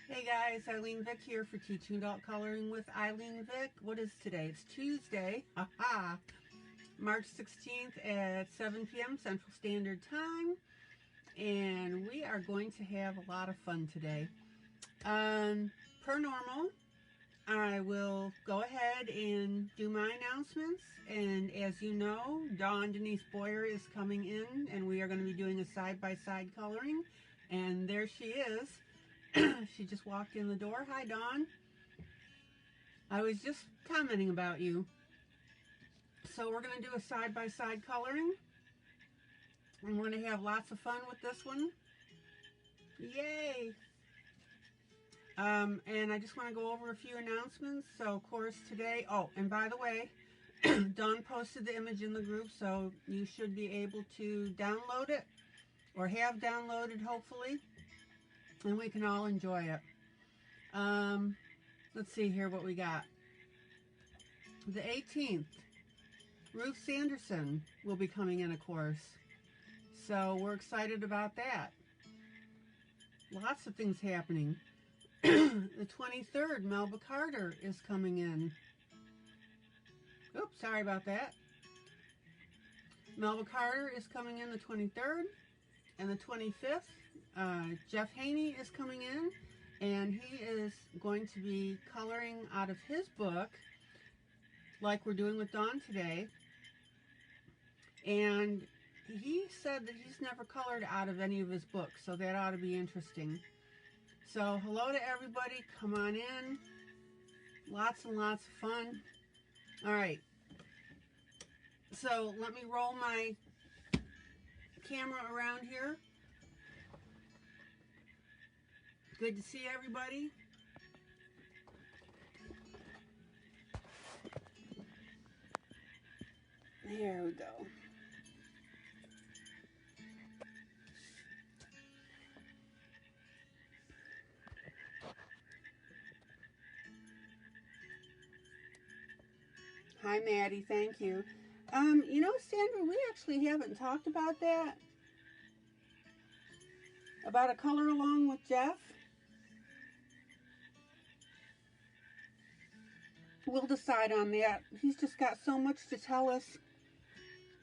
Hey guys, ILene Vick here for Teaching Adult Coloring with ILene Vick. What is today? It's Tuesday, March 16th at 7 p.m. Central Standard Time, and we are going to have a lot of fun today. Per normal, I will go ahead and do my announcements, and as you know, Dawn Denise Boyer is coming in, and we are going to be doing a side-by-side coloring, and there she is. She just walked in the door. Hi, Dawn. I was just commenting about you. So we're going to do a side-by-side coloring. And we're going to have lots of fun with this one. Yay! And I just want to go over a few announcements. So, of course, today... Oh, and by the way, Dawn posted the image in the group, so you should be able to download it. Or have downloaded, hopefully. And we can all enjoy it. Let's see here what we got. The 18th, Ruth Sanderson will be coming in a course. So we're excited about that. Lots of things happening. The 23rd, Melba Carter is coming in. Oops, sorry about that. Melba Carter is coming in the 23rd. And the 25th, Jeff Haney is coming in, and he is going to be coloring out of his book, like we're doing with Dawn today. And he said that he's never colored out of any of his books, so that ought to be interesting. So hello to everybody, come on in. Lots and lots of fun. All right, so let me roll my camera around here. Good to see everybody. There we go. Hi, Maddie. Thank you. You know, Sandra, we actually haven't talked about that. About a color along with Jeff. We'll decide on that. He's just got so much to tell us.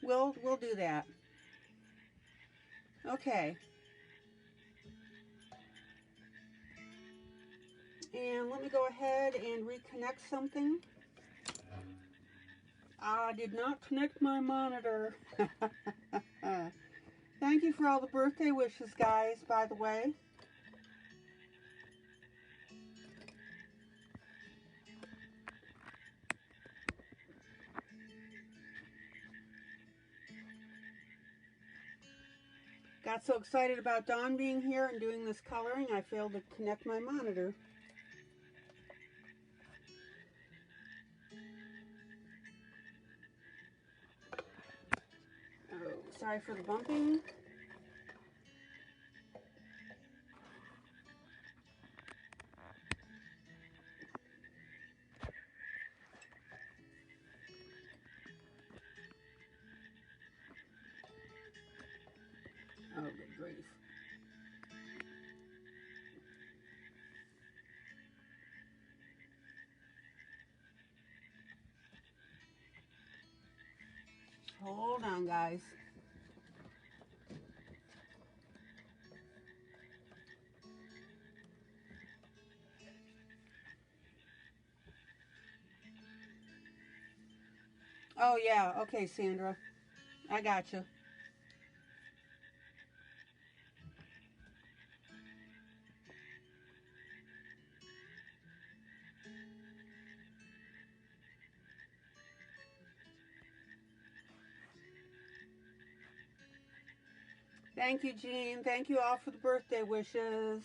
We'll do that. Okay. And let me go ahead and reconnect something. I did not connect my monitor. Thank you for all the birthday wishes, guys, by the way. Got so excited about Dawn being here and doing this coloring, I failed to connect my monitor. Oh, sorry for the bumping. Oh, good grief. Hold on, guys. Oh, yeah. Okay, Sandra. I got you. Thank you, Jean. Thank you all for the birthday wishes.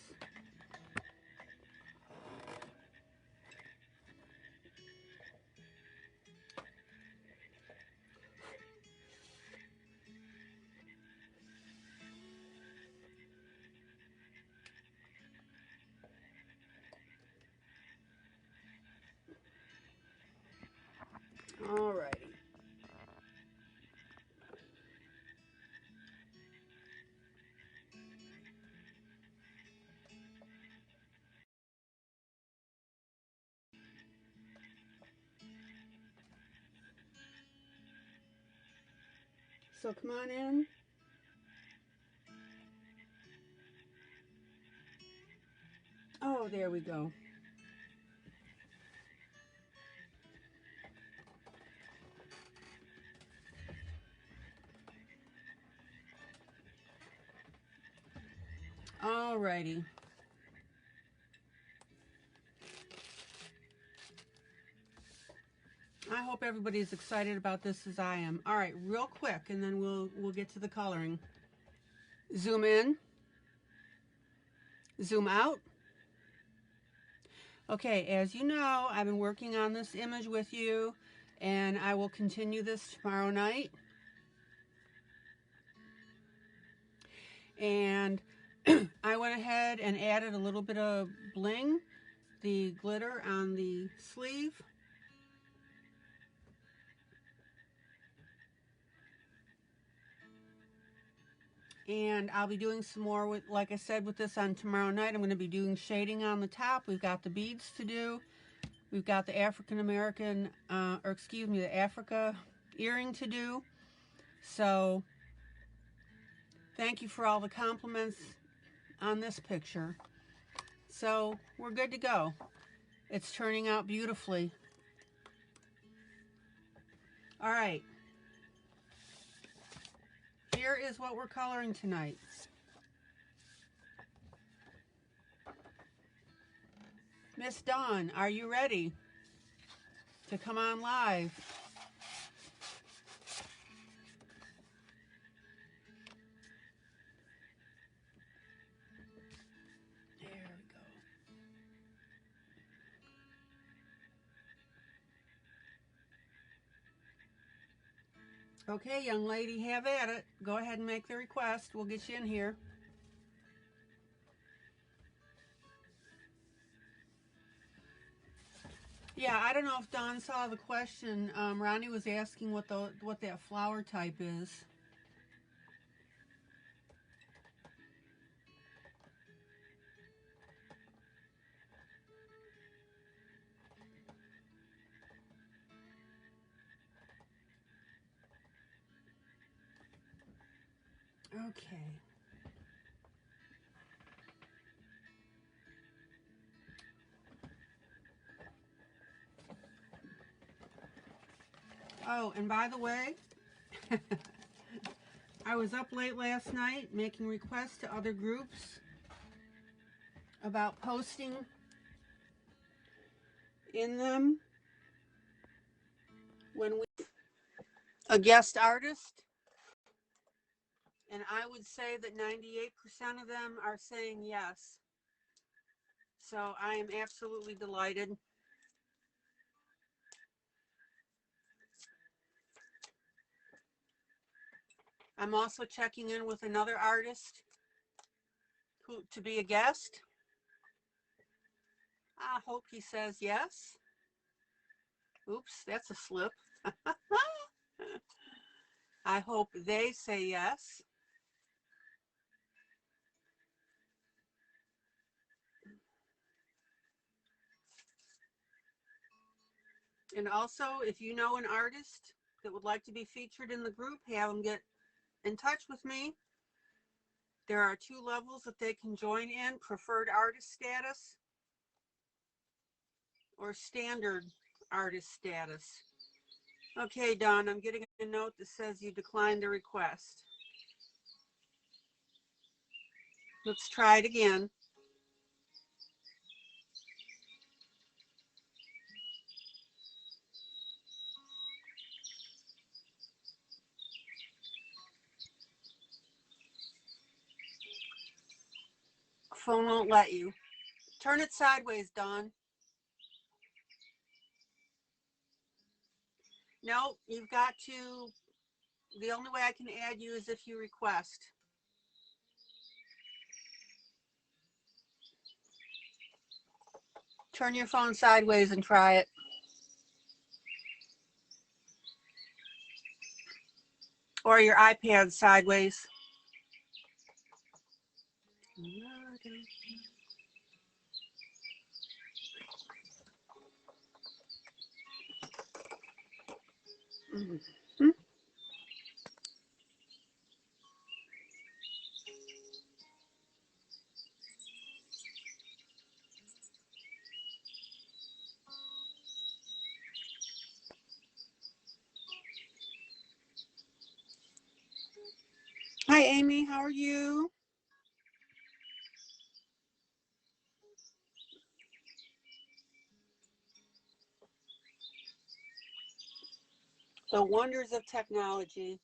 All righty. So come on in. Oh, there we go. Alrighty. I hope everybody's excited about this as I am. All right, real quick, and then we'll get to the coloring. Zoom in. Zoom out. Okay, as you know, I've been working on this image with you, and I will continue this tomorrow night. And I went ahead and added a little bit of bling, the glitter on the sleeve. And I'll be doing some more with, like I said, with this on tomorrow night. I'm going to be doing shading on the top. We've got the beads to do. We've got the African American, the Africa earring to do. So thank you for all the compliments on this picture. So we're good to go. It's turning out beautifully. All right. Here is what we're coloring tonight. Miss Dawn, are you ready to come on live? There we go. Okay, young lady, have at it. Go ahead and make the request. We'll get you in here. Yeah, I don't know if Dawn saw the question. Ronnie was asking what that flower type is. Okay. Oh, and by the way, I was up late last night making requests to other groups about posting in them when we a guest artist, and I would say that 98% of them are saying yes. So I am absolutely delighted. I'm also checking in with another artist who to be a guest. I hope he says yes. Oops, that's a slip. I hope they say yes. And also, if you know an artist that would like to be featured in the group, have them get in touch with me. There are 2 levels that they can join in: preferred artist status or standard artist status. Okay, Dawn, I'm getting a note that says you declined the request. Let's try it again. Phone won't let you. Turn it sideways, Dawn. No, you've got to, the only way I can add you is if you request. Turn your phone sideways and try it. Or your iPad sideways. Amy. How are you? The wonders of technology.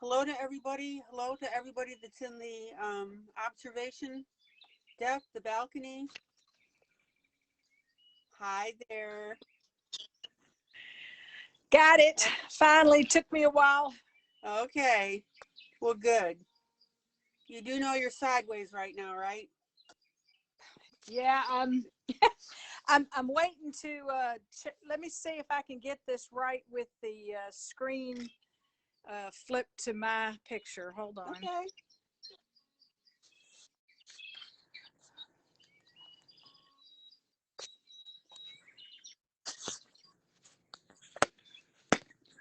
Hello to everybody. Hello to everybody that's in the observation deck, the balcony. Hi there. Got it. Finally, took me a while. Okay. Well, good. You do know you're sideways right now, right? Yeah, I'm waiting to let me see if I can get this right with the screen flipped to my picture. Hold on. Okay.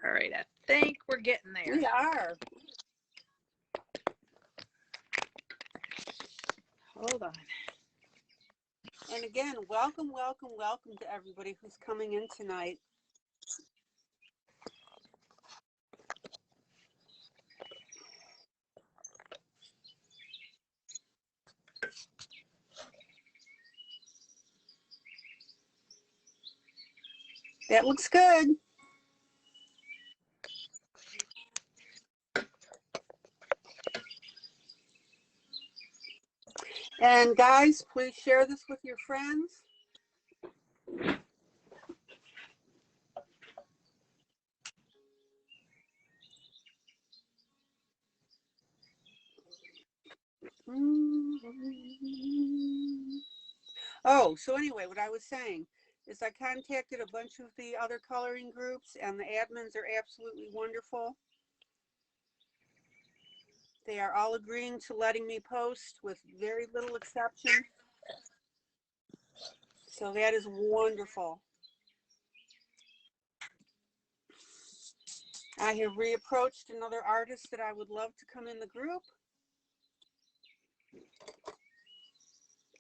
All right, I think we're getting there. We are. Hold on. And again, welcome, welcome, welcome to everybody who's coming in tonight. That looks good. And guys, please share this with your friends. Oh, so anyway, what I was saying is I contacted a bunch of the other coloring groups, and the admins are absolutely wonderful. They are all agreeing to letting me post with very little exception. So that is wonderful. I have reapproached another artist that I would love to come in the group.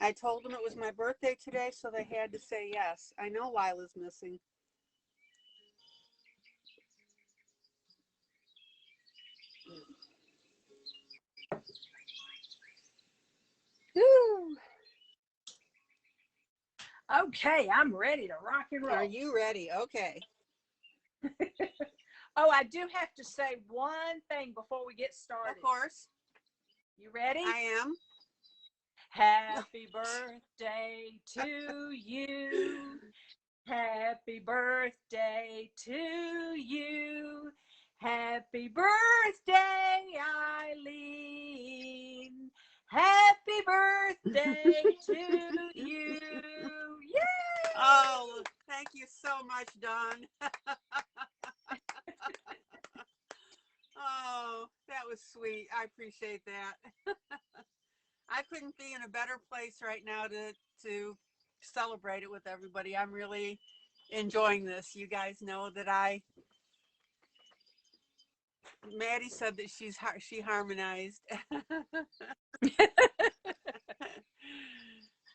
I told them it was my birthday today, so they had to say yes. I know Lila's missing. Woo. Okay, I'm ready to rock and roll. Are you ready? Okay. Oh, I do have to say one thing before we get started. Of course. You ready? I am. Happy birthday to you. Happy birthday to you. Happy birthday, ILene. Happy birthday to you. Yay! Oh, thank you so much, Dawn. Oh, that was sweet. I appreciate that. I couldn't be in a better place right now to celebrate it with everybody. I'm really enjoying this. You guys know that Maddie said that she harmonized.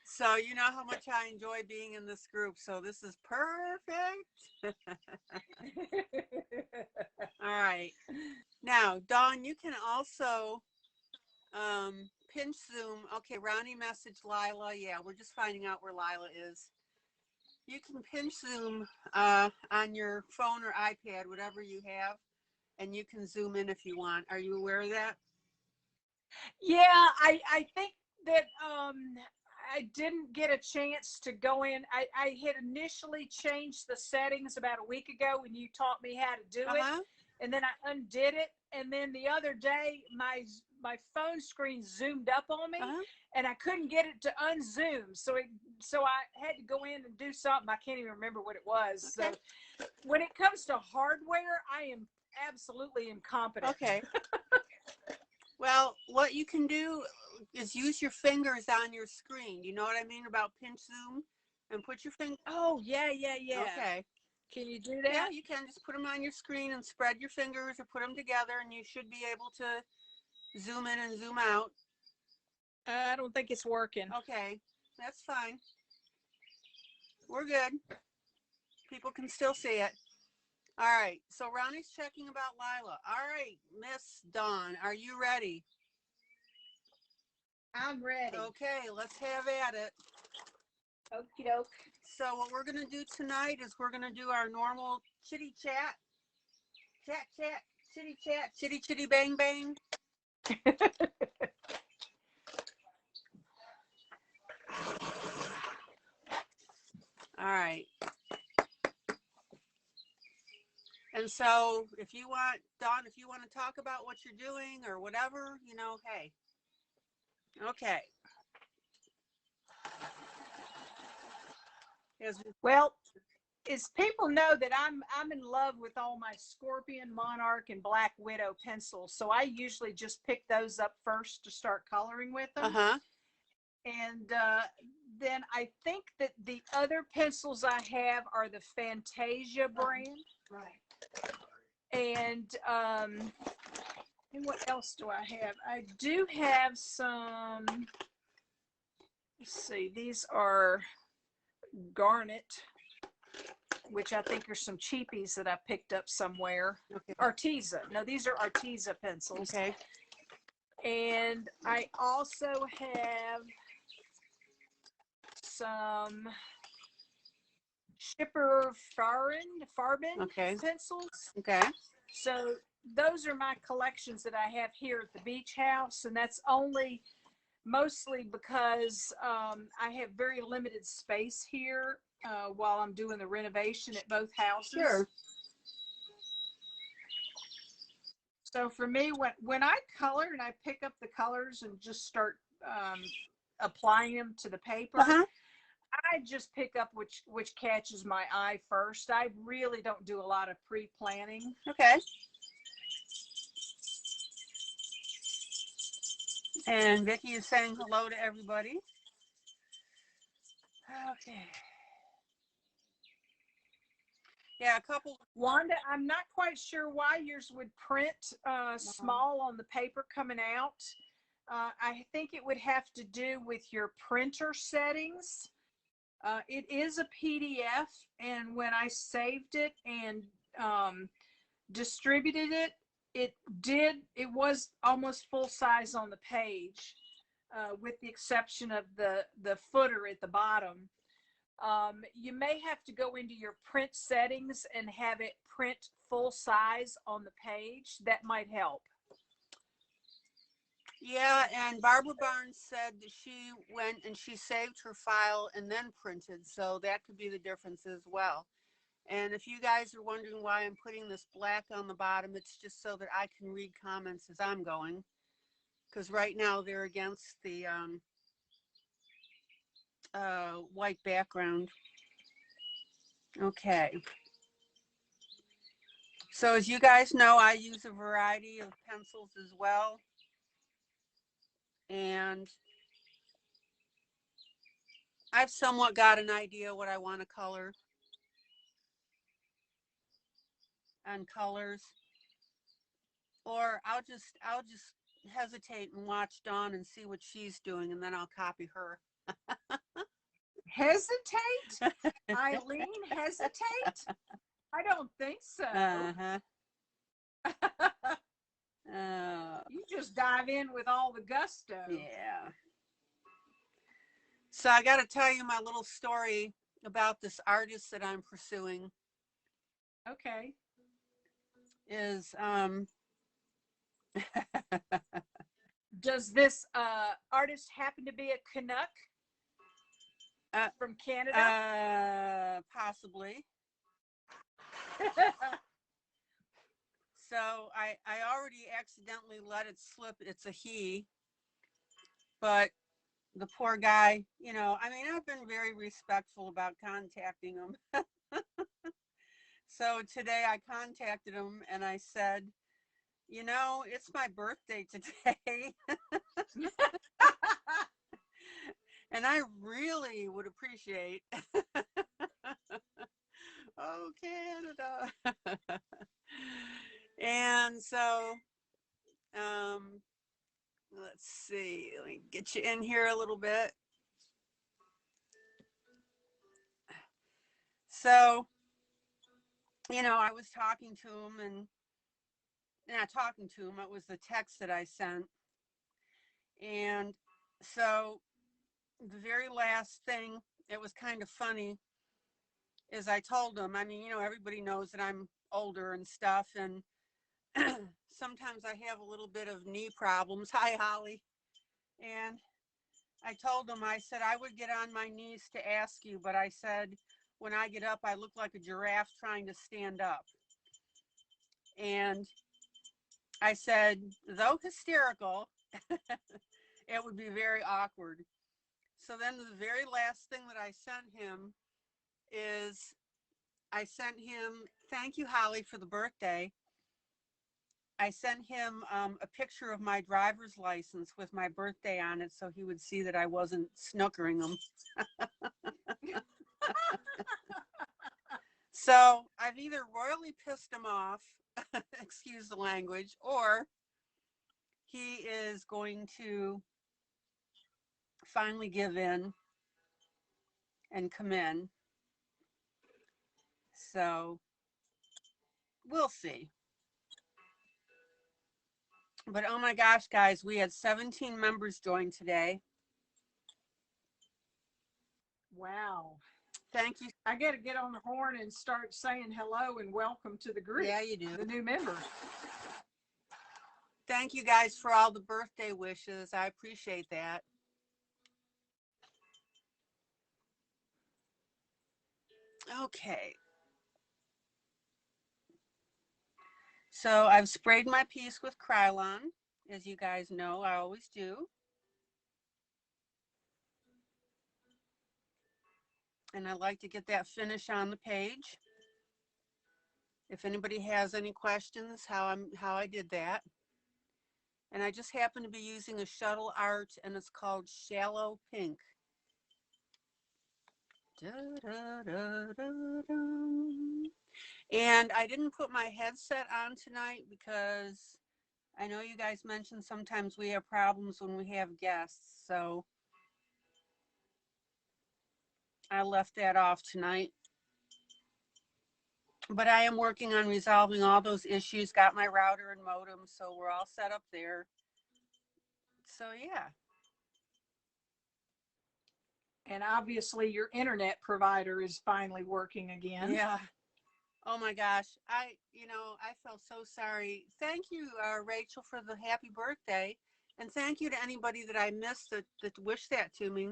So you know how much I enjoy being in this group. So this is perfect. All right. Now, Dawn, you can also pinch zoom. Okay, Ronnie messaged Lila. Yeah, we're just finding out where Lila is. You can pinch zoom on your phone or iPad, whatever you have, and you can zoom in if you want. Are you aware of that? Yeah, I think that I didn't get a chance to go in. I had initially changed the settings about a week ago when you taught me how to do it, and then I undid it. And then the other day, my phone screen zoomed up on me, and I couldn't get it to unzoom. So I had to go in and do something. I can't even remember what it was. Okay. So when it comes to hardware, I am absolutely incompetent. Okay. Well, what you can do is use your fingers on your screen. You know what I mean about pinch zoom? And put your finger. Oh, yeah. Okay. Can you do that? Yeah, you can. Just put them on your screen and spread your fingers or put them together, and you should be able to zoom in and zoom out. I don't think it's working. Okay, that's fine. We're good. People can still see it. All right, so Ronnie's checking about Lila. All right, Miss Dawn, are you ready? I'm ready. Okay, let's have at it. Okie doke. So what we're going to do tonight is we're going to do our normal chitty chat. Chat, chitty chat, chitty chitty bang bang. All right. And so if you want, Dawn, if you want to talk about what you're doing or whatever, you know, hey. Okay. Well, as people know that I'm in love with all my Scorpion, Monarch, and Black Widow pencils, so I usually just pick those up first to start coloring with them. And then I think that the other pencils I have are the Fantasia brand. Right. And what else do I have? I do have some, let's see, these are Garnet, which I think are some cheapies that I picked up somewhere. Okay. Arteza. No, these are Arteza pencils. Okay. And I also have some Schipper Farben pencils. Okay. So those are my collections that I have here at the beach house, and that's only mostly because I have very limited space here while I'm doing the renovation at both houses. Sure. So for me, when I color and I pick up the colors and just start applying them to the paper, I just pick up which catches my eye first. I really don't do a lot of pre-planning. Okay. And Vicki is saying hello to everybody. Okay. Yeah, a couple. Wanda, I'm not quite sure why yours would print small on the paper coming out. I think it would have to do with your printer settings. It is a PDF, and when I saved it and distributed it, it was almost full size on the page, with the exception of the footer at the bottom. You may have to go into your print settings and have it print full size on the page. That might help. Yeah, and Barbara Barnes said that she went and she saved her file and then printed, so that could be the difference as well. And if you guys are wondering why I'm putting this black on the bottom, it's just so that I can read comments as I'm going, because right now they're against the white background. Okay. So as you guys know, I use a variety of pencils as well. And I've somewhat got an idea what I want to color and colors. Or I'll just hesitate and watch Dawn and see what she's doing, and then I'll copy her. Hesitate? ILene, hesitate? I don't think so. You just dive in with all the gusto. Yeah. So I got to tell you my little story about this artist that I'm pursuing. Okay. Is does this artist happen to be a Canuck from Canada? Possibly. So I already accidentally let it slip. It's a he, but the poor guy, you know, I mean, I've been very respectful about contacting him. So today I contacted him and I said, you know, it's my birthday today. And I really would appreciate. Oh, Canada. And so, let's see, let me get you in here a little bit. So, you know, I was talking to him and not talking to him, it was the text that I sent. And So the very last thing, it was kind of funny, is I told him, I mean, everybody knows that I'm older and stuff, and sometimes I have a little bit of knee problems. Hi, Holly. And I told him, I said, I would get on my knees to ask you, but I said, when I get up, I look like a giraffe trying to stand up. And I said, though hysterical, it would be very awkward. So then the very last thing that I sent him is I sent him, thank you, Holly, for the birthday. I sent him a picture of my driver's license with my birthday on it so he would see that I wasn't snookering him. So I've either royally pissed him off, excuse the language, or he is going to finally give in and come in. So we'll see. But oh my gosh, guys, we had 17 members join today. Wow. Thank you. I got to get on the horn and start saying hello and welcome to the group. Yeah, you do. The new members. Thank you guys for all the birthday wishes. I appreciate that. Okay. So I've sprayed my piece with Krylon, as you guys know, I always do. And I like to get that finish on the page. If anybody has any questions, how I did that. And I just happen to be using a Shuttle Art, and it's called Shallow Pink. Da, da, da, da, da. And I didn't put my headset on tonight because I know you guys mentioned sometimes we have problems when we have guests, so I left that off tonight. But I am working on resolving all those issues, got my router and modem, so we're all set up there. So yeah. And obviously your internet provider is finally working again. Yeah. Oh my gosh. I felt so sorry. Thank you, Rachel, for the happy birthday. And thank you to anybody that I missed that wished that to me.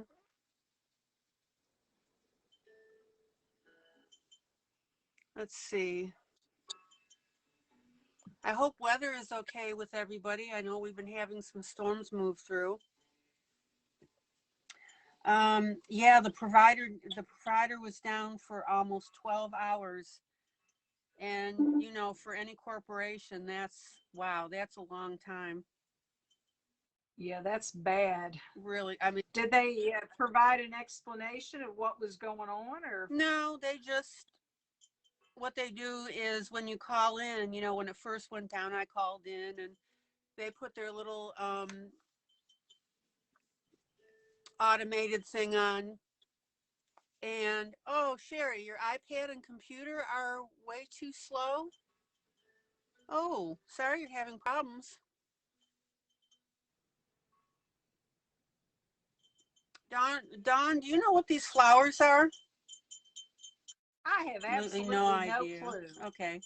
Let's see. I hope weather is okay with everybody. I know we've been having some storms move through. Yeah, the provider was down for almost 12 hours. And, for any corporation, wow, that's a long time. Yeah, that's bad. Really, I mean. Did they provide an explanation of what was going on, or? No, what they do is when you call in, when it first went down, I called in and they put their little automated thing on. And, oh, Sherry, your iPad and computer are way too slow. Oh, sorry you're having problems. Dawn, do you know what these flowers are? I have absolutely no idea. Clue. Okay.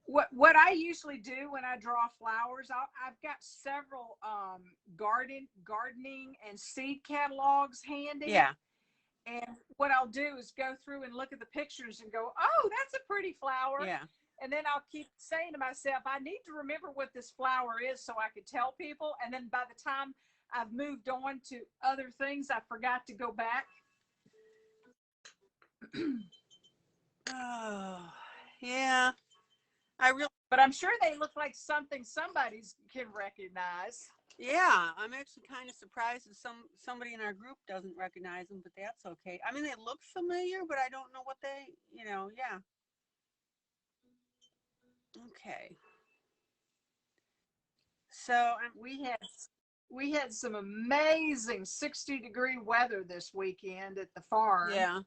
What I usually do when I draw flowers, I've got several gardening and seed catalogs handy. Yeah. And what I'll do is go through and look at the pictures and go, oh, that's a pretty flower. Yeah. And then I'll keep saying to myself, I need to remember what this flower is so I could tell people. And then by the time I've moved on to other things, I forgot to go back. Oh, yeah. But I'm sure they look like something somebody can recognize. Yeah, I'm actually kind of surprised if somebody in our group doesn't recognize them, but that's okay. I mean, they look familiar, but I don't know what they, yeah. Okay. So we had some amazing 60-degree weather this weekend at the farm. Yeah.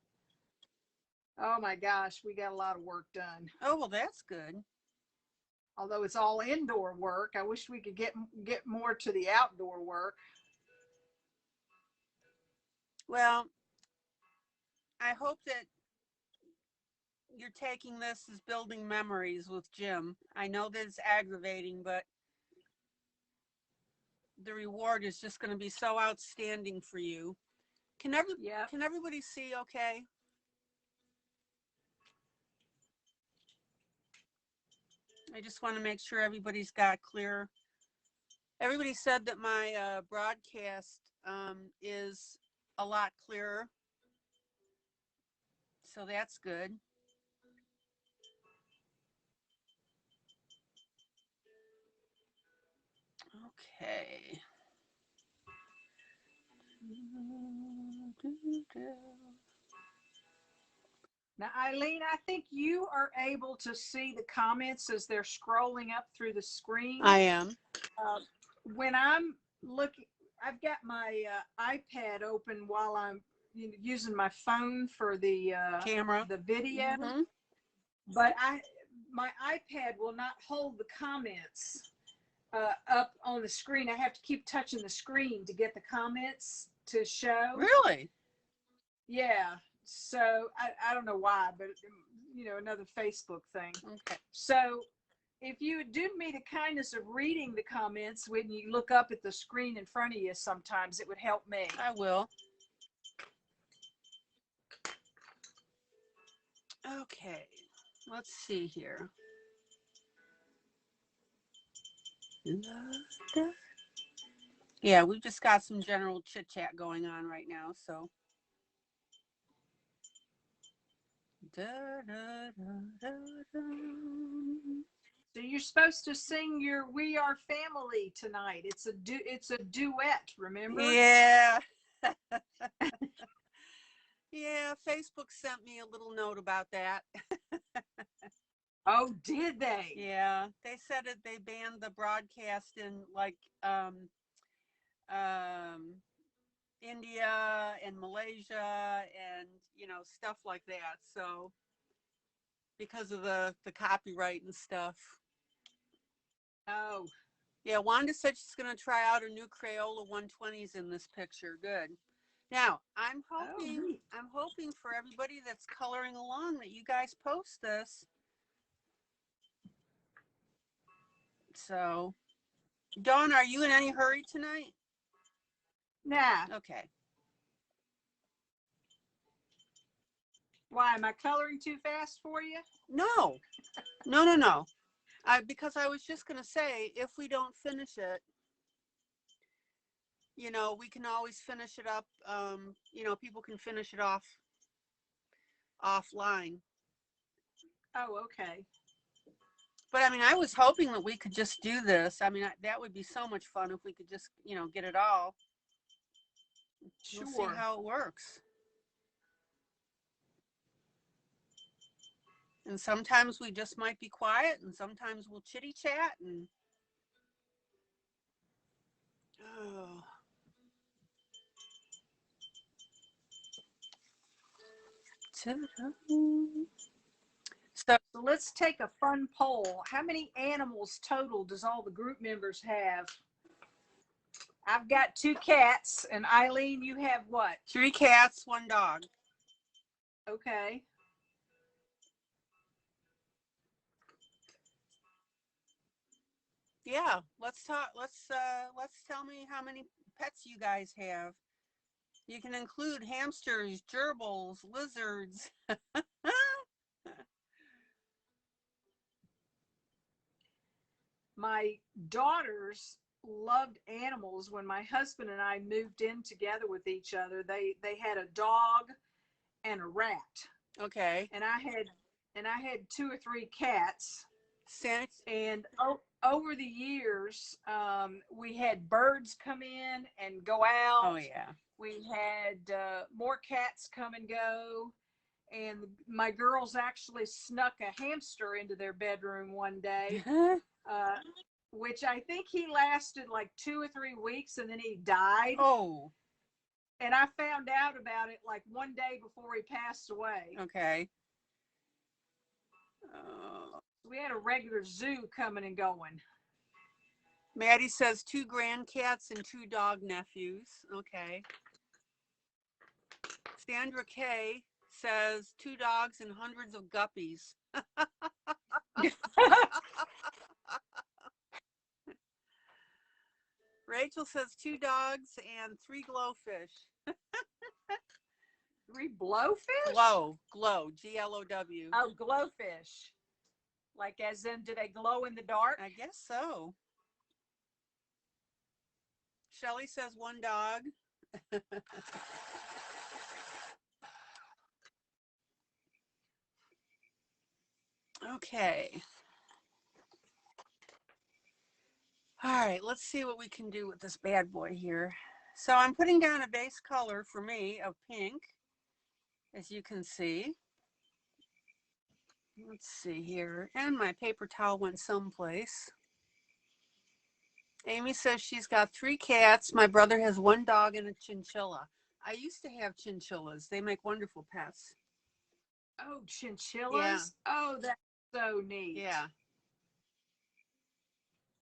Oh my gosh, we got a lot of work done. Oh, well, that's good. although it's all indoor work. I wish we could get more to the outdoor work. Well, I hope that you're taking this as building memories with Jim. I know that it's aggravating, but the reward is just going to be so outstanding for you. Can everybody see okay? I just want to make sure everybody's got clear. Everybody said that my broadcast is a lot clearer. So that's good. Okay. Now, ILene, I think you are able to see the comments as they're scrolling up through the screen. I am. When I'm looking, I've got my iPad open while I'm using my phone for the camera, the video. Mm-hmm. But my iPad will not hold the comments up on the screen. I have to keep touching the screen to get the comments to show. Really? Yeah. So I don't know why, but another Facebook thing. Okay. So if you would do me the kindness of reading the comments when you look up at the screen in front of you, sometimes it would help me. I will. Okay. Let's see here. Yeah, we've just got some general chit chat going on right now, so. So you're supposed to sing your "We Are Family" tonight. It's a duet, remember? Yeah. Yeah, Facebook sent me a little note about that. Oh, did they? Yeah, they said that they banned the broadcast in like India and Malaysia and stuff like that. So because of the copyright and stuff. Oh. Yeah, Wanda said she's going to try out her new Crayola 120s in this picture. Good. Now, I'm hoping for everybody that's coloring along that you guys post this. So, Dawn, are you in any hurry tonight? Nah. Okay. Why, am I coloring too fast for you? No. Because I was just going to say, if we don't finish it, we can always finish it up. People can finish it off offline. Oh, okay. But I mean, I was hoping that we could just do this. I mean, that would be so much fun if we could just, get it all. Sure. We'll see how it works. And sometimes we just might be quiet, and sometimes we'll chitty chat and. Oh. So let's take a fun poll. How many animals total does all the group members have? I've got 2 cats, and ILene, you have what? 3 cats, 1 dog. Okay. Yeah, let's talk. Let's tell me how many pets you guys have. You can include hamsters, gerbils, lizards. My daughters loved animals. When my husband and I moved in together with each other, they had a dog and a rat. Okay. And I had 2 or 3 cats. And over the years, we had birds come in and go out. Oh yeah. We had more cats come and go. And my girls actually snuck a hamster into their bedroom one day, which I think he lasted like 2 or 3 weeks, and then he died. Oh. And I found out about it like one day before he passed away. Okay. We had a regular zoo coming and going. Maddie says 2 grandcats and 2 dog nephews. Okay. Sandra K says 2 dogs and hundreds of guppies. Rachel says 2 dogs and 3 glowfish. 3 blowfish? Glow, Glow. Oh, glowfish. Like as in, do they glow in the dark? I guess so. Shelly says 1 dog. Okay. All right, let's see what we can do with this bad boy here. So I'm putting down a base color for me of pink, as you can see. Let's see here. And my paper towel went someplace. Amy says she's got 3 cats. My brother has 1 dog and a chinchilla. I used to have chinchillas. They make wonderful pets. Oh, chinchillas? Yeah. Oh, that's so neat. Yeah.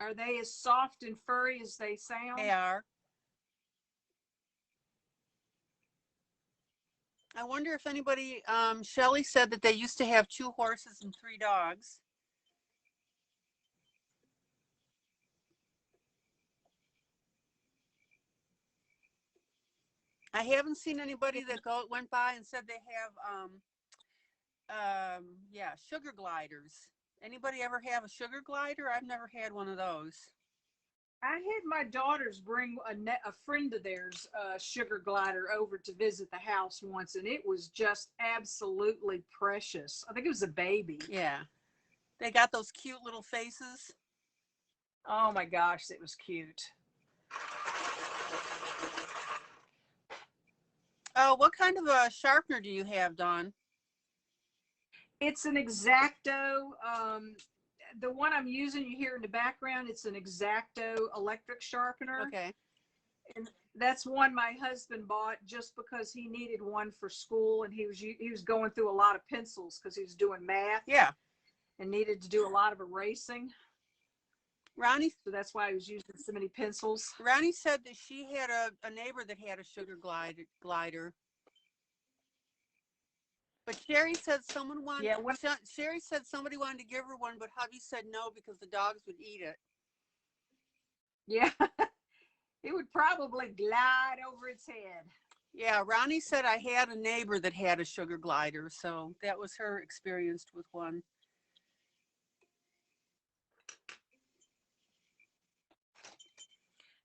Are they as soft and furry as they sound? They are. I wonder if anybody, Shelly said that they used to have 2 horses and 3 dogs. I haven't seen anybody that went by and said they have, yeah, sugar gliders. Anybody ever have a sugar glider? I've never had one of those. I had my daughters bring a friend of theirs, sugar glider, over to visit the house once, and it was just absolutely precious. I think it was a baby. Yeah. They got those cute little faces. Oh my gosh, it was cute. Oh, what kind of a sharpener do you have, Dawn? It's an X-Acto. The one I'm using, you hear in the background, it's an X-Acto electric sharpener. Okay. And that's one my husband bought just because he needed one for school, and he was going through a lot of pencils because he was doing math. Yeah. And needed to do a lot of erasing. Ronnie, so that's why I was using so many pencils. Ronnie said that she had a neighbor that had a sugar glider. But Sherry said someone wanted. Yeah, Sherry said somebody wanted to give her one, but hubby said no because the dogs would eat it. Yeah, it would probably glide over its head. Yeah, Ronnie said I had a neighbor that had a sugar glider, so that was her experience with one.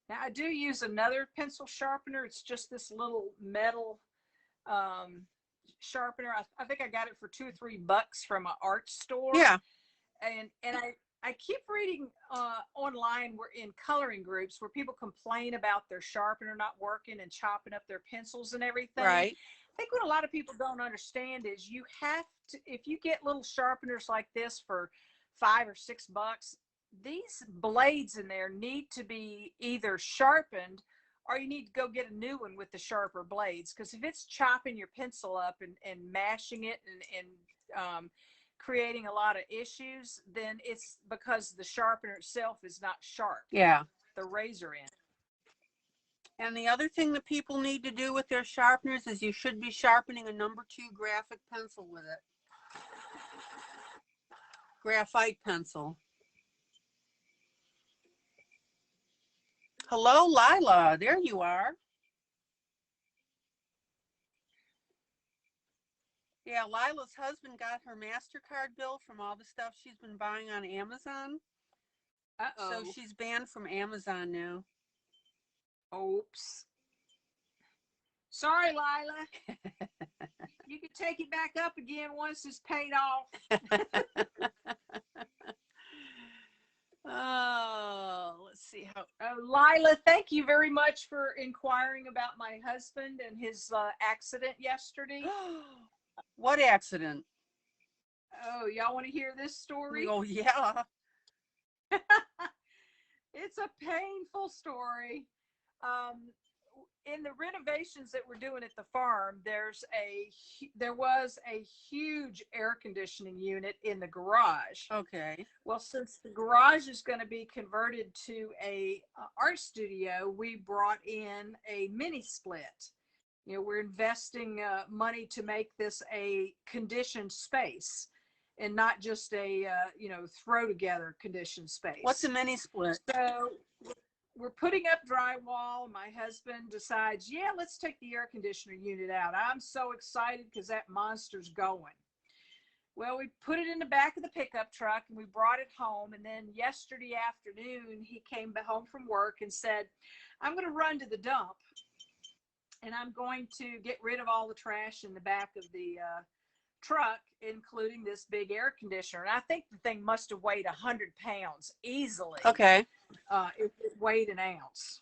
Now I do use another pencil sharpener. It's just this little metal sharpener. I think I got it for $2 or $3 from an art store. Yeah. And I keep reading online, we're in coloring groups where people complain about their sharpener not working and chopping up their pencils and everything. Right. I think what a lot of people don't understand is you have to, if you get little sharpeners like this for $5 or $6, these blades in there need to be either sharpened or you need to go get a new one with the sharper blades. Because if it's chopping your pencil up and mashing it and creating a lot of issues, then it's because the sharpener itself is not sharp. Yeah. The razor end. And the other thing that people need to do with their sharpeners is you should be sharpening a number 2 graphic pencil with it. Graphite pencil. Hello, Lila. There you are. Yeah, Lila's husband got her MasterCard bill from all the stuff she's been buying on Amazon. Uh-oh. So she's banned from Amazon now. Oops. Sorry, Lila. You can take it back up again once it's paid off. Oh, let's see how. Lila, thank you very much for inquiring about my husband and his accident yesterday. What accident? Oh, y'all want to hear this story? Oh, yeah. It's a painful story. in the renovations that we're doing at the farm, there was a huge air conditioning unit in the garage. Okay. Well, since the garage is going to be converted to a art studio, we brought in a mini split. You know, we're investing money to make this a conditioned space and not just a throw together conditioned space. What's a mini split? So we're putting up drywall. My husband decides, yeah, let's take the air conditioner unit out. I'm so excited because that monster's going. Well, we put it in the back of the pickup truck and we brought it home. And then yesterday afternoon, he came home from work and said, I'm going to run to the dump and I'm going to get rid of all the trash in the back of the truck, including this big air conditioner. And I think the thing must have weighed 100 pounds easily. Okay. If it weighed an ounce.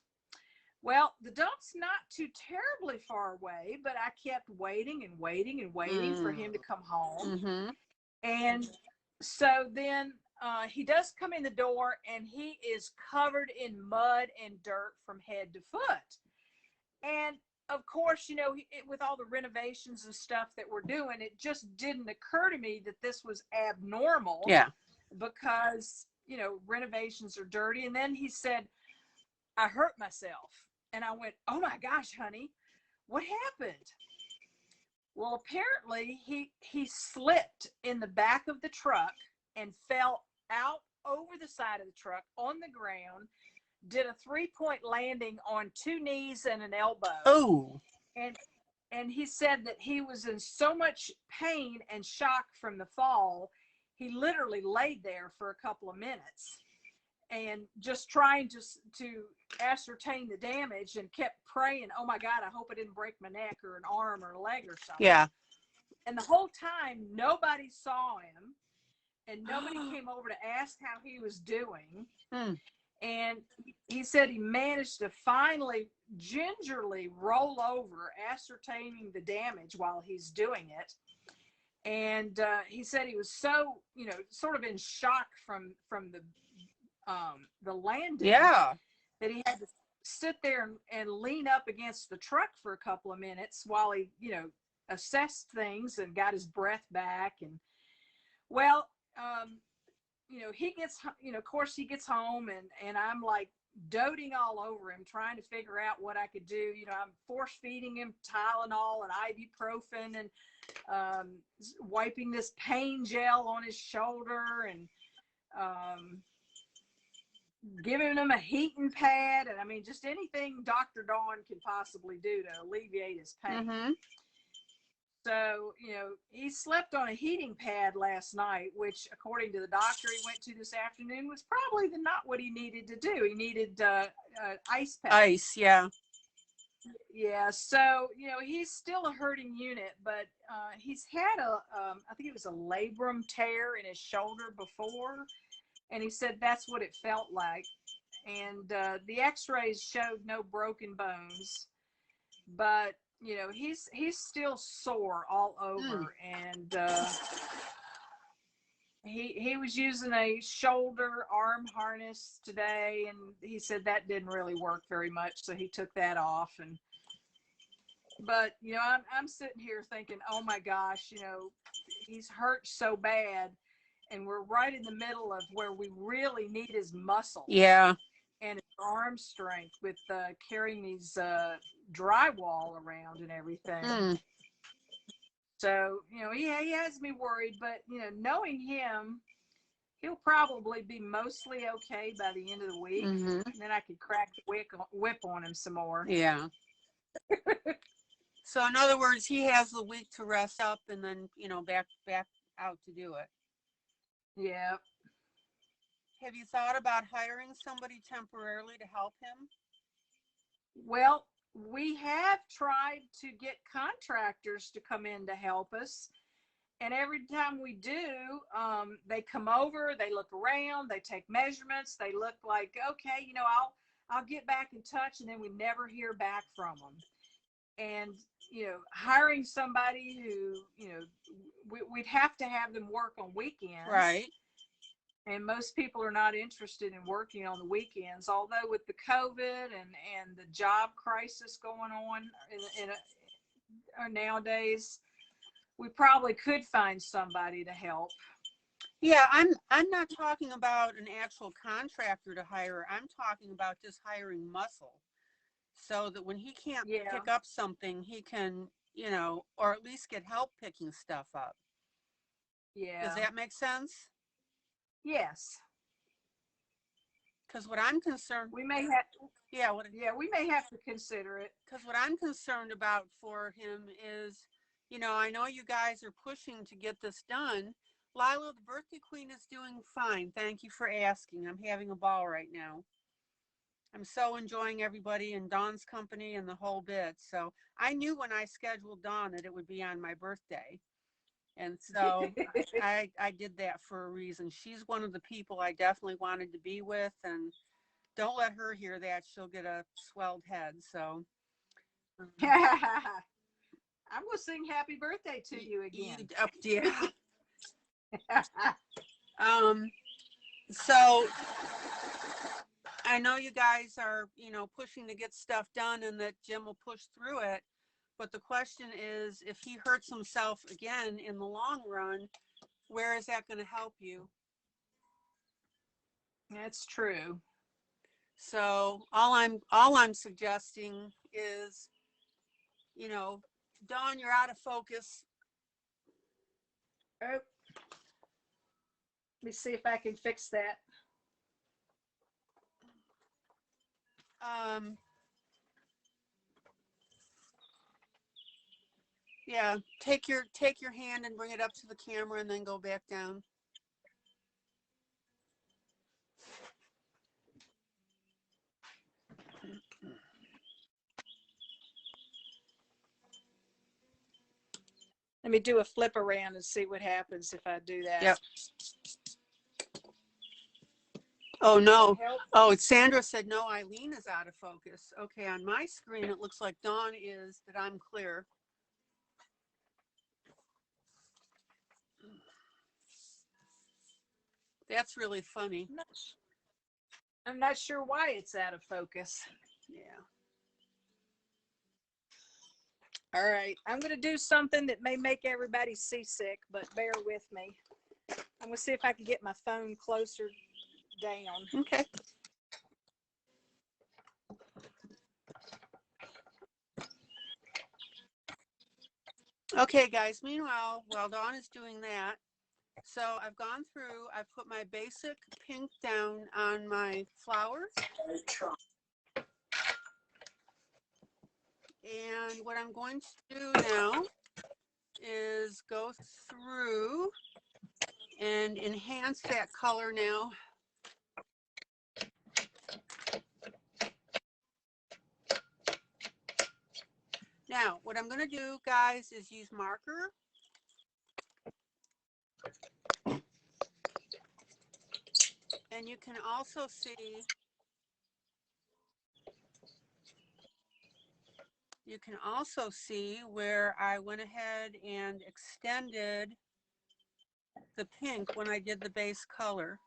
Well, the dump's not too terribly far away, but I kept waiting and waiting and waiting for him to come home. Mm-hmm. And so then he does come in the door and he is covered in mud and dirt from head to foot. And of course, you know, with all the renovations and stuff that we're doing, it just didn't occur to me that this was abnormal. Yeah. Because, you know, renovations are dirty. And then he said, I hurt myself. And I went, oh my gosh, honey, what happened? Well, apparently he slipped in the back of the truck and fell out over the side of the truck on the ground, did a 3-point landing on 2 knees and an elbow. Oh. And he said that he was in so much pain and shock from the fall, he literally laid there for a couple of minutes and just trying to ascertain the damage and kept praying, oh my God, I hope I didn't break my neck or an arm or a leg or something. Yeah. And the whole time, nobody saw him and nobody came over to ask how he was doing. And he said he managed to finally gingerly roll over, ascertaining the damage while he's doing it. And he said he was so, you know, sort of in shock from the landing. Yeah. That he had to sit there and lean up against the truck for a couple of minutes while he, you know, assessed things and got his breath back. And well, you know, he gets, you know, of course he gets home and I'm like doting all over him, trying to figure out what I could do. You know, I'm force feeding him Tylenol and ibuprofen and wiping this pain gel on his shoulder and giving him a heating pad. And I mean, just anything Dr. Dawn can possibly do to alleviate his pain. Mm-hmm. So, you know, he slept on a heating pad last night, which according to the doctor he went to this afternoon was probably not what he needed to do. He needed ice pack. Ice, yeah. Yeah, so, you know, he's still a hurting unit, but he's had I think it was a labrum tear in his shoulder before, and he said that's what it felt like. And the x-rays showed no broken bones, but you know, he's still sore all over. And he was using a shoulder arm harness today, and he said that didn't really work very much, so he took that off. And but you know, I'm sitting here thinking, oh my gosh, you know, he's hurt so bad, and we're right in the middle of where we really need his muscle. Yeah. And his arm strength with carrying these drywall around and everything. So, you know, he has me worried, but, you know, knowing him, he'll probably be mostly okay by the end of the week. And then I could crack the whip on him some more. Yeah. So, in other words, he has the week to rest up and then, you know, back out to do it. Yeah. Have you thought about hiring somebody temporarily to help him? Well, we have tried to get contractors to come in to help us. And every time we do, they come over, they look around, they take measurements, they look like, okay, you know, I'll get back in touch, and then we never hear back from them. And, you know, hiring somebody who, you know, we'd have to have them work on weekends. Right. And most people are not interested in working on the weekends. Although with the COVID and the job crisis going on nowadays, we probably could find somebody to help. Yeah, I'm not talking about an actual contractor to hire. I'm talking about just hiring muscle, so that when he can't pick up something, he can, or at least get help picking stuff up. Yeah. Does that make sense? Yes. Because what I'm concerned, we may have, we may have to consider it. Because what I'm concerned about for him is, I know you guys are pushing to get this done. Lila, the birthday queen, is doing fine. Thank you for asking. I'm having a ball right now. I'm so enjoying everybody and Dawn's company and the whole bit. So I knew when I scheduled Dawn that it would be on my birthday. And so I did that for a reason. She's one of the people I definitely wanted to be with, and don't let her hear that. She'll get a swelled head. So I'm going to sing happy birthday to you again. So I know you guys are, pushing to get stuff done and that Jim will push through it. But the question is, if he hurts himself again in the long run, where is that going to help you? That's true. So all I'm suggesting is, Dawn, you're out of focus. Oh. Let me see if I can fix that. Yeah, take your hand and bring it up to the camera and then go back down. Let me do a flip around and see what happens if I do that. Yep. Oh, no. Oh, Sandra said, no, ILene is out of focus. Okay, on my screen, it looks like Dawn is, that I'm clear. That's really funny. I'm not sure why it's out of focus. Yeah. All right. I'm going to do something that may make everybody seasick, but bear with me. I'm going to see if I can get my phone closer down. Okay. Okay, guys. Meanwhile, while Dawn is doing that, so I've gone through, I've put my basic pink down on my flowers. And what I'm going to do now is go through and enhance that color now. Now, what I'm going to do, guys, is use marker. And you can also see where I went ahead and extended the pink when I did the base color.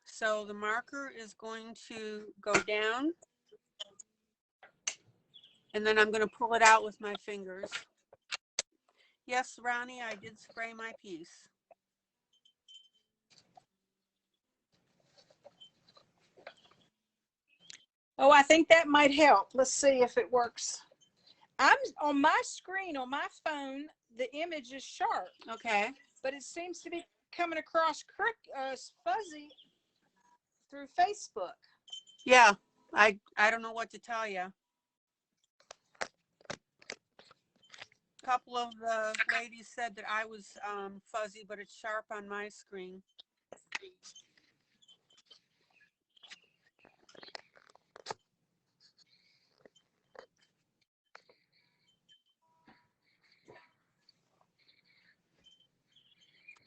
So the marker is going to go down, and then I'm going to pull it out with my fingers. Yes, Ronnie, I did spray my piece. Oh, I think that might help. Let's see if it works. I'm on my screen on my phone. The image is sharp. Okay. But it seems to be coming across fuzzy through Facebook. Yeah, I don't know what to tell you. A couple of the ladies said that I was fuzzy, but it's sharp on my screen.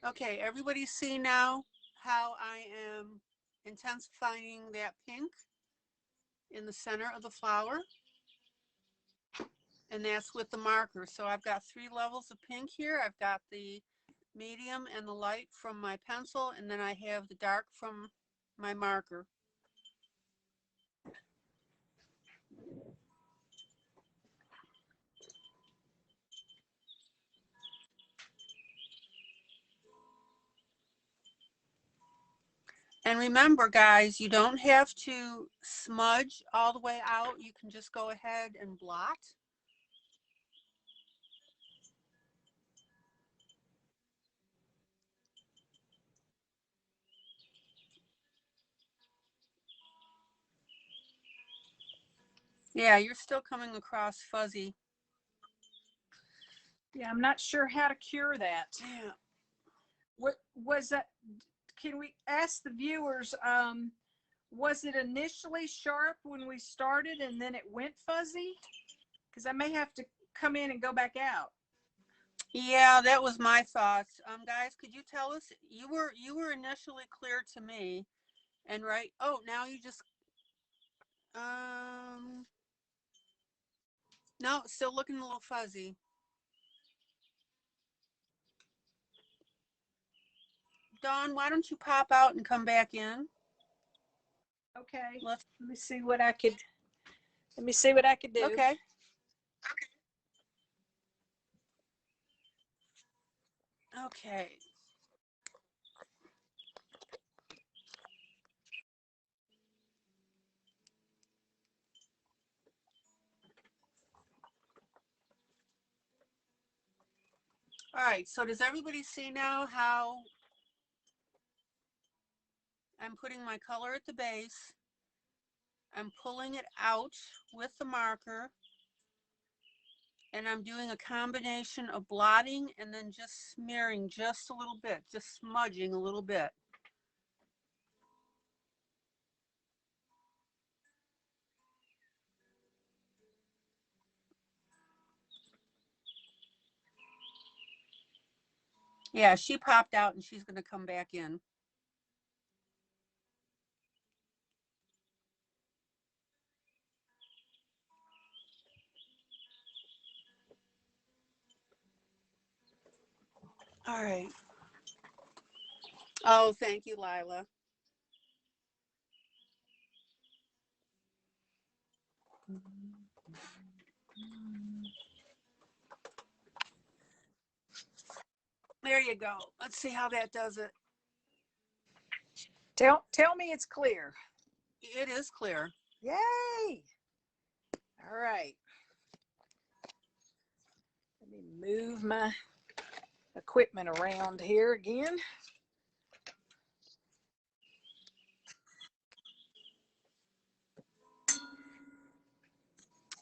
Okay, everybody see now how I am intensifying that pink in the center of the flower? And that's with the marker. So I've got 3 levels of pink here. I've got the medium and the light from my pencil, and then I have the dark from my marker. And remember, guys, you don't have to smudge all the way out. You can just go ahead and blot. Yeah, you're still coming across fuzzy. Yeah, I'm not sure how to cure that. Yeah. What was that? Can we ask the viewers, was it initially sharp when we started and then it went fuzzy? Because I may have to come in and go back out. Yeah, that was my thoughts. Guys, could you tell us, you were initially clear to me, and right, oh, now you just, no, still looking a little fuzzy. Dawn, why don't you pop out and come back in? Okay. Let's, let me see what I could do. okay. Okay. All right, so does everybody see now how I'm putting my color at the base? I'm pulling it out with the marker, and I'm doing a combination of blotting and then just smearing just a little bit, just smudging a little bit. Yeah, she popped out and she's going to come back in. All right. Oh, thank you, Lila. There you go. Let's see how that does it. Tell me it's clear. It is clear. Yay! All right. Let me move my equipment around here again.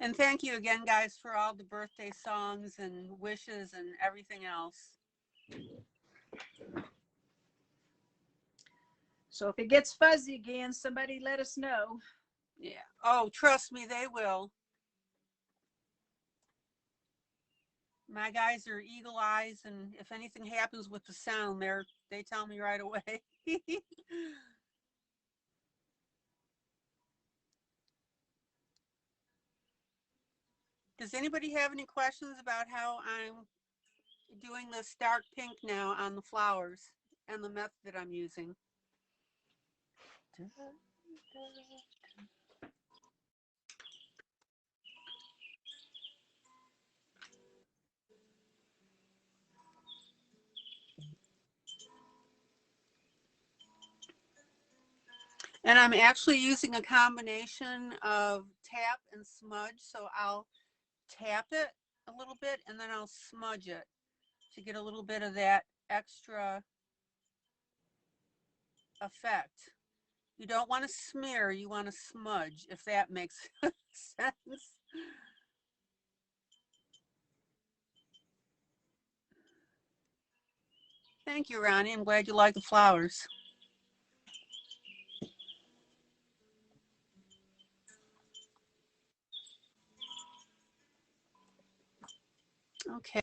And thank you again, guys, for all the birthday songs and wishes and everything else. So if it gets fuzzy again, somebody let us know. Yeah. Oh, trust me, they will. My guys are eagle eyes, and if anything happens with the sound, they tell me right away. Does anybody have any questions about how I'm doing this dark pink now on the flowers and the method that I'm using? And I'm actually using a combination of tap and smudge. So I'll tap it a little bit and then I'll smudge it to get a little bit of that extra effect. You don't want to smear, you want to smudge, if that makes sense. Thank you, Ronnie. I'm glad you like the flowers. Okay.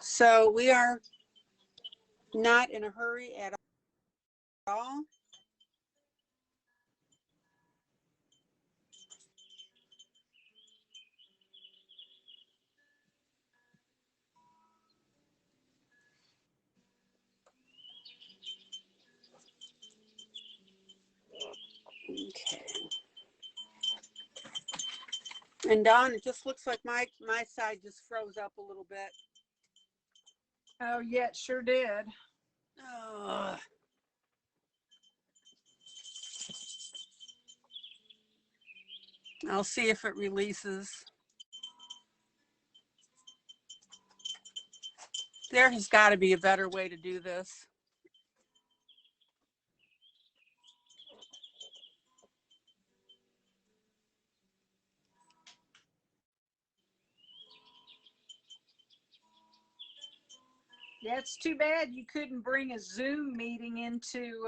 So we are not in a hurry at all. Okay. And Dawn, it just looks like my side just froze up a little bit. Oh, yeah, it sure did. Oh. I'll see if it releases. There has got to be a better way to do this. Yeah, it's too bad you couldn't bring a Zoom meeting into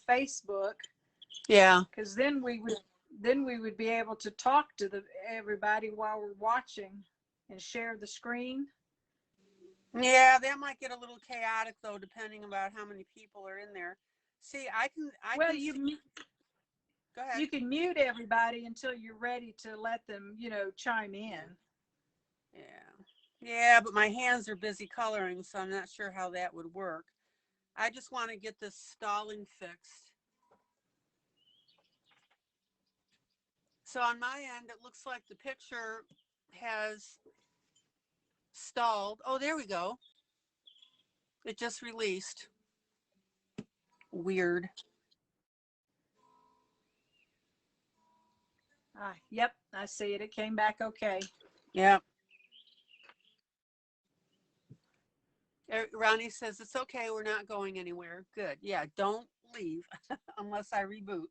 Facebook. Yeah. Because then we would be able to talk to everybody while we're watching and share the screen. Yeah, that might get a little chaotic though, depending about how many people are in there. See, Well, Go ahead. you can mute everybody until you're ready to let them, chime in. Yeah. Yeah, but my hands are busy coloring, so I'm not sure how that would work. I just want to get this stalling fixed. So on my end, it looks like the picture has stalled. Oh, there we go. It just released. Weird. Yep, I see it. It came back okay. Yep. Ronnie says, it's okay. We're not going anywhere. Good. Yeah, don't leave unless I reboot.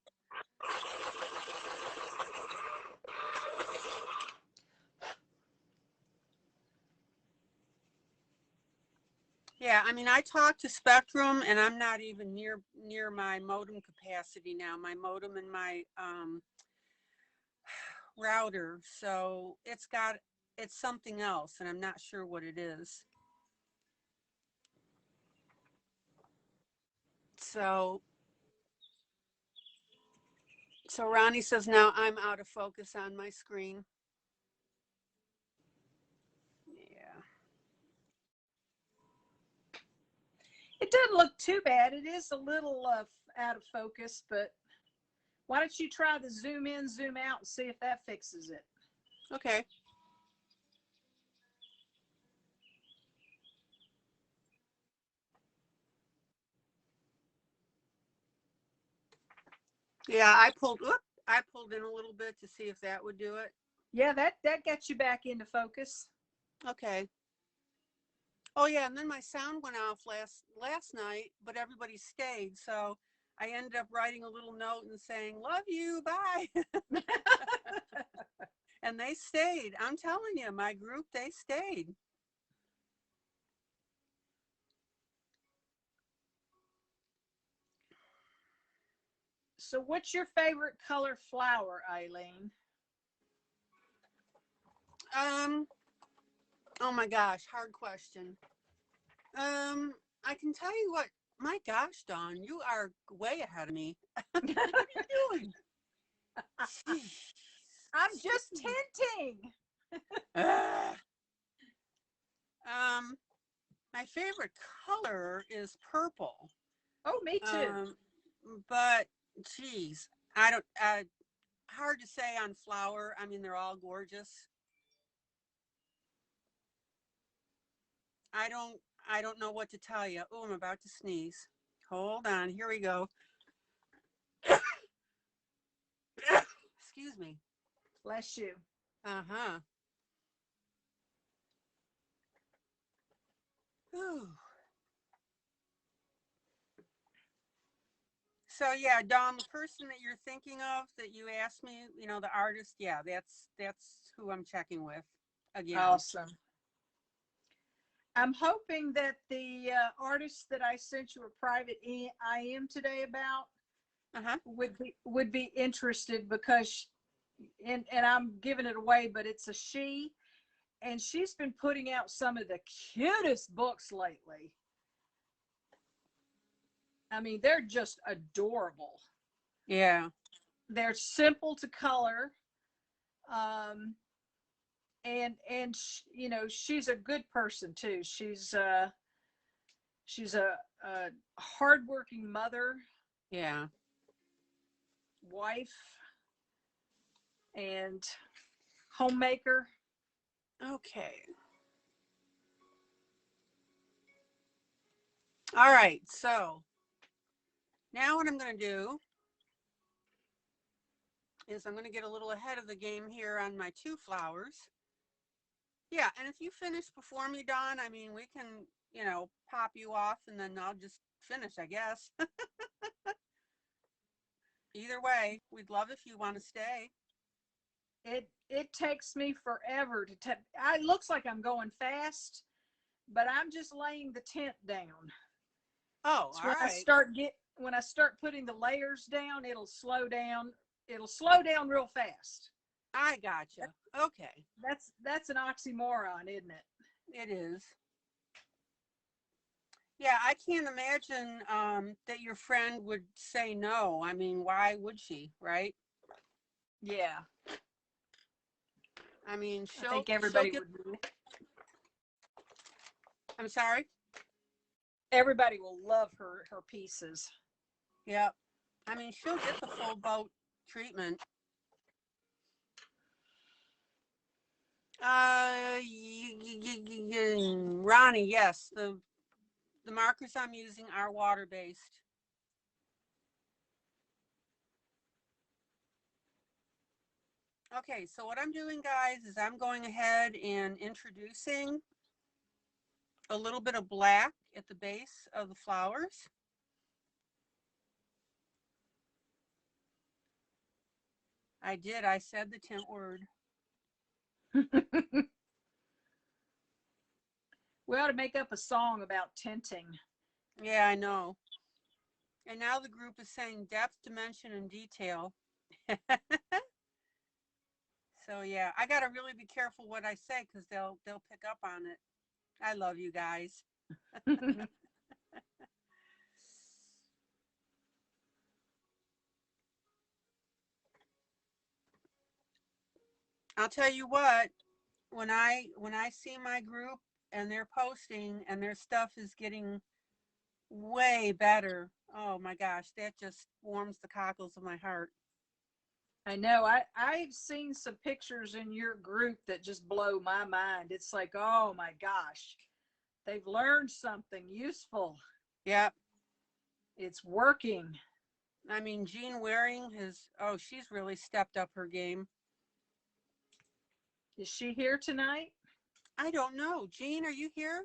Yeah, I mean, I talked to Spectrum, and I'm not even near my modem capacity now. My modem and my router, so it's something else, and I'm not sure what it is. So Ronnie says now I'm out of focus on my screen. Yeah. It doesn't look too bad. It is a little out of focus, but why don't you try the zoom in, zoom out and see if that fixes it? Okay. Yeah, I pulled in a little bit to see if that would do it. Yeah, that gets you back into focus. Okay. Oh yeah, and then my sound went off last night, but everybody stayed, so I ended up writing a little note and saying, "Love you, bye." And they stayed. I'm telling you, my group, they stayed. So what's your favorite color flower, ILene? Oh my gosh, hard question. I can tell you what, my gosh, Dawn, you are way ahead of me. What are you doing? Jeez. I'm just tinting. My favorite color is purple. Oh, me too. But geez, I don't. Hard to say on flower. I mean, they're all gorgeous. I don't know what to tell you. Oh, I'm about to sneeze. Hold on. Here we go. Excuse me. Bless you. Uh-huh. Ooh. So yeah, Dawn, the person that you're thinking of that you asked me, the artist, yeah, that's who I'm checking with again. Awesome. I'm hoping that the artist that I sent you a private IM today about would be interested, because and I'm giving it away, but it's a she, and she's been putting out some of the cutest books lately. I mean, they're just adorable. Yeah. They're simple to color. And she's a good person too. She's a hardworking mother. Yeah. wife and homemaker. Okay. All right, so now what I'm going to do is I'm going to get a little ahead of the game here on my 2 flowers. Yeah, and if you finish before me, Dawn, I mean, we can, pop you off and then I'll just finish, I guess. Either way, we'd love if you want to stay. It takes me forever to it looks like I'm going fast, but I'm just laying the tent down. Oh, So all right. when I start putting the layers down, it'll slow down. It'll slow down real fast. I gotcha. Okay. That's an oxymoron, isn't it? It is. Yeah, I can't imagine that your friend would say no. I mean, why would she, right? Yeah. I mean, I think she'll everybody get. would. I'm sorry. Everybody will love her pieces. Yep. I mean, she'll get the full boat treatment. Ronnie, yes, the markers I'm using are water-based. Okay, so what I'm doing, guys, is I'm going ahead and introducing a little bit of black at the base of the flowers. I did. I said the tint word. We ought to make up a song about tinting. Yeah, I know. And now the group is saying depth, dimension, and detail. So yeah, I gotta really be careful what I say because they'll pick up on it. I love you guys. I'll tell you what, when I see my group and they're posting and their stuff is getting way better, oh my gosh, that just warms the cockles of my heart. I know. I've seen some pictures in your group that just blow my mind. It's like, oh my gosh, they've learned something useful. Yep. It's working. I mean, Jean Waring she's really stepped up her game. Is she here tonight? I don't know. Jean, are you here?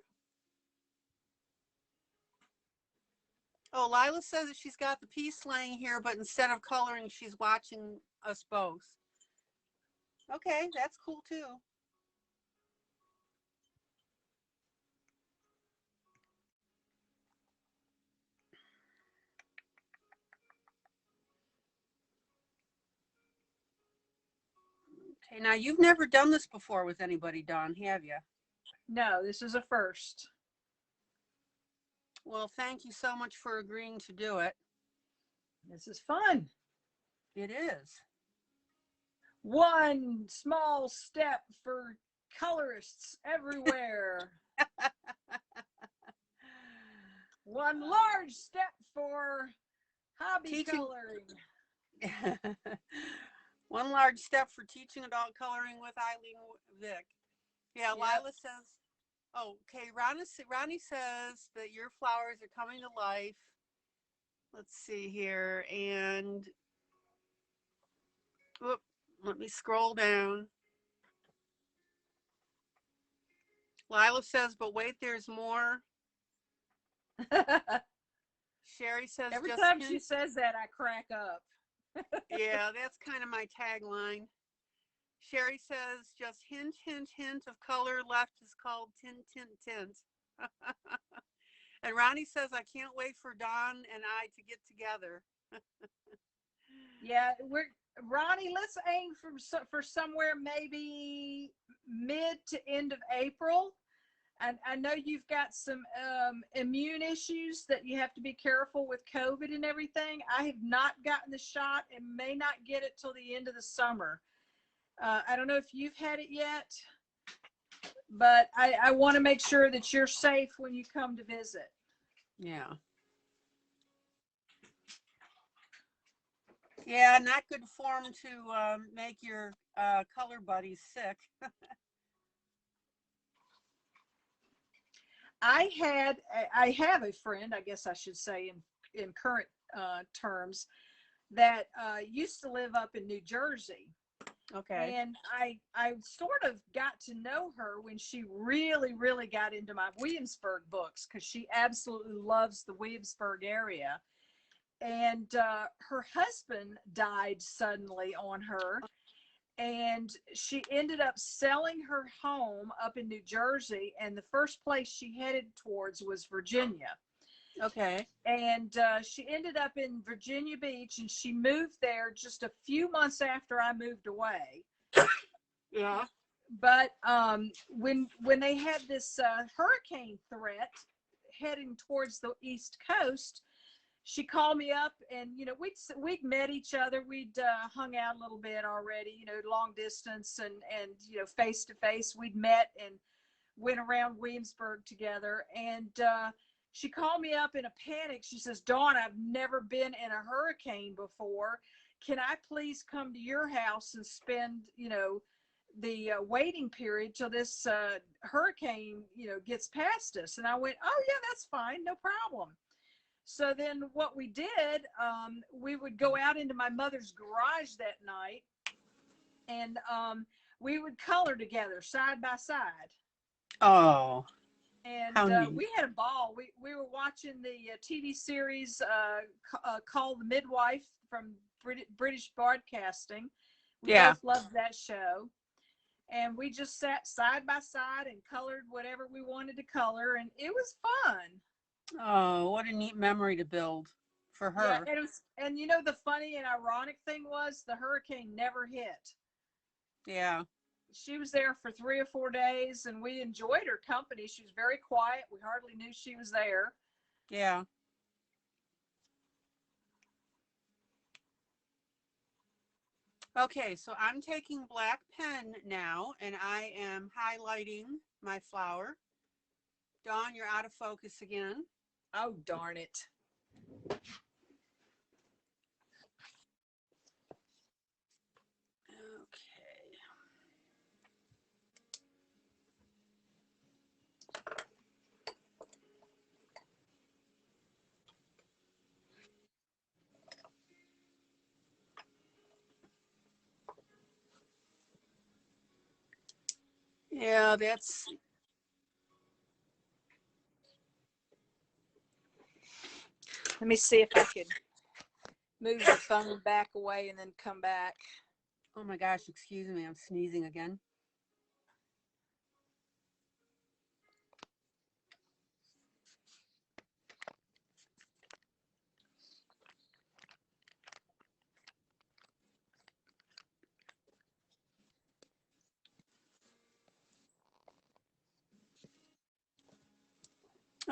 Oh, Lila says that she's got the piece laying here, but instead of coloring, she's watching us both. Okay, that's cool too. Okay, now you've never done this before with anybody, Dawn, have you? No, this is a first. Well, thank you so much for agreeing to do it. This is fun. It is. One small step for colorists everywhere. One large step for hobby coloring. One large step for teaching adult coloring with ILene Vick. Yeah, yep. Lila says, oh, okay, Ronnie says that your flowers are coming to life. Let's see here. And let me scroll down. Lila says, but wait, there's more. Sherry says, every time she says that, I crack up. Yeah, that's kind of my tagline. Sherry says, just hint, hint, hint of color left is called tint, tint, tint. And Ronnie says, I can't wait for Dawn and I to get together. Yeah, Ronnie, let's aim for somewhere maybe mid to end of April. And I know you've got some immune issues that you have to be careful with COVID and everything. I have not gotten the shot and may not get it till the end of the summer. I don't know if you've had it yet, but I want to make sure that you're safe when you come to visit. Yeah. Yeah, not good form to make your color buddies sick. I have a friend, I guess I should say in current terms, that used to live up in New Jersey. Okay. And I sort of got to know her when she really got into my Williamsburg books, because she absolutely loves the Williamsburg area. And her husband died suddenly on her, and she ended up selling her home up in New Jersey, and the first place she headed towards was Virginia. Okay. And she ended up in Virginia Beach, and she moved there just a few months after I moved away. Yeah. But when they had this hurricane threat heading towards the East Coast, she called me up, and we'd met each other. We'd hung out a little bit already, long distance, and face to face. We'd met and went around Williamsburg together. And she called me up in a panic. She says, "Dawn, I've never been in a hurricane before. Can I please come to your house and spend the waiting period till this hurricane gets past us?" And I went, "Oh yeah, that's fine, no problem." So then what we did, we would go out into my mother's garage that night, and we would color together side by side. Oh, how And neat. we had a ball. We were watching the TV series called The Midwife from British Broadcasting. We Yeah. both loved that show. And we just sat side by side and colored whatever we wanted to color. And it was fun. Oh, what a neat memory to build for Yeah, her. and it was, and the funny and ironic thing was the hurricane never hit. Yeah. She was there for 3 or 4 days, and we enjoyed her company. She was very quiet. We hardly knew she was there. Yeah. Okay, so I'm taking black pen now and I am highlighting my flower. Dawn, you're out of focus again. Oh, darn it. Okay. Yeah, that's Let me see if I can move the phone back away and then come back. oh my gosh, excuse me, I'm sneezing again.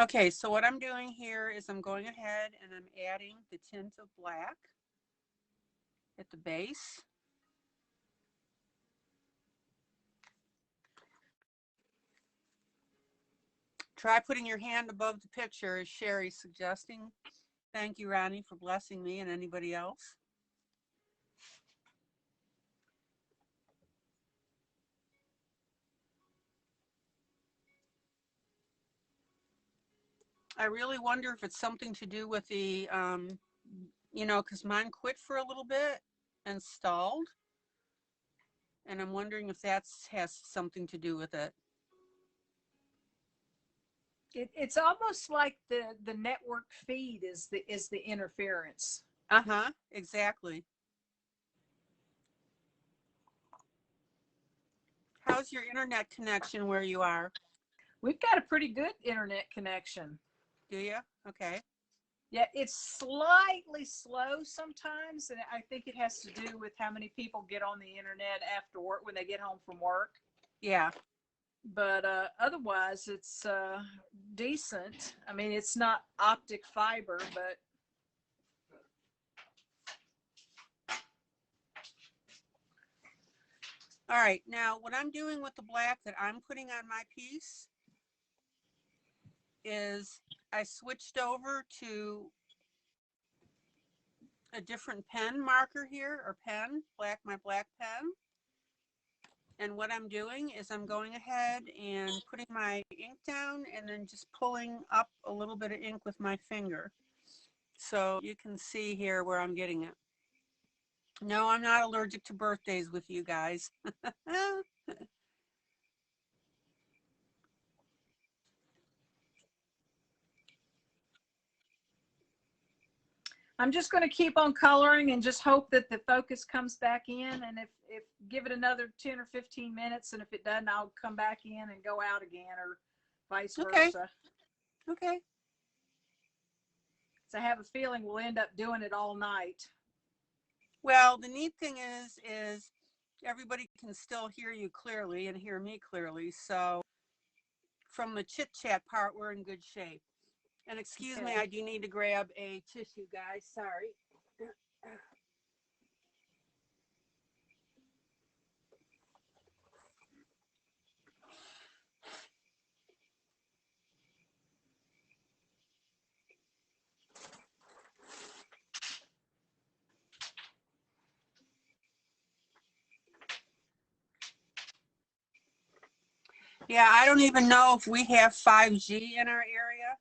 Okay, so what I'm doing here is I'm going ahead and I'm adding the tint of black at the base. Try putting your hand above the picture, as Sherry's suggesting. Thank you, Ronnie, for blessing me and anybody else. I really wonder if it's something to do with the, because mine quit for a little bit and stalled. And I'm wondering if that has something to do with it. It's almost like the network feed is the interference. Uh-huh, exactly. How's your internet connection where you are? We've got a pretty good internet connection. Do you? Okay. Yeah, it's slightly slow sometimes, and I think it has to do with how many people get on the internet after work when they get home from work. Yeah. But otherwise, it's decent. I mean, it's not optic fiber, but All right. Now, what I'm doing with the black that I'm putting on my piece is I switched over to a different pen marker here, or pen, my black pen. And what I'm doing is I'm going ahead and putting my ink down and then just pulling up a little bit of ink with my finger. So you can see here where I'm getting it. No, I'm not allergic to birthdays with you guys. I'm just going to keep on coloring and just hope that the focus comes back in. And if give it another 10 or 15 minutes, and if it doesn't, I'll come back in and go out again, or vice versa. Okay. So I have a feeling we'll end up doing it all night. Well, the neat thing is everybody can still hear you clearly and hear me clearly. So from the chit chat part, we're in good shape. And excuse me, I do need to grab a tissue, guys. Sorry. Yeah, I don't even know if we have 5G in our area.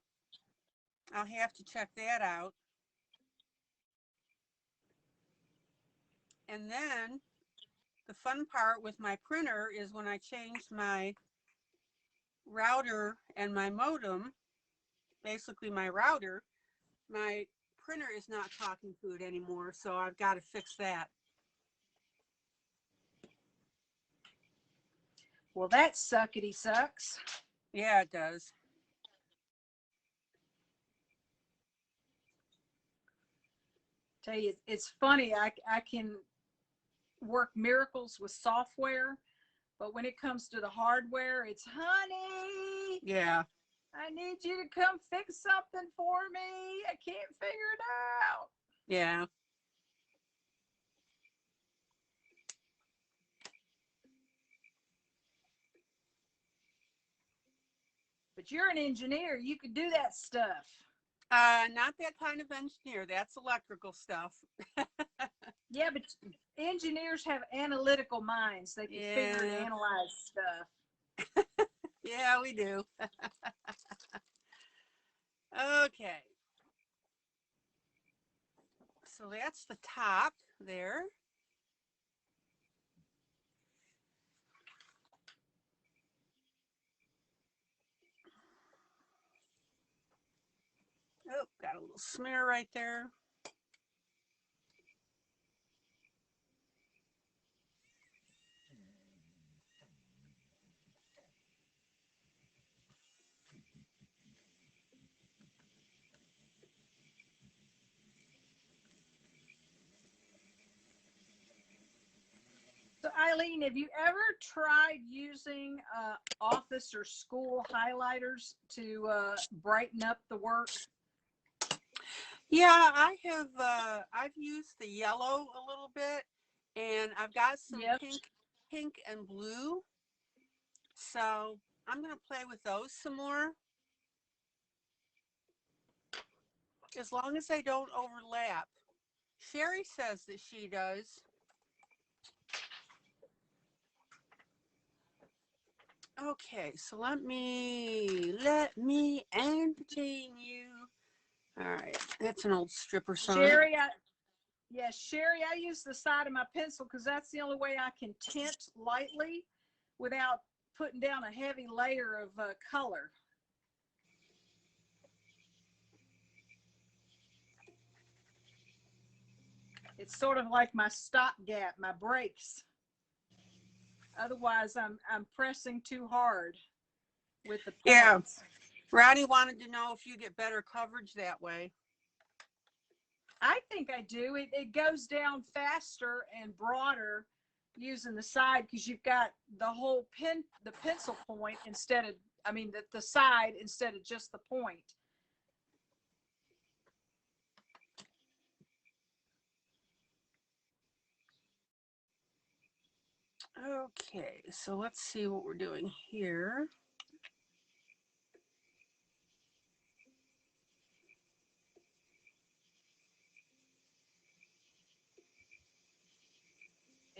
I'll have to check that out. And then the fun part with my printer is when I changed my router and my modem, basically my router, my printer is not talking to it anymore. So I've got to fix that. Well, that suckety sucks. Yeah, it does. Tell you, it's funny. I can work miracles with software, but when it comes to the hardware, it's honey. Yeah. I need you to come fix something for me. I can't figure it out. Yeah. But you're an engineer. You could do that stuff. Not that kind of engineer. That's electrical stuff. Yeah, but engineers have analytical minds. They can figure and analyze stuff. Yeah, we do. Okay. So that's the top there. Oh, got a little smear right there. So, ILene, have you ever tried using office or school highlighters to brighten up the work? Yeah, I have. I've used the yellow a little bit, and I've got some pink and blue. So I'm gonna play with those some more, as long as they don't overlap. Sherry says that she does. Okay, so let me entertain you. All right, that's an old stripper song. Sherry, I use the side of my pencil because that's the only way I can tint lightly without putting down a heavy layer of color. It's sort of like my stopgap, my brakes. Otherwise, I'm pressing too hard with the points. Yeah, Ronnie wanted to know if you get better coverage that way. I think I do. It goes down faster and broader using the side because you've got the whole the pencil point instead of, the side instead of just the point. Okay, so let's see what we're doing here.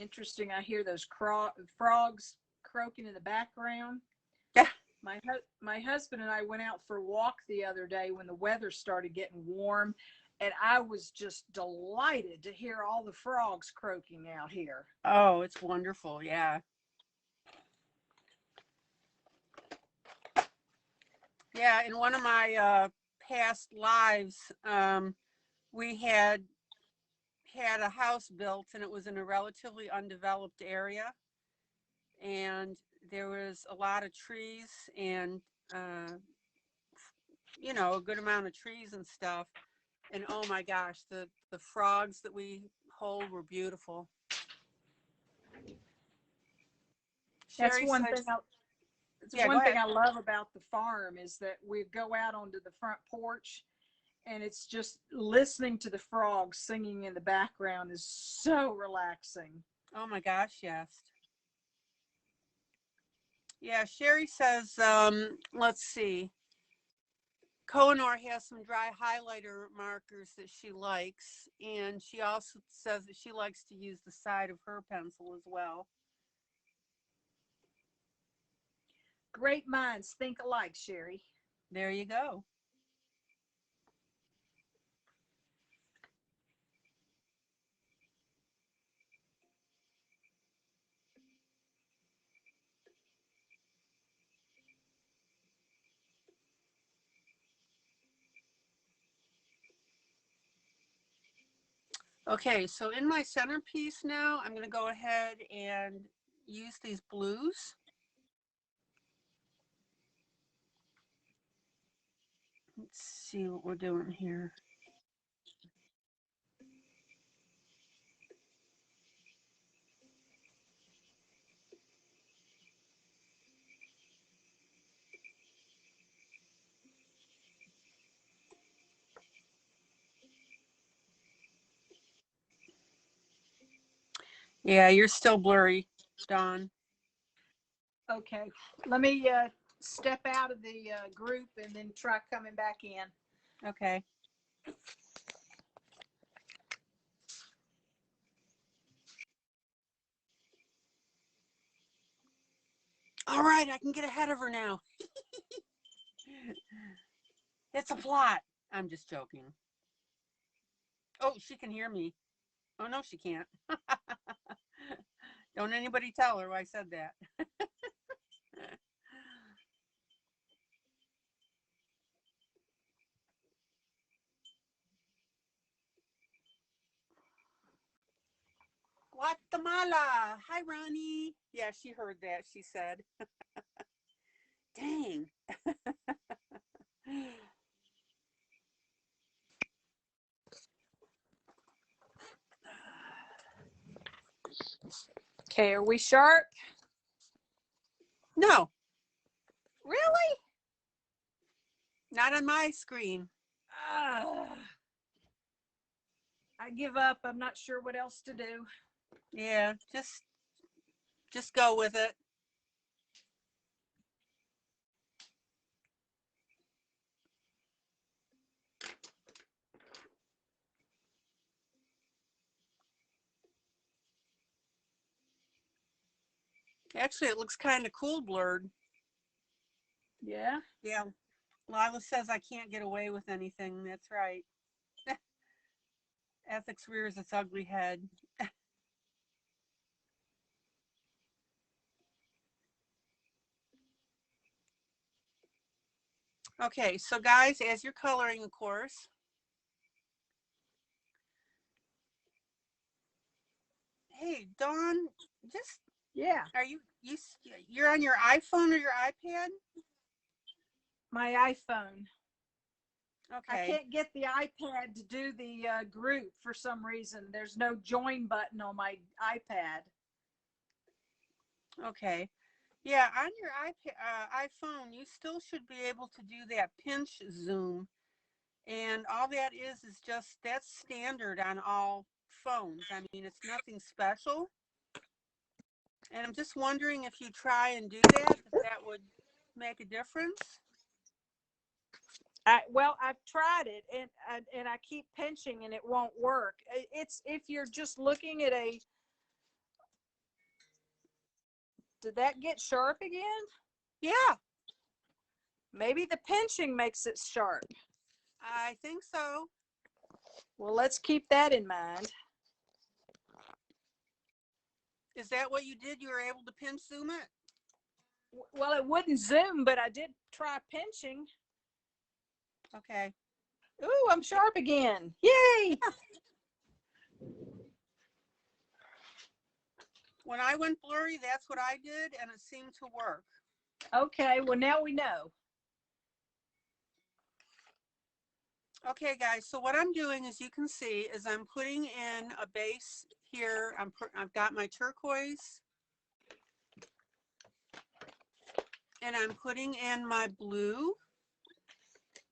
interesting. I hear those frogs croaking in the background. Yeah. My husband and I went out for a walk the other day when the weather started getting warm, and I was just delighted to hear all the frogs croaking out here. Oh, it's wonderful. Yeah. Yeah, in one of my past lives, we had a house built, and it was in a relatively undeveloped area, and there was a lot of trees and uh, a good amount of trees and stuff. And oh my gosh, the frogs that we hold were beautiful. That's Sherry one said, thing. It's yeah, go one thing ahead. I love about the farm is that we go out onto the front porch, and it's just listening to the frogs singing in the background is so relaxing. Oh my gosh, yes. Yeah, Sherry says, let's see. Kohinoor has some dry highlighter markers that she likes, and she also says that she likes to use the side of her pencil as well. Great minds think alike, Sherry. There you go. Okay, so in my centerpiece now, I'm going to go ahead and use these blues. Let's see what we're doing here. Yeah, you're still blurry, Dawn. Okay, let me step out of the group and then try coming back in. Okay. All right, I can get ahead of her now. It's a plot. I'm just joking. Oh, she can hear me. Oh, no, she can't. Don't anybody tell her I said that. Guatemala. Hi, Ronnie. Yeah, she heard that. She said, dang. Okay, are we sharp? No, Really? not on my screen. I give up. I'm not sure what else to do. Yeah, just go with it. Actually, it looks kind of cool blurred. Yeah. Yeah. Lila says I can't get away with anything. That's right. Ethics rears its ugly head. Okay, so guys, as you're coloring, of course. Hey, Dawn, just Yeah. are you're on your iPhone or your iPad? My iPhone. I Okay. can't get the iPad to do the group for some reason. There's no join button on my iPad. Okay. Yeah, on your iPhone, you still should be able to do that pinch zoom. And all that is just, that's standard on all phones. I mean, it's nothing special. And I'm just wondering if you try and do that, if that would make a difference. Well, I've tried it, and I keep pinching and it won't work. It's if you're just looking at Did that get sharp again? Yeah, Maybe the pinching makes it sharp. I think so. Well, let's keep that in mind. Is that what you did? You were able to pinch zoom it? Well, it wouldn't zoom, but I did try pinching. Okay. Ooh, I'm sharp again. Yay! When I went blurry, that's what I did, and it seemed to work. Okay, well, now we know. Okay, guys, so what I'm doing, as you can see, is I'm putting in a base here. I've got my turquoise, and I'm putting in my blue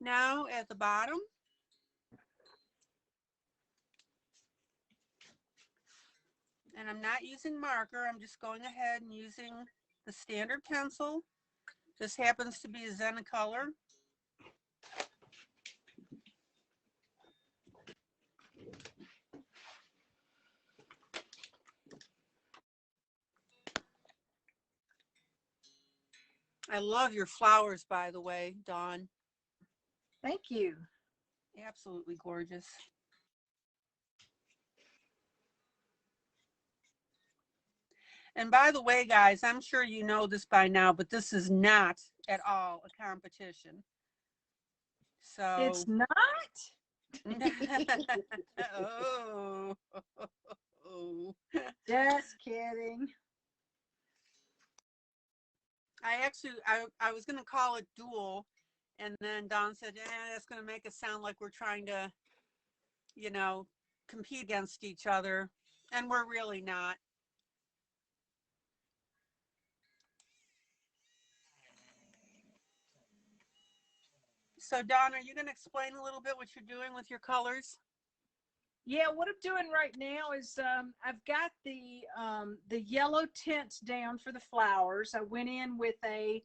now at the bottom. And I'm not using marker. I'm just going ahead and using the standard pencil. This happens to be a Zenicolor. I love your flowers, by the way, Dawn. Thank you. Absolutely gorgeous. And by the way, guys, I'm sure you know this by now, but this is not at all a competition. So It's not? oh. Just kidding. I was going to call it duel, and then Don said, that's going to make it sound like we're trying to, compete against each other, and we're really not. So Don, are you going to explain a little bit what you're doing with your colors? Yeah, what I'm doing right now is I've got the yellow tint down for the flowers. I went in with a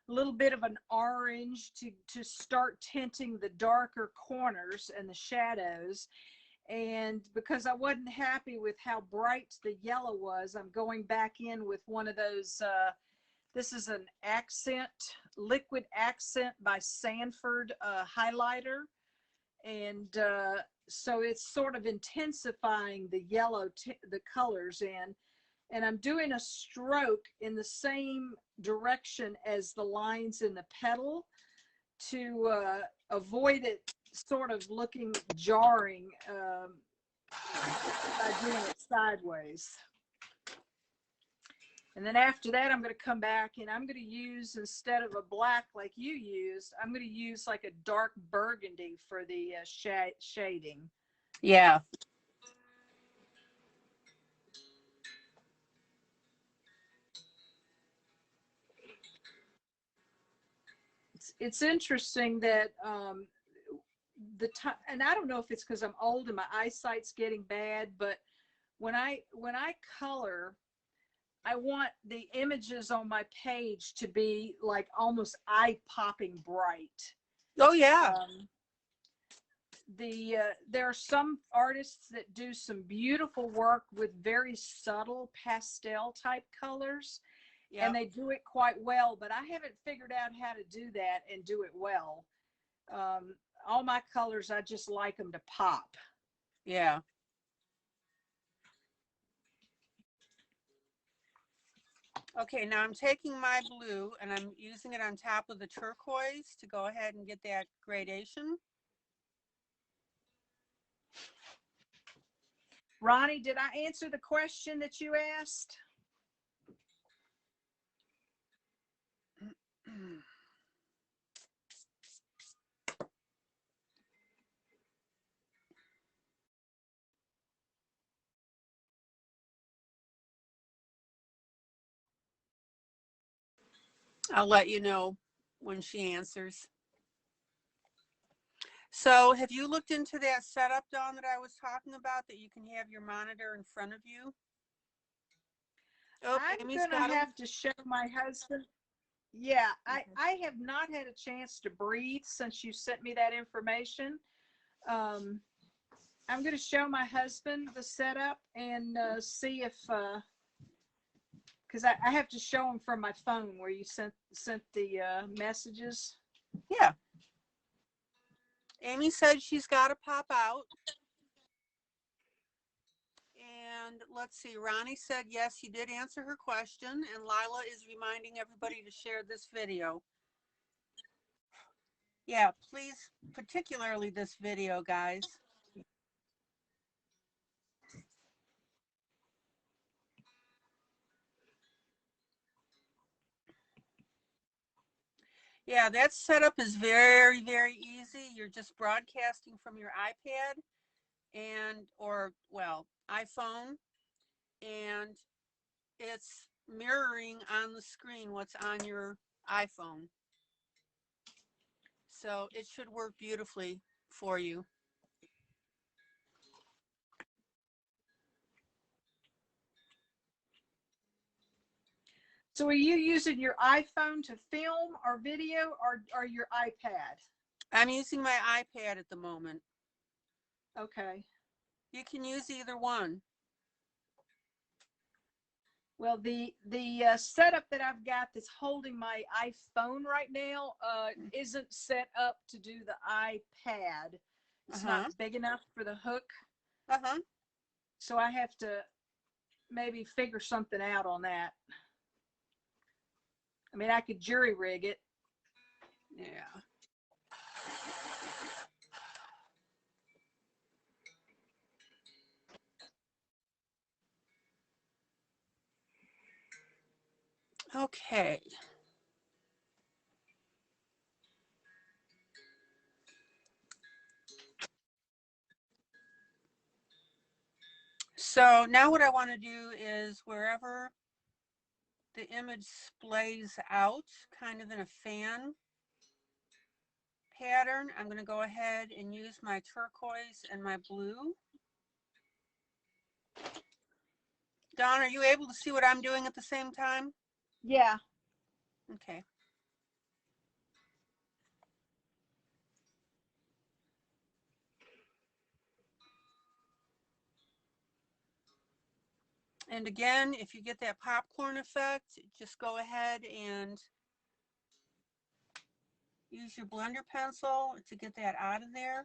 little bit of an orange to start tinting the darker corners and the shadows. And because I wasn't happy with how bright the yellow was, I'm going back in with one of those, this is an accent, liquid accent by Sanford highlighter. And so it's sort of intensifying the yellow, the colors in. And I'm doing a stroke in the same direction as the lines in the petal to avoid it sort of looking jarring by doing it sideways. And then after that, I'm going to come back and I'm going to use, instead of a black like you used, I'm going to use like a dark burgundy for the shading. Yeah. It's interesting that the time, and I don't know if it's because I'm old and my eyesight's getting bad, but when I color, I want the images on my page to be like almost eye-popping bright. Oh yeah. There are some artists that do some beautiful work with very subtle pastel type colors, and they do it quite well, but I haven't figured out how to do that and do it well. All my colors, I just like them to pop. Yeah. Okay, now I'm taking my blue and I'm using it on top of the turquoise to go ahead and get that gradation. Ronnie, did I answer the question that you asked? I'll let you know when she answers. So have you looked into that setup, Dawn, that I was talking about, that you can have your monitor in front of you? Oh, I'm going to have to show my husband. Yeah, I have not had a chance to breathe since you sent me that information. I'm going to show my husband the setup and see if, because I have to show them from my phone where you sent the messages. Yeah. Amy said she's got to pop out. And let's see, Ronnie said yes, he did answer her question, and Lila is reminding everybody to share this video. Yeah, please, particularly this video, guys. Yeah, that setup is very, very easy. You're just broadcasting from your iPad or iPhone, and it's mirroring on the screen what's on your iPhone. So it should work beautifully for you. So are you using your iPhone to film or video, or your iPad? I'm using my iPad at the moment. Okay. You can use either one. Well, the setup that I've got that's holding my iPhone right now isn't set up to do the iPad. It's not big enough for the hook. So I have to maybe figure something out on that. I mean, I could jury rig it. Yeah. Okay. So now what I want to do is wherever the image splays out, kind of in a fan pattern, I'm going to go ahead and use my turquoise and my blue. Dawn, are you able to see what I'm doing at the same time? Yeah. Okay. And again, if you get that popcorn effect, just go ahead and use your blender pencil to get that out of there.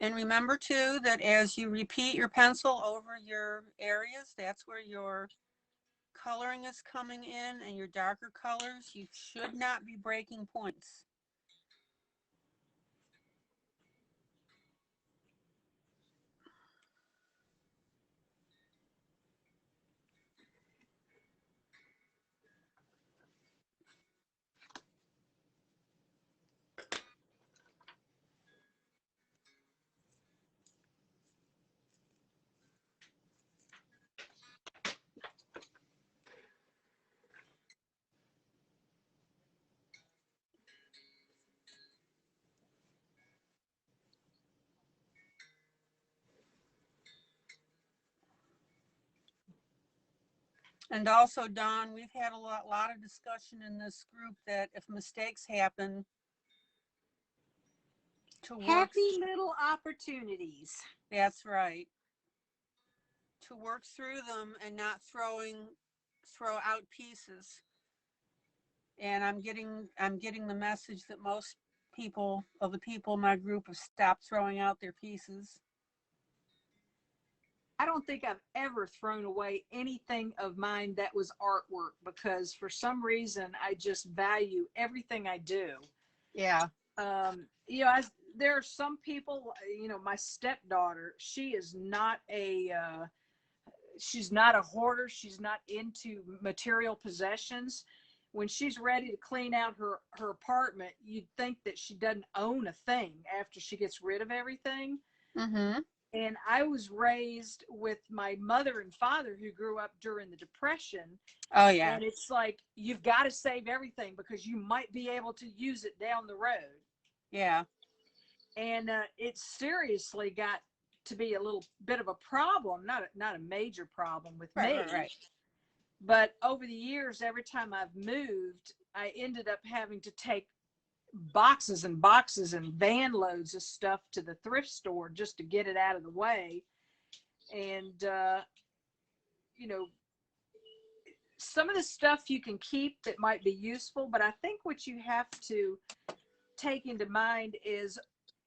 And remember too that as you repeat your pencil over your areas, that's where your coloring is coming in, and your darker colors, you should not be breaking points. And also, Dawn, we've had a lot of discussion in this group that if mistakes happen, to work. Happy little opportunities. That's right. To work through them and not throw out pieces. And I'm getting the message that most people in my group have stopped throwing out their pieces. I don't think I've ever thrown away anything of mine that was artwork, because for some reason I just value everything I do. Yeah. There are some people, my stepdaughter, she is not she's not a hoarder. She's not into material possessions. When she's ready to clean out her apartment, you'd think that she doesn't own a thing after she gets rid of everything. And I was raised with my mother and father, who grew up during the Depression. Oh, yeah. And it's like, you've got to save everything because you might be able to use it down the road. Yeah. And it seriously got to be a little bit of a problem, not a major problem with Right, me. right, right. But over the years, every time I've moved, I ended up having to take boxes and boxes and van loads of stuff to the thrift store just to get it out of the way. And, you know, some of the stuff you can keep that might be useful, but I think what you have to take into mind is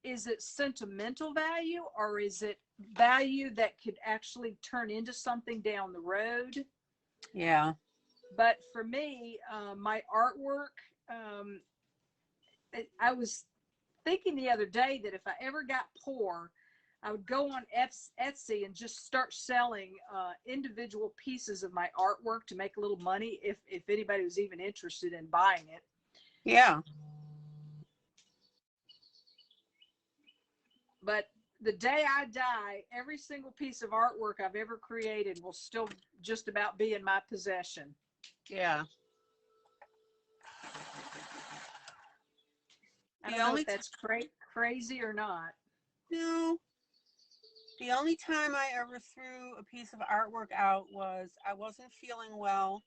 it sentimental value, or is it value that could actually turn into something down the road? Yeah. But for me, my artwork, I was thinking the other day that if I ever got poor, I would go on Etsy and just start selling individual pieces of my artwork to make a little money, if anybody was even interested in buying it. Yeah. But the day I die, every single piece of artwork I've ever created will still just about be in my possession. Yeah. I don't know if that's crazy or not. No. The only time I ever threw a piece of artwork out was I wasn't feeling well.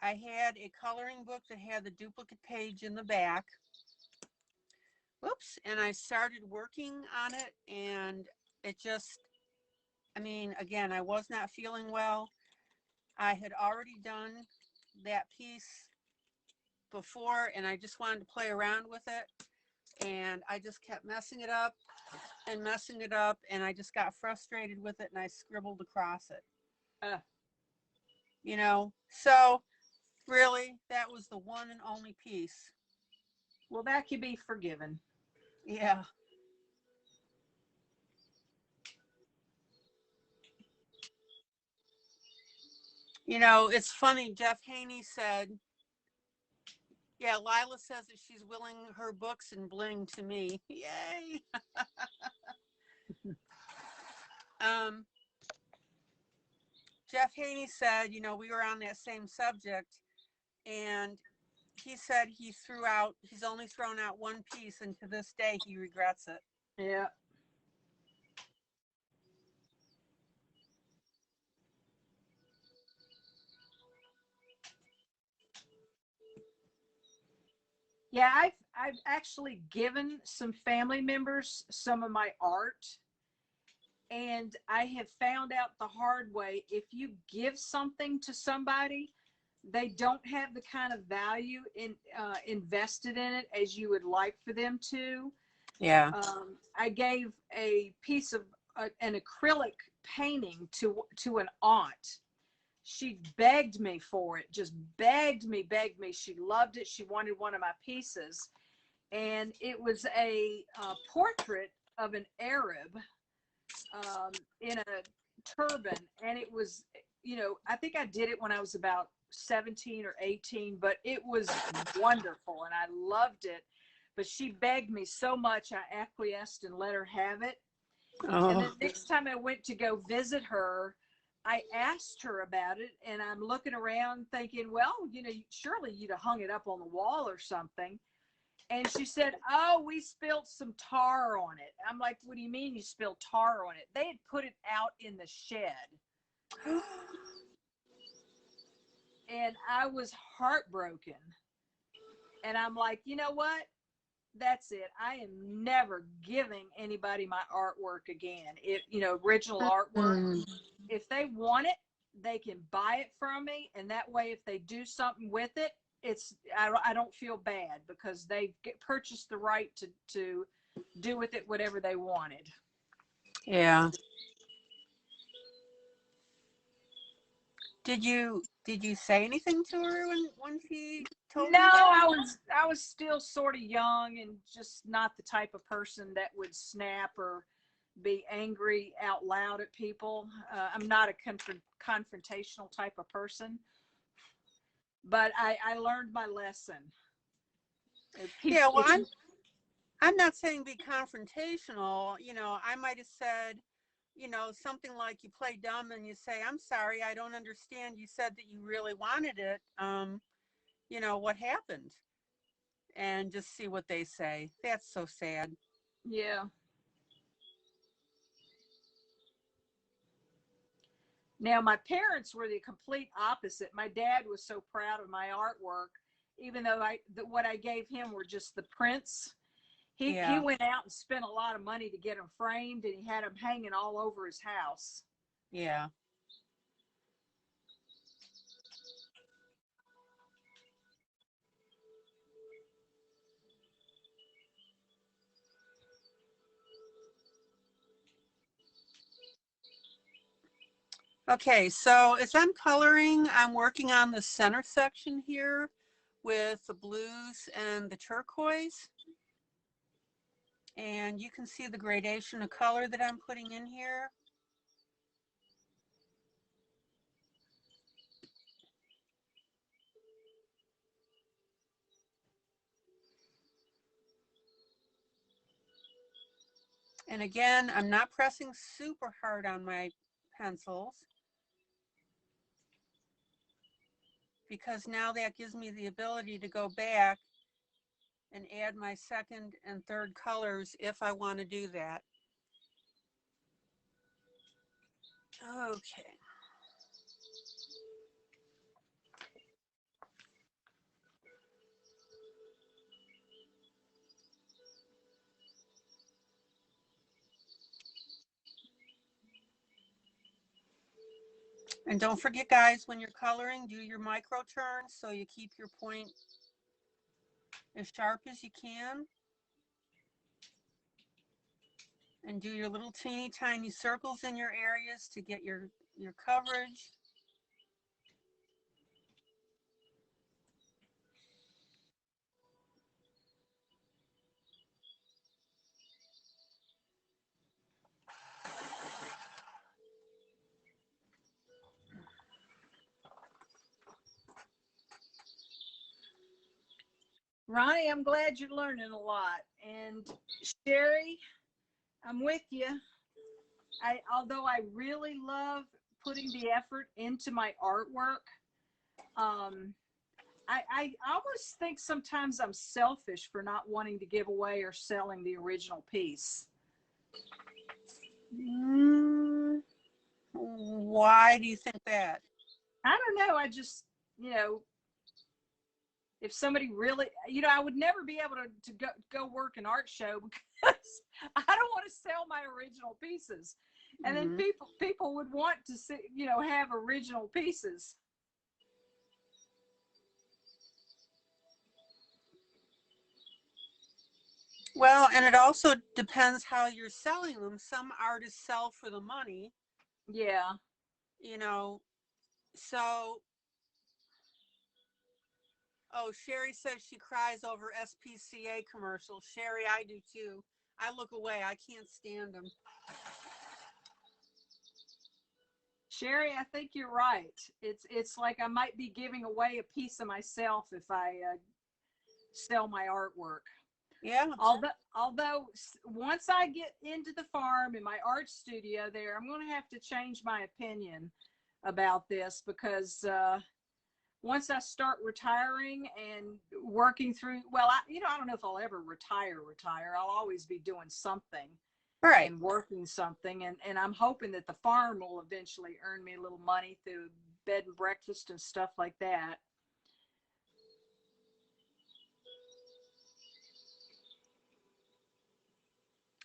I had a coloring book that had the duplicate page in the back. Whoops. And I started working on it, and it just, I mean, again, I was not feeling well. I had already done that piece before, and I just wanted to play around with it. And I just kept messing it up and messing it up, and I just got frustrated with it, and I scribbled across it. You know, so really, that was the one and only piece. Well, that could be forgiven. Yeah. You know, it's funny. Jeff Haney said, yeah, Lila says that she's willing her books and bling to me. Yay. Jeff Haney said, you know, we were on that same subject, and he said he's only thrown out one piece, and to this day he regrets it. Yeah. Yeah, I've actually given some family members some of my art, and I have found out the hard way, if you give something to somebody, they don't have the kind of value invested in it as you would like for them to. Yeah. I gave a piece of an acrylic painting to an aunt. She begged me for it, just begged me. She loved it. She wanted one of my pieces. And it was a portrait of an Arab in a turban. And it was, you know, I think I did it when I was about 17 or 18, but it was wonderful and I loved it. But she begged me so much, I acquiesced and let her have it. Oh. And then next time I went to go visit her, I asked her about it, and I'm looking around thinking, well, you know, surely you'd have hung it up on the wall or something. And she said, oh, we spilled some tar on it. I'm like, what do you mean you spilled tar on it? They had put it out in the shed. And I was heartbroken. And I'm like, you know what? That's it. I am never giving anybody my artwork again. You know, original artwork. If they want it, they can buy it from me. And that way, if they do something with it, I don't feel bad because they purchased the right to do with it whatever they wanted. Yeah. Did you say anything to her when she told No, you that? I was still sort of young and just not the type of person that would snap or be angry out loud at people. I'm not a confrontational type of person, but I learned my lesson. Yeah, well, I'm not saying be confrontational. You know, I might have said, you know, something like, you play dumb and you say, I'm sorry, I don't understand. You said that you really wanted it. You know, what happened? And just see what they say. That's so sad. Yeah. Now, my parents were the complete opposite. My dad was so proud of my artwork, even though what I gave him were just the prints. He Yeah. went out and spent a lot of money to get them framed, and he had them hanging all over his house. Yeah. Okay, so as I'm coloring, I'm working on the center section here with the blues and the turquoise. And you can see the gradation of color that I'm putting in here. And again, I'm not pressing super hard on my pencils because now that gives me the ability to go back and add my second and third colors if I want to do that. Okay. And don't forget, guys, when you're coloring, do your micro turns so you keep your point as sharp as you can. And do your little teeny tiny circles in your areas to get your coverage. Ronnie, I'm glad you're learning a lot. And Sherry, I'm with you. Although I really love putting the effort into my artwork, I almost think sometimes I'm selfish for not wanting to give away or selling the original piece. Why do you think that? I don't know. I just, if somebody really, I would never be able to go work an art show because I don't want to sell my original pieces. And then people would want to see, have original pieces. Well, and it also depends how you're selling them. Some artists sell for the money. Yeah. So, oh, Sherry says she cries over SPCA commercials. Sherry, I do too. I look away. I can't stand them. Sherry, I think you're right. It's like I might be giving away a piece of myself if I sell my artwork. Yeah. Although once I get into the farm in my art studio there, I'm going to have to change my opinion about this because once I start retiring and working through, well, I don't know if I'll ever retire. I'll always be doing something. Right. And working something. And I'm hoping that the farm will eventually earn me a little money through bed and breakfast and stuff like that.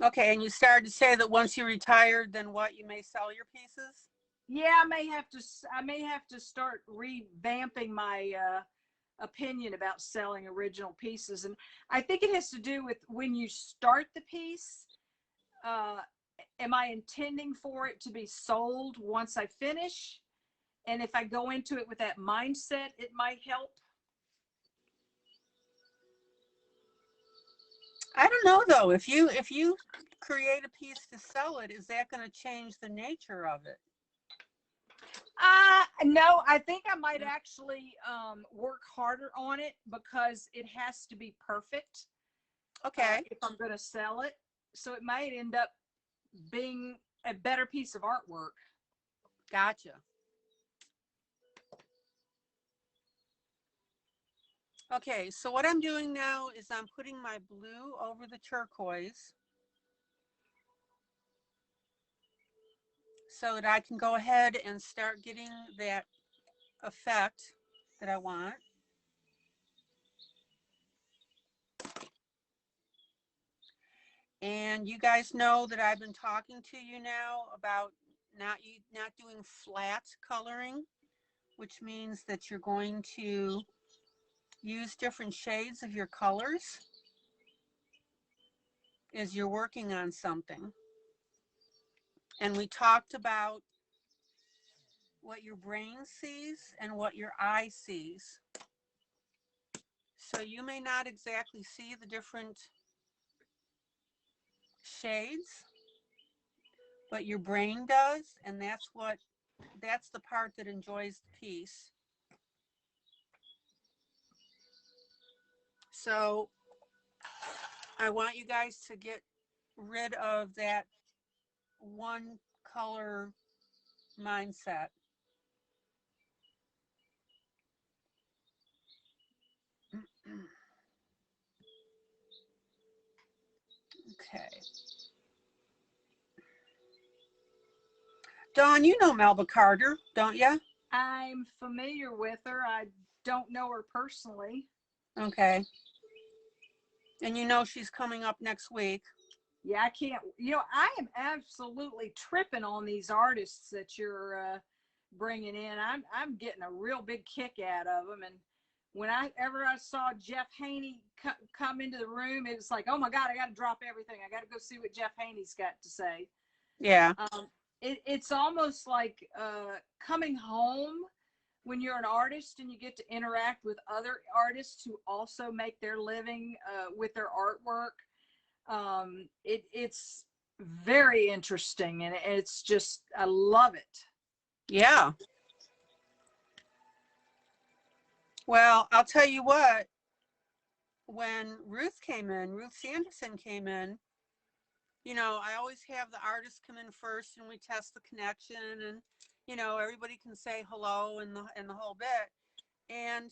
Okay, and you started to say that once you retired, then what, you may sell your pieces? Yeah, I may have to start revamping my opinion about selling original pieces. And I think it has to do with when you start the piece, am I intending for it to be sold once I finish? And if I go into it with that mindset, it might help. I don't know though. If you create a piece to sell it, is that going to change the nature of it? No, I think I might actually work harder on it because it has to be perfect. Okay. If I'm going to sell it. So it might end up being a better piece of artwork. Gotcha. Okay, so what I'm doing now is I'm putting my blue over the turquoise. so that I can go ahead and start getting that effect that I want. And you guys know that I've been talking to you now about not doing flat coloring, which means that you're going to use different shades of your colors as you're working on something. And we talked about what your brain sees and what your eye sees. So you may not exactly see the different shades, but your brain does, and that's the part that enjoys the piece. So I want you guys to get rid of that one color mindset. Okay. Dawn, you know Melba Carter, don't you? I'm familiar with her. I don't know her personally. Okay. And you know she's coming up next week. Yeah, I can't. I am absolutely tripping on these artists that you're bringing in. I'm getting a real big kick out of them. And whenever I saw Jeff Haney come into the room, it was like, oh my God, I got to drop everything. I got to go see what Jeff Haney's got to say. Yeah. It's almost like coming home when you're an artist and you get to interact with other artists who also make their living with their artwork. It's very interesting, and it's just, I love it. Yeah. Well, I'll tell you what, when Ruth Sanderson came in, I always have the artist come in first and we test the connection, and everybody can say hello and the whole bit. And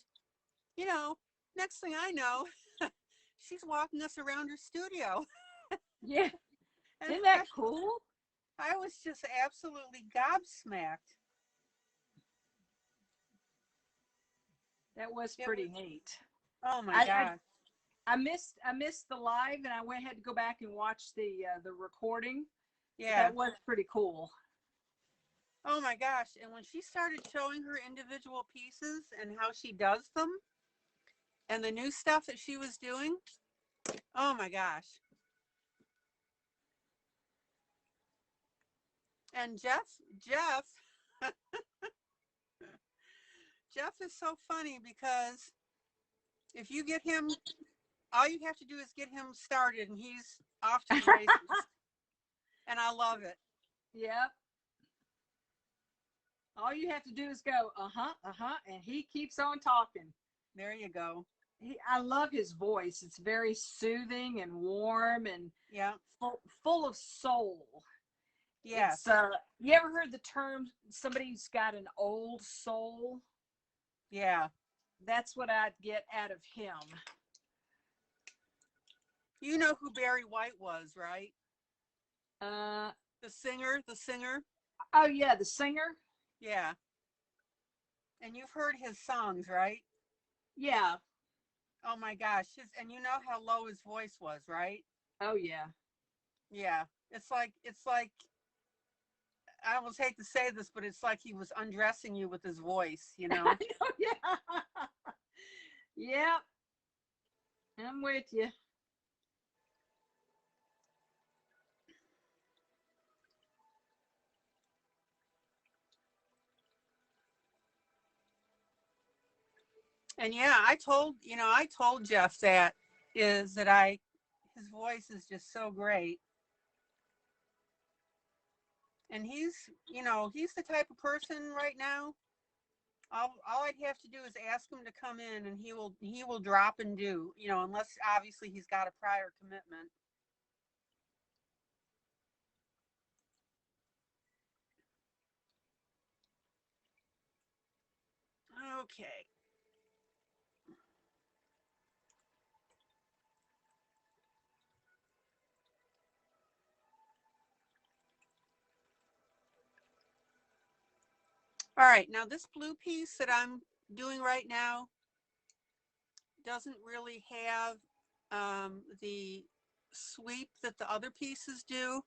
next thing I know, she's walking us around her studio. Yeah. And Isn't that cool? I was just absolutely gobsmacked. That was pretty neat. Oh my God. I missed the live, and I had to go back and watch the recording. Yeah. That was pretty cool. Oh my gosh. And when she started showing her individual pieces and how she does them and the new stuff that she was doing, oh my gosh. And Jeff Jeff is so funny because if you get him, all you have to do is get him started and he's off to the races. And I love it. Yep. All you have to do is go, and he keeps on talking. There you go. I love his voice. It's very soothing and warm and yeah, full of soul. Yeah. You ever heard the term somebody's got an old soul? Yeah. That's what I'd get out of him. You know who Barry White was, right? The singer. Oh yeah, the singer. Yeah. And you've heard his songs, right? Yeah. Oh my gosh. And you know how low his voice was, right? Oh yeah. Yeah. It's like I almost hate to say this, but it's like he was undressing you with his voice, I know, yeah. Yep. I'm with you. And yeah, I told Jeff that his voice is just so great. And he's the type of person right now. All I'd have to do is ask him to come in and he will drop and do, unless obviously he's got a prior commitment. Okay. All right, now this blue piece that I'm doing right now doesn't really have the sweep that the other pieces do.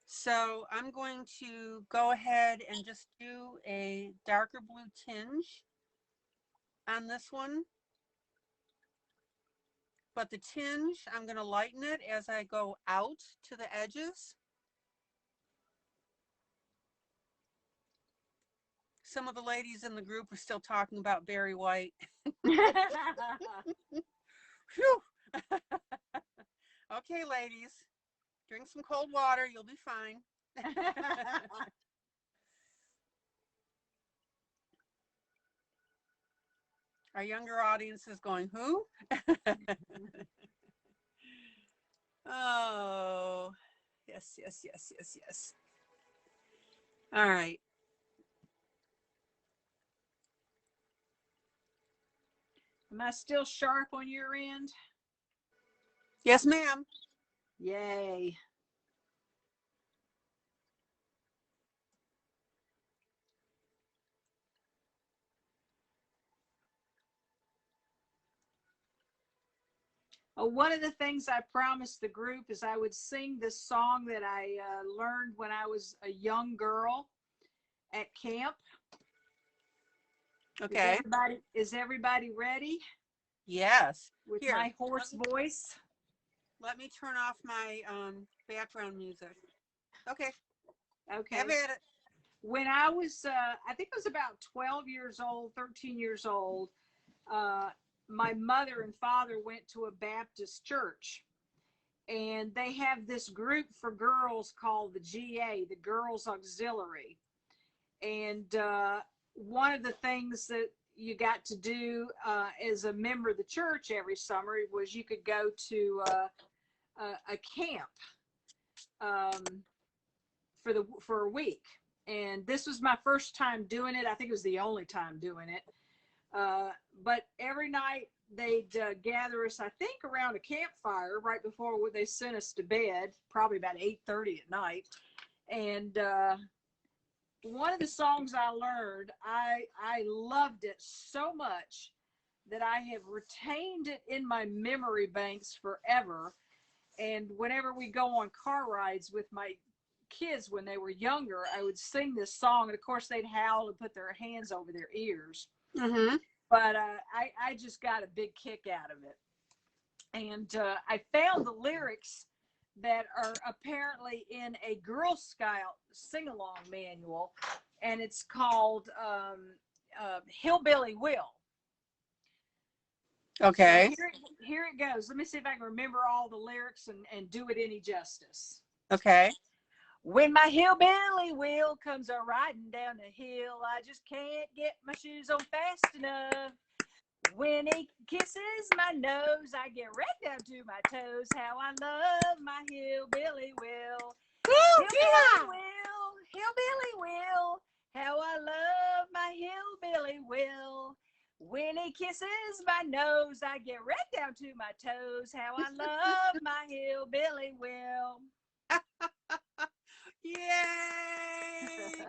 So I'm going to go ahead and just do a darker blue tinge on this one. But the tinge, I'm going to lighten it as I go out to the edges. Some of the ladies in the group are still talking about Barry White. Phew. Okay, ladies, drink some cold water. You'll be fine. Our younger audience is going, who? Oh, yes, yes, yes, yes, yes. All right. Am I still sharp on your end? Yes, ma'am. Yay. One of the things I promised the group is I would sing this song that I learned when I was a young girl at camp. Okay. Is everybody ready? Yes. With Here, my hoarse voice? let me turn off my background music. Okay. Okay. Have at it. When I was, I think I was about 12 years old, 13 years old, my mother and father went to a Baptist church. And they have this group for girls called the GA, the Girls Auxiliary. And one of the things that you got to do as a member of the church every summer was you could go to a camp for a week. And this was my first time doing it. I think it was the only time doing it. But every night they'd gather us, I think, around a campfire right before they sent us to bed, probably about 8:30 at night. And one of the songs I learned, I loved it so much that I have retained it in my memory banks forever. And whenever we go on car rides with my kids when they were younger, I would sing this song, and of course they'd howl and put their hands over their ears. Mm-hmm. But I just got a big kick out of it. And I found the lyrics that are apparently in a Girl Scout sing-along manual, and it's called Hillbilly Will. Okay. So here it goes. Let me see if I can remember all the lyrics and do it any justice. Okay. When my hillbilly Will comes a riding down the hill, I just can't get my shoes on fast enough. When he kisses my nose, I get right down to my toes. How I love my hillbilly Will. Hillbilly Will, hillbilly Will. How I love my hillbilly Will. When he kisses my nose, I get right down to my toes. How I love my hillbilly Will. Yay!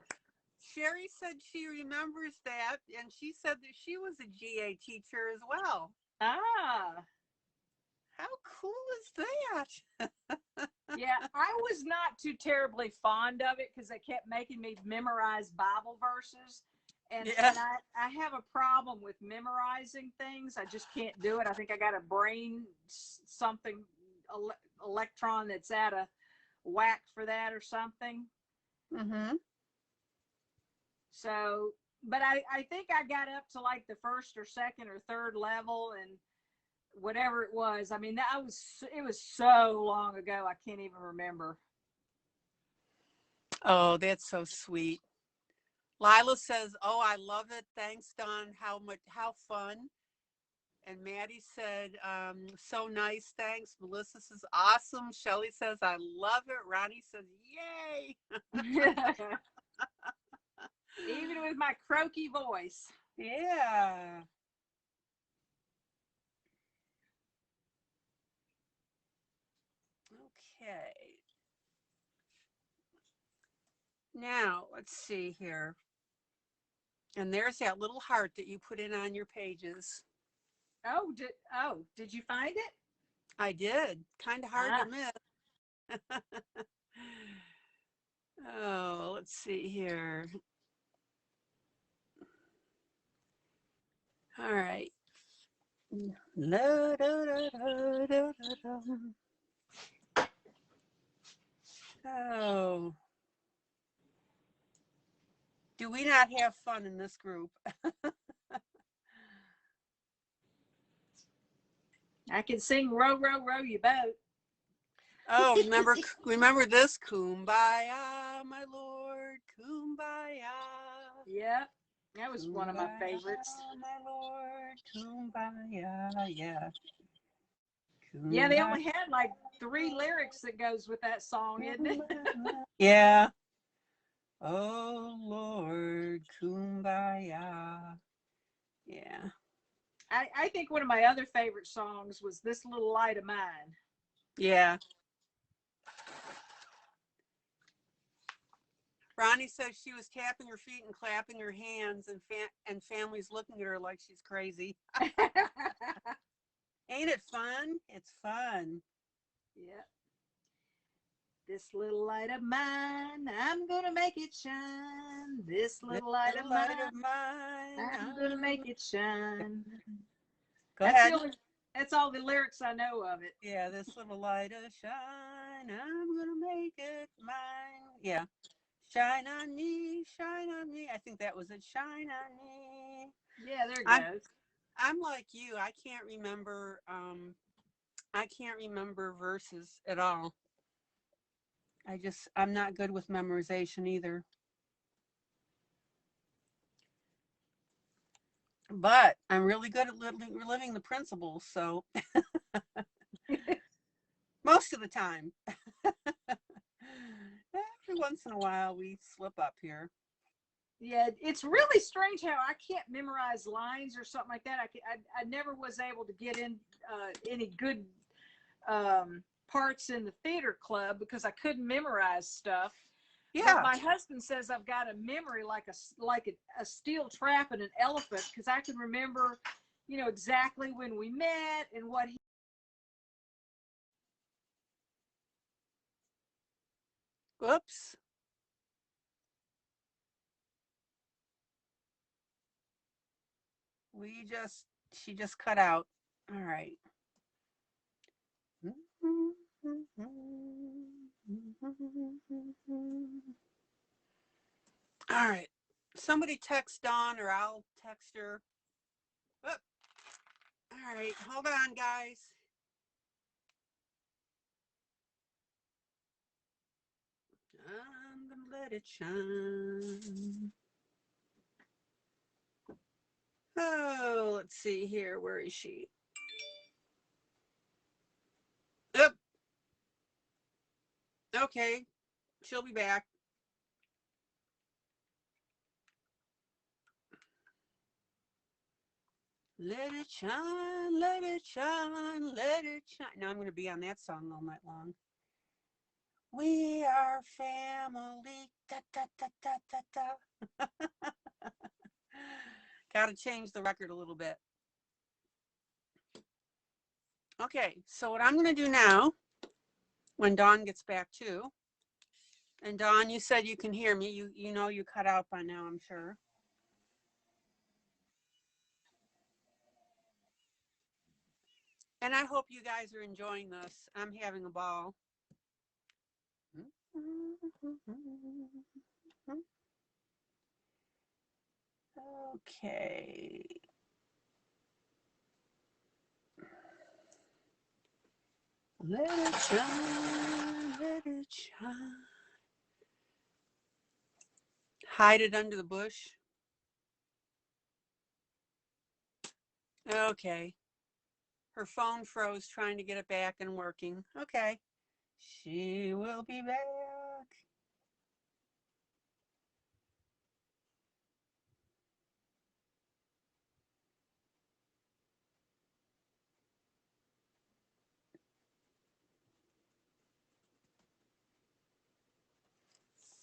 Sherry said she remembers that, and she said that she was a GA teacher as well. Ah. How cool is that? Yeah, I was not too terribly fond of it because they kept making me memorize Bible verses. And I have a problem with memorizing things. I just can't do it. I think I got a brain something electron that's out of whack for that or something. Mm-hmm. So, but I think I got up to like the first or second or third level and whatever it was. I mean, it was so long ago. I can't even remember. Oh, that's so sweet. Lila says, "Oh, I love it. Thanks, Don. How fun." And Maddie said, "So nice. Thanks." Melissa says, "Awesome." Shelly says, "I love it." Ronnie says, "Yay." Even with my croaky voice. Yeah. Okay. Now, let's see here. And there's that little heart that you put in on your pages. Did you find it? I did. Kind of hard to miss. Oh, let's see here. All right. Oh, do we not have fun in this group? I can sing "Row, Row, Row Your Boat." Oh, remember this? Kumbaya, my lord, kumbaya. Yep, that was Kumbaya, one of my favorites. my lord, kumbaya, yeah. Kumbaya. Yeah, they only had like 3 lyrics that goes with that song, isn't it? Yeah. Oh Lord, kumbaya. Yeah. I think one of my other favorite songs was "This Little Light of Mine." Yeah. Ronnie says she was tapping her feet and clapping her hands, and families looking at her like she's crazy. Ain't it fun? It's fun. Yeah. This little light of mine, I'm gonna make it shine. This little light of mine, I'm gonna make it shine. Go ahead. That's all the lyrics I know of it. Yeah, this little light of shine, I'm gonna make it mine. Yeah. Shine on me, shine on me. I think that was it. Shine on me. Yeah, there it goes. I'm like you. I can't remember verses at all. I'm not good with memorization either. But I'm really good at living the principles, so most of the time. Every once in a while we slip up here. Yeah, it's really strange how I can't memorize lines or something like that. I never was able to get in any good parts in the theater club because I couldn't memorize stuff. Yeah. But my husband says I've got a memory like a steel trap and an elephant because I can remember, exactly when we met and what he. Whoops. She just cut out. All right. All right. Somebody text Dawn or I'll text her. Oh. All right. Hold on, guys. I'm going to let it shine. Oh, let's see here. Where is she? Yep. Okay. She'll be back. Let it shine, let it shine, let it shine. Now I'm going to be on that song all night long. We are family. Da, da, da, da, da, da. Got to change the record a little bit. Okay, so what I'm going to do now, when Dawn gets back too, and Dawn, you said you can hear me. You know you cut out by now, I'm sure. And I hope you guys are enjoying this. I'm having a ball. Okay. Let it shine, let it shine. Hide it under the bush. Okay. Her phone froze trying to get it back and working. Okay. She will be back.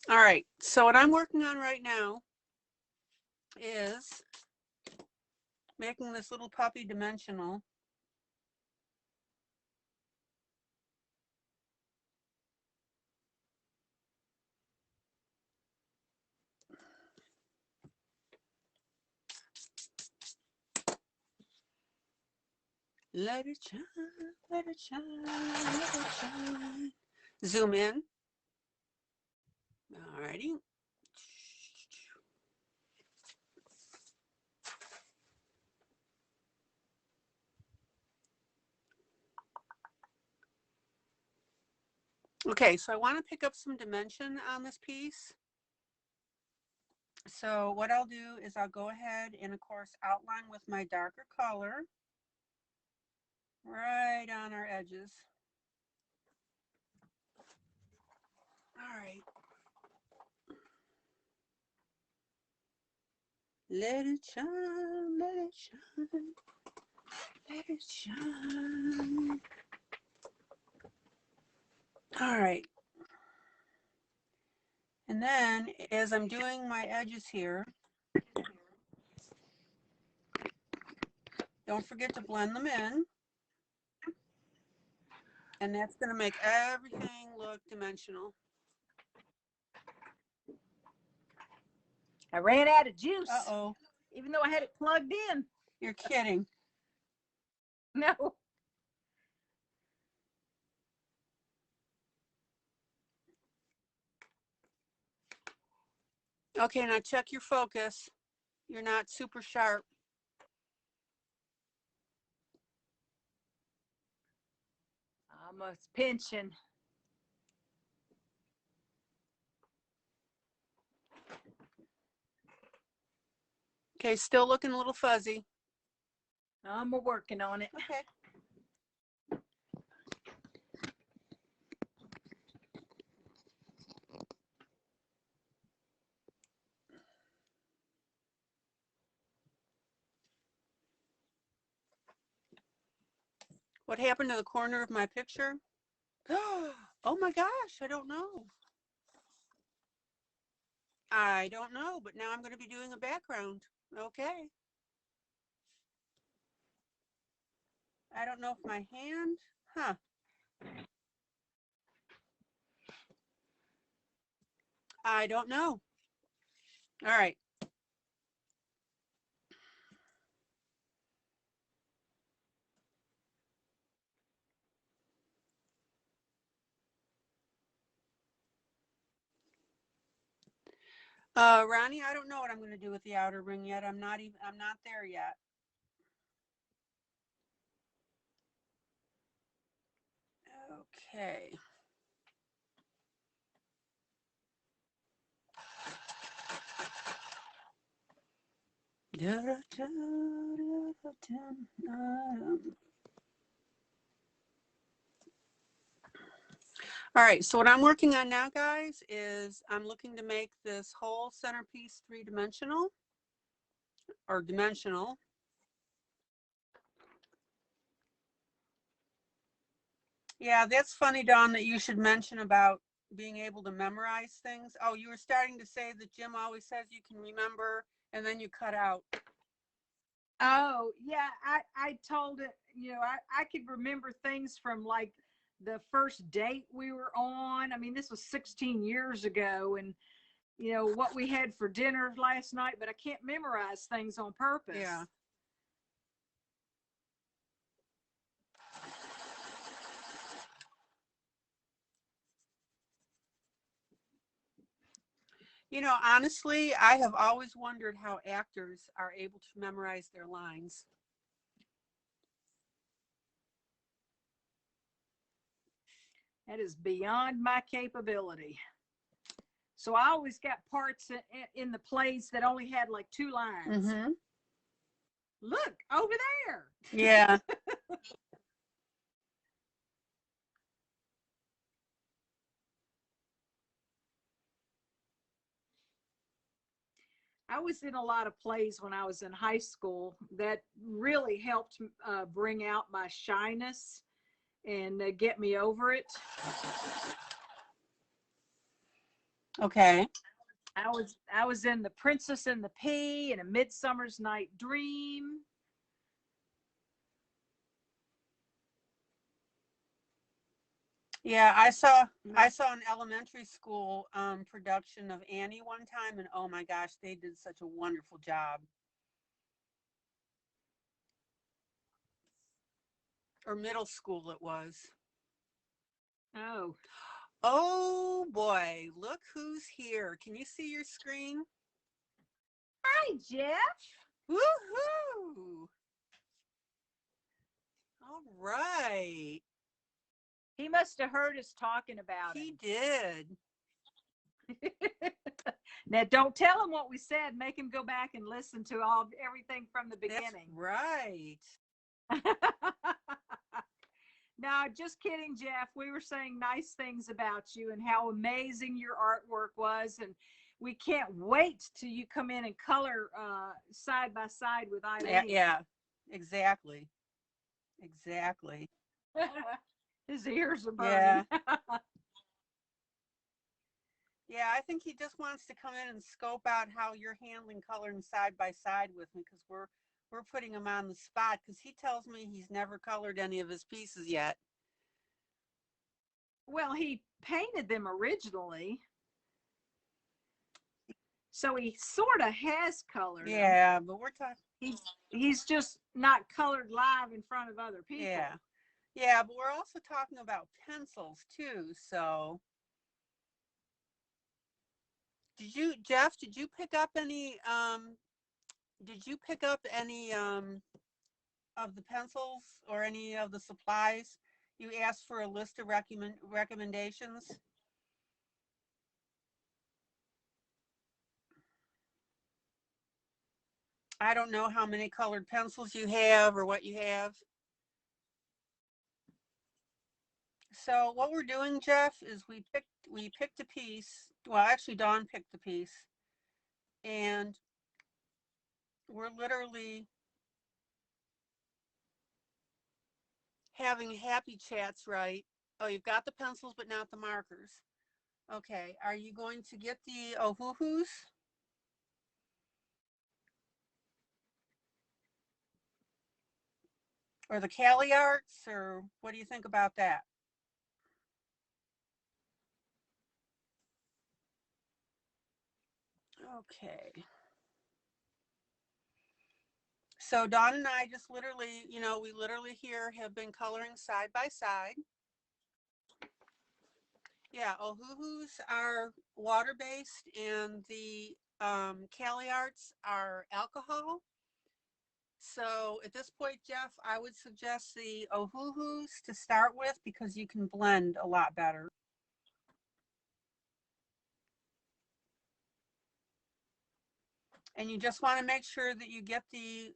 All right. So what I'm working on right now is making this little puppy dimensional. Let it shine, let it shine, let it shine. Zoom in. Alrighty. Okay, so I want to pick up some dimension on this piece. So what I'll do is I'll go ahead and, of course, outline with my darker color right on our edges. All right. Let it shine, let it shine, let it shine. All right. And then as I'm doing my edges here, don't forget to blend them in. And that's going to make everything look dimensional. I ran out of juice. Uh-oh. Even though I had it plugged in. You're kidding. No. Okay, now check your focus. You're not super sharp. Almost pinching. Okay, still looking a little fuzzy. I'm working on it. Okay. What happened to the corner of my picture? Oh my gosh, I don't know. I don't know, but now I'm going to be doing a background. Okay. I don't know if my hand, I don't know. All right. Ronnie, I don't know what I'm going to do with the outer ring yet. I'm not there yet. Okay. All right, so what I'm working on now, guys, is I'm looking to make this whole centerpiece three-dimensional or dimensional. Yeah, that's funny, Dawn, that you should mention about being able to memorize things. Oh, you were starting to say that Jim always says you can remember and then you cut out. Oh, yeah, I told it, I could remember things from like the first date we were on. I mean, this was 16 years ago, and what we had for dinner last night, but I can't memorize things on purpose. Yeah. Honestly, I have always wondered how actors are able to memorize their lines. That is beyond my capability. So I always got parts in the plays that only had like 2 lines. Mm-hmm. Look, over there. Yeah. I was in a lot of plays when I was in high school that really helped bring out my shyness and get me over it. Okay. I was in The Princess and the Pea and A Midsummer's Night Dream. Yeah, I saw an elementary school production of Annie one time, and oh my gosh, they did such a wonderful job. Or middle school it was. Oh, Oh boy, look who's here. Can you see your screen? hi, Jeff. Woohoo! All right. He must have heard us talking about He him. did. Now, don't tell him what we said. Make him go back and listen to everything from the That's beginning. right. No, just kidding, Jeff. We were saying nice things about you and how amazing your artwork was, and we can't wait till you come in and color side by side with ILene. Yeah, exactly. Exactly. His ears are Yeah. burning. Yeah, I think he just wants to come in and scope out how you're handling coloring side by side with me, because we're putting him on the spot, because he tells me he's never colored any of his pieces yet. Well, he painted them originally, so he sort of has colored them. Yeah, but we're talking. He's just not colored live in front of other people. Yeah, but we're also talking about pencils too. So, Jeff? Did you pick up any? Did you pick up any of the pencils or any of the supplies? You asked for a list of recommendations. I don't know how many colored pencils you have or what you have. So what we're doing, Jeff, is we picked a piece. Well, actually, Dawn picked the piece, and we're literally having happy chats, right? Oh, you've got the pencils, but not the markers. Okay, are you going to get the Ohuhus or the Cali Arts, or what do you think about that? Okay. So Dawn and I just literally, we literally here have been coloring side by side. Yeah, Ohuhus are water-based, and the Cali Arts are alcohol. So at this point, Jeff, I would suggest the Ohuhus to start with, because you can blend a lot better. And you just want to make sure that you get the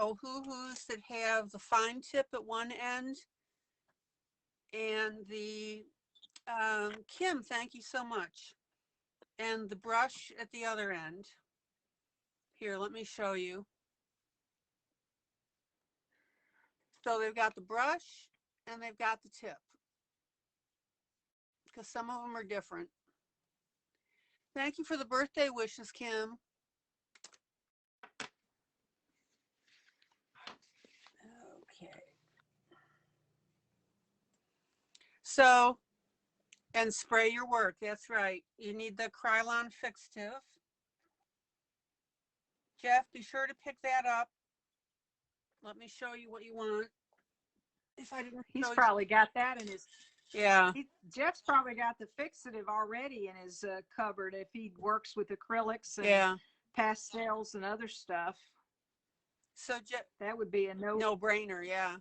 Ohuhus that have the fine tip at one end, and the Kim, thank you so much, and the brush at the other end. Here, let me show you. So they've got the brush and they've got the tip, because some of them are different. Thank you for the birthday wishes, Kim. Okay. So, and spray your work. That's right. You need the Krylon fixative. Jeff, be sure to pick that up. Let me show you what you want. If I didn't He's show probably got that in his. Yeah. Jeff's probably got the fixative already in his cupboard if he works with acrylics and Yeah. pastels and other stuff. So that would be a no-brainer. Yeah.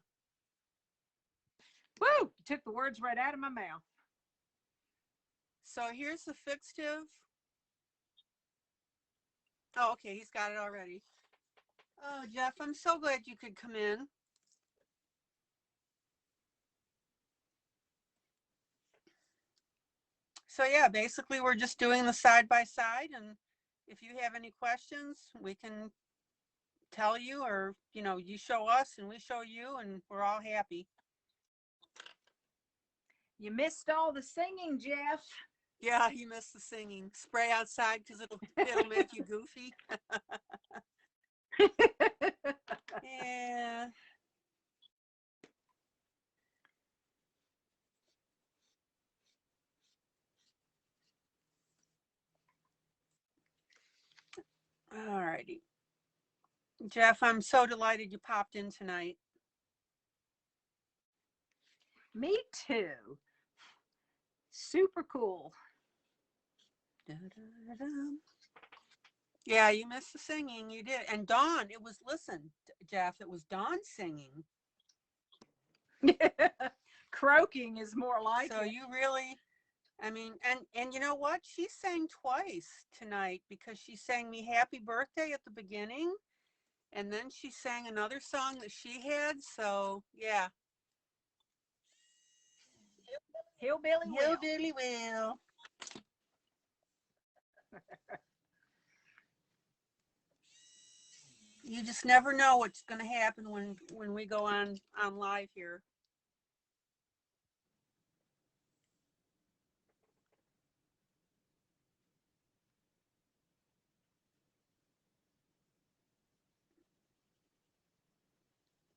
Woo! You took the words right out of my mouth. So here's the fixative. Oh, okay. He's got it already. Oh, Jeff, I'm so glad you could come in. So yeah, basically we're just doing the side by side, and if you have any questions, we can tell you, or you show us and we show you, and we're all happy. You missed all the singing, Jeff. Yeah, you missed the singing. Spray outside because it'll make you goofy. Yeah. All righty. Jeff, I'm so delighted you popped in tonight. Me too. Super cool. Da-da-da-da. Yeah, you missed the singing. You did. And Dawn, listen, Jeff, it was Dawn singing. Croaking is more like So it. you really, I mean, and you know what? She sang twice tonight because she sang me happy birthday at the beginning, and then she sang another song that she had. So yeah. Hillbilly Will. Hillbilly Will. You just never know what's going to happen when we go on live here.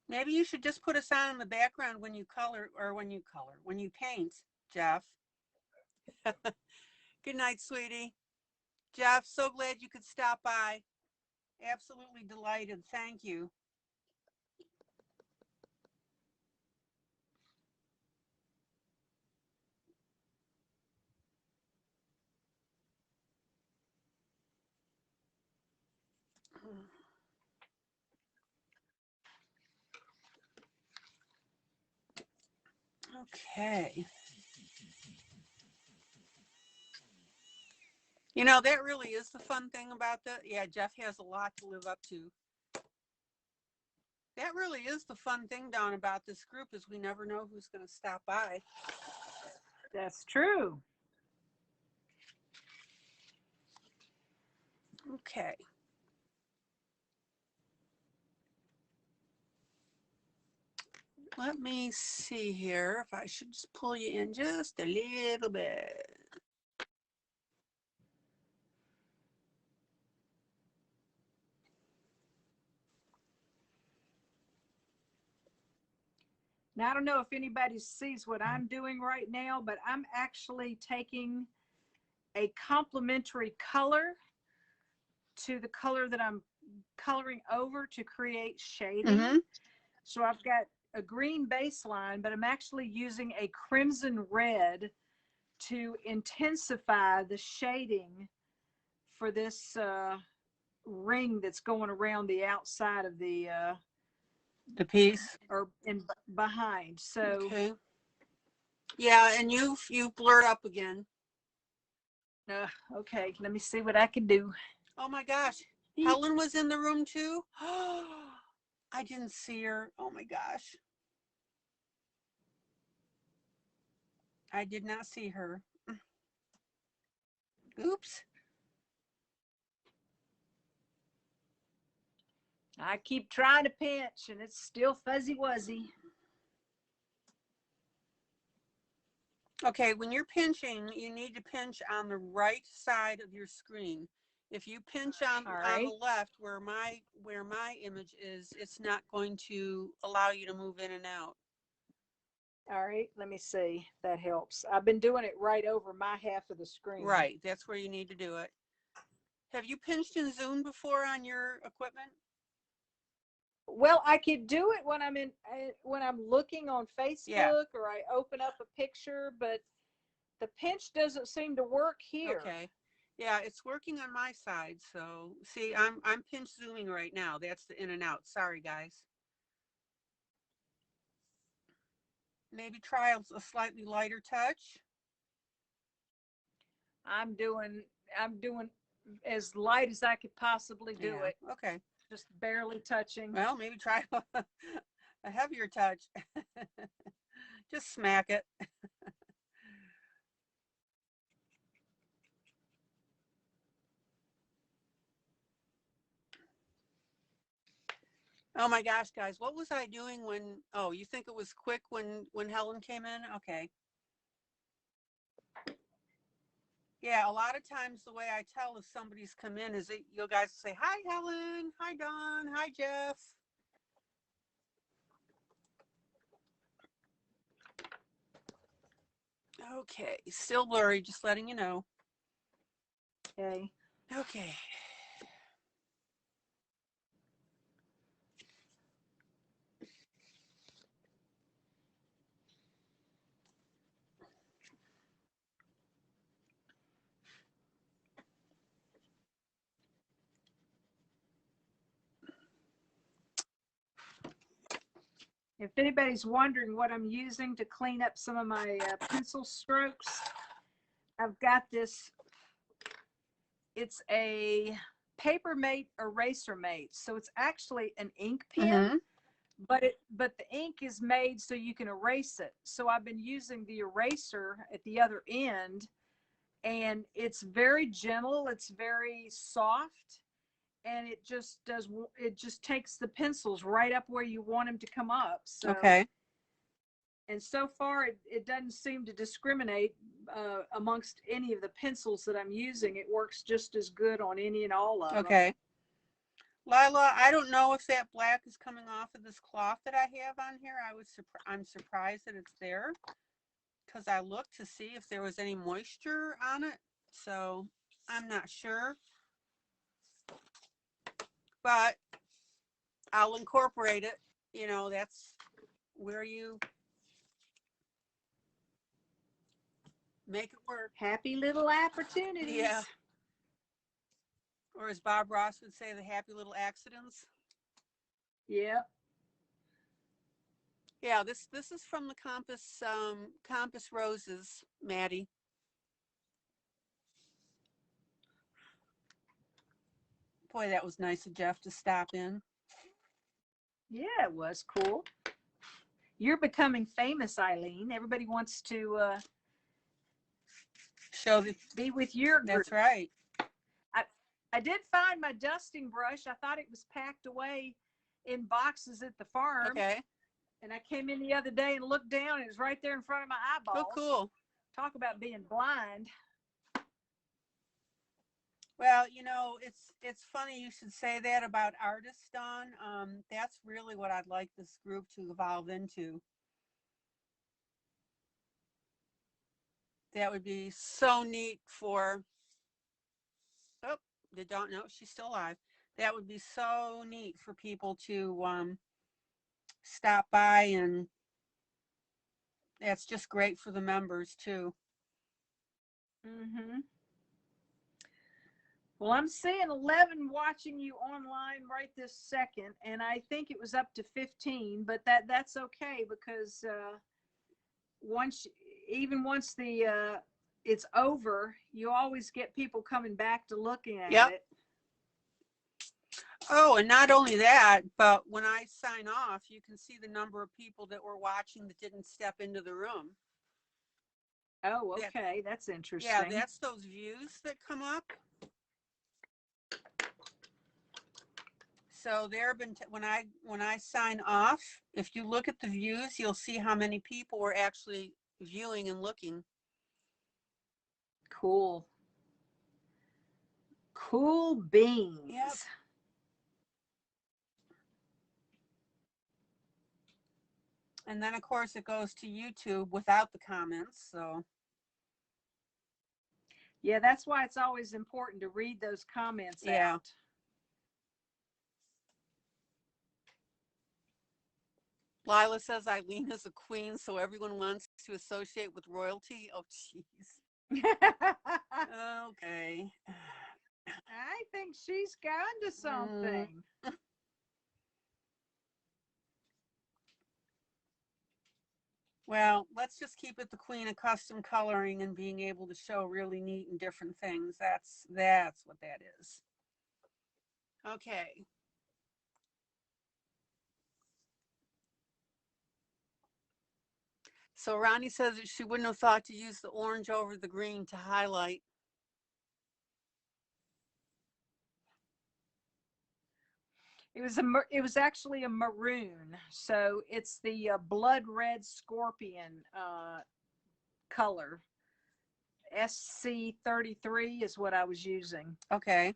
Maybe you should just put us on in the background when you when you paint, Jeff. Good night, sweetie. Jeff, so glad you could stop by. Absolutely delighted. Thank you. Okay. You know, that really is the fun thing about yeah, Jeff has a lot to live up to. That really is the fun thing, Dawn, about this group is we never know who's going to stop by. That's true. Okay. Let me see here if I should just pull you in just a little bit. Now, I don't know if anybody sees what I'm doing right now, but I'm actually taking a complementary color to the color that I'm coloring over to create shading. Mm-hmm. So I've got a green baseline, but I'm actually using a crimson red to intensify the shading for this ring that's going around the outside of the piece. or in behind. So okay. Yeah, and you've blurred up again. okay, let me see what I can do. Oh my gosh. Helen was in the room too? I didn't see her. Oh my gosh. I did not see her. Oops. I keep trying to pinch and it's still fuzzy wuzzy. Okay, when you're pinching, you need to pinch on the right side of your screen. If you pinch on the left where my image is, it's not going to allow you to move in and out. All right, let me see. That helps. I've been doing it right over my half of the screen. Right, that's where you need to do it. Have you pinched in Zoom before on your equipment? Well, I could do it when I'm looking on Facebook or I open up a picture, but the pinch doesn't seem to work here. Okay. Yeah, it's working on my side. So see, I'm pinch zooming right now. That's the in and out. Sorry, guys. Maybe try a slightly lighter touch. I'm doing as light as I could possibly do it. Okay. Just barely touching. Well, maybe try a heavier touch. Just smack it. Oh my gosh, guys, what was I doing when, oh, you think it was quick when Helen came in? Okay. Yeah, a lot of times the way I tell if somebody's come in is that you guys say, hi, Helen. Hi, Don. Hi, Jeff. Okay, still blurry, just letting you know. Okay. Okay. If anybody's wondering what I'm using to clean up some of my pencil strokes, I've got this. It's a Papermate Eraser Mate. So it's actually an ink pen, but the ink is made so you can erase it. So I've been using the eraser at the other end, and it's very gentle. It's very soft, and it just takes the pencils right up where you want them to come up. So Okay. And so far it doesn't seem to discriminate amongst any of the pencils that I'm using. It works just as good on any and all of them. Okay. Lila, I don't know if that black is coming off of this cloth that I have on here. I'm surprised that it's there because I looked to see if there was any moisture on it. So I'm not sure, but I'll incorporate it. You know, that's where you make it work. Happy little opportunities. Yeah. Or as Bob Ross would say, the happy little accidents. Yep. Yeah, this is from the Compass Roses, Maddie. Boy, that was nice of Jeff to stop in. Yeah, it was cool. You're becoming famous, ILene. Everybody wants to show the be with your group. That's right. I did find my dusting brush. I thought it was packed away in boxes at the farm. Okay. And I came in the other day and looked down, and it was right there in front of my eyeballs. Oh, cool. Talk about being blind. Well, you know, it's funny you should say that about artists, Dawn. That's really what I'd like this group to evolve into. That would be so neat for, oh, they don't know she's still alive. That would be so neat for people to stop by, and that's just great for the members too. Mm-hmm. Well, I'm seeing 11 watching you online right this second, and I think it was up to 15, but that's okay because once the it's over, you always get people coming back to looking at it. Oh, and not only that, but when I sign off, you can see the number of people that were watching that didn't step into the room. Oh, okay. That's interesting. Yeah, that's those views that come up. So there have been when I sign off, if you look at the views, you'll see how many people were actually viewing and looking. Cool. Cool beans. Yep. And then of course it goes to YouTube without the comments. So yeah, that's why it's always important to read those comments out. Lila says ILene is a queen, so everyone wants to associate with royalty. Oh, jeez. Okay. I think she's gone to something. Well, let's just keep it the queen of custom coloring and being able to show really neat and different things. That's what that is. Okay. So Ronnie says that she wouldn't have thought to use the orange over the green to highlight. It was actually a maroon, so it's the blood red scorpion color, SC33 is what I was using. Okay.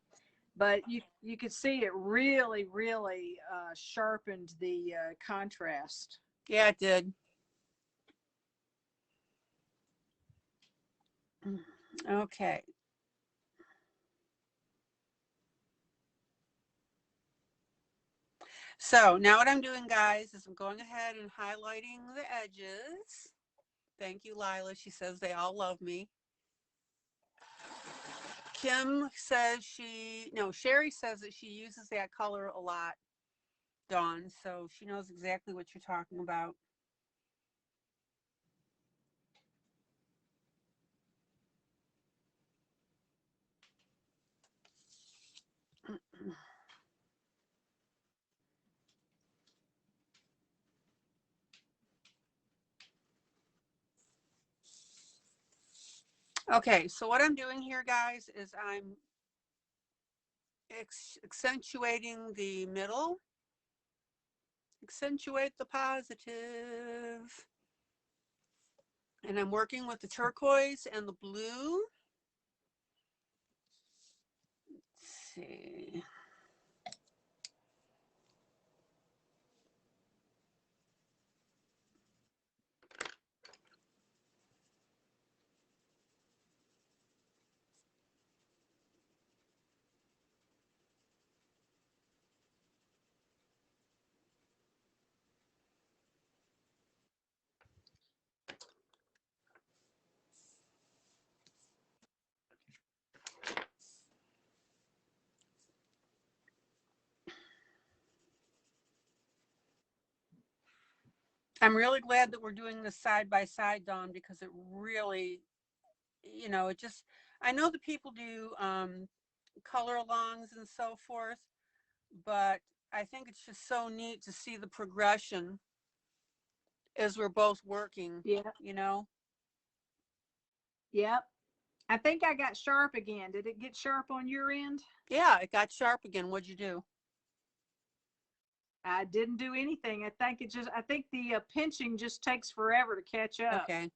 But you could see it really, really sharpened the contrast. Yeah, it did. Okay. So now what I'm doing, guys, is I'm going ahead and highlighting the edges. Thank you, Lila. She says they all love me. Kim says Sherry says that she uses that color a lot, Dawn, so she knows exactly what you're talking about. Okay, so what I'm doing here, guys, is I'm accentuating the middle, accentuate the positive, and I'm working with the turquoise and the blue. Let's see. I'm really glad that we're doing this side by side, Dawn, because it really, it just, I know that people do color alongs and so forth, but I think it's just so neat to see the progression as we're both working, Yeah. Yep. I think I got sharp again. Did it get sharp on your end? Yeah, it got sharp again. What'd you do? I didn't do anything. I think the pinching just takes forever to catch up. Okay.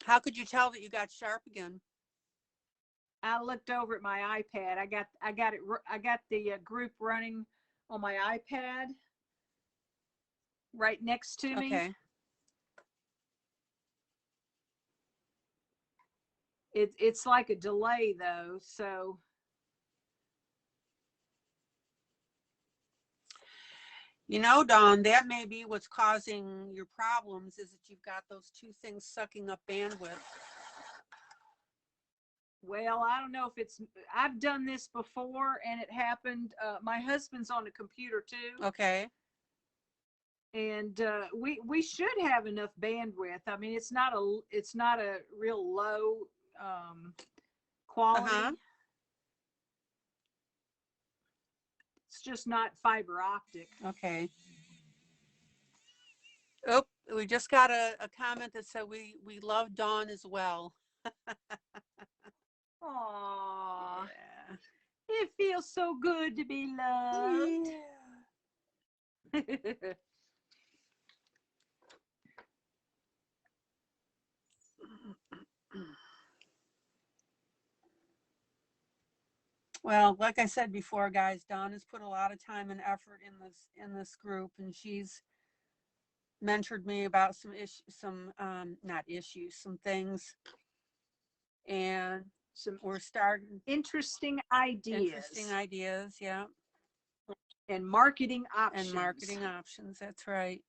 How could you tell that you got sharp again? I looked over at my iPad. I got the group running on my iPad right next to me. Okay. It's like a delay though, so. Dawn, that may be what's causing your problems, is that you've got those two things sucking up bandwidth. Well, I don't know if I've done this before and it happened. My husband's on the computer too. Okay. And we should have enough bandwidth. I mean, it's not a real low quality. Uh-huh. It's just not fiber optic. Okay. Oh, we just got a comment that said we love Dawn as well. Aww. Yeah. It feels so good to be loved. Yeah. Well, like I said before, guys, Dawn has put a lot of time and effort in this group, and she's mentored me about some things, and we're starting interesting ideas. Yeah. And marketing options. That's right.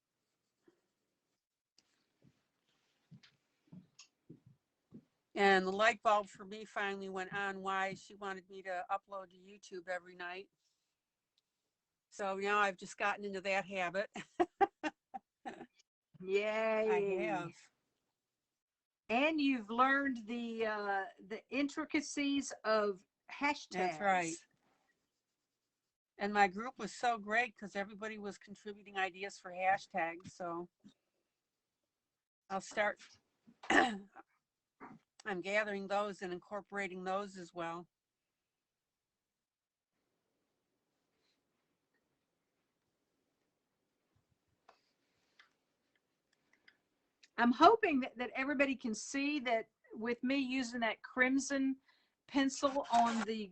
And the light bulb for me finally went on why she wanted me to upload to YouTube every night. So now I've just gotten into that habit. Yay. I have. And you've learned the intricacies of hashtags. That's right. And my group was so great because everybody was contributing ideas for hashtags. So I'll start. I'm gathering those and incorporating those as well. I'm hoping that everybody can see that with me using that crimson pencil on the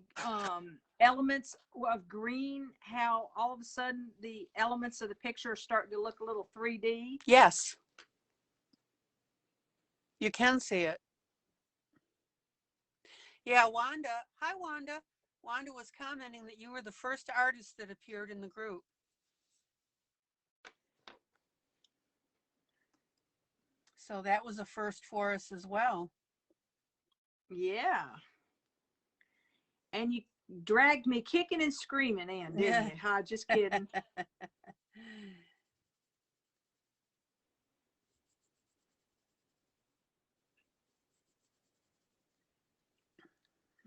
elements of green, how all of a sudden the elements of the picture are starting to look a little 3D. Yes, you can see it. Yeah, Wanda. Hi, Wanda. Wanda was commenting that you were the first artist that appeared in the group. So that was a first for us as well. Yeah. And you dragged me kicking and screaming in, didn't you? Huh? Just kidding.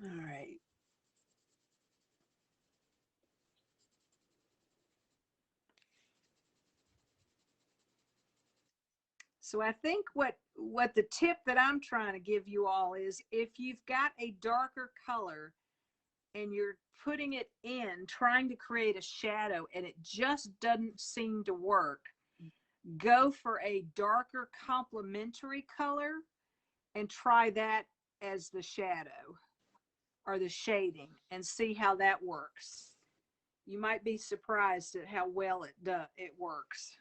All right. So I think what the tip that I'm trying to give you all is, if you've got a darker color and you're putting it in, trying to create a shadow, and it just doesn't seem to work, go for a darker complementary color and try that as the shadow or the shading and see how that works. You might be surprised at how well it works.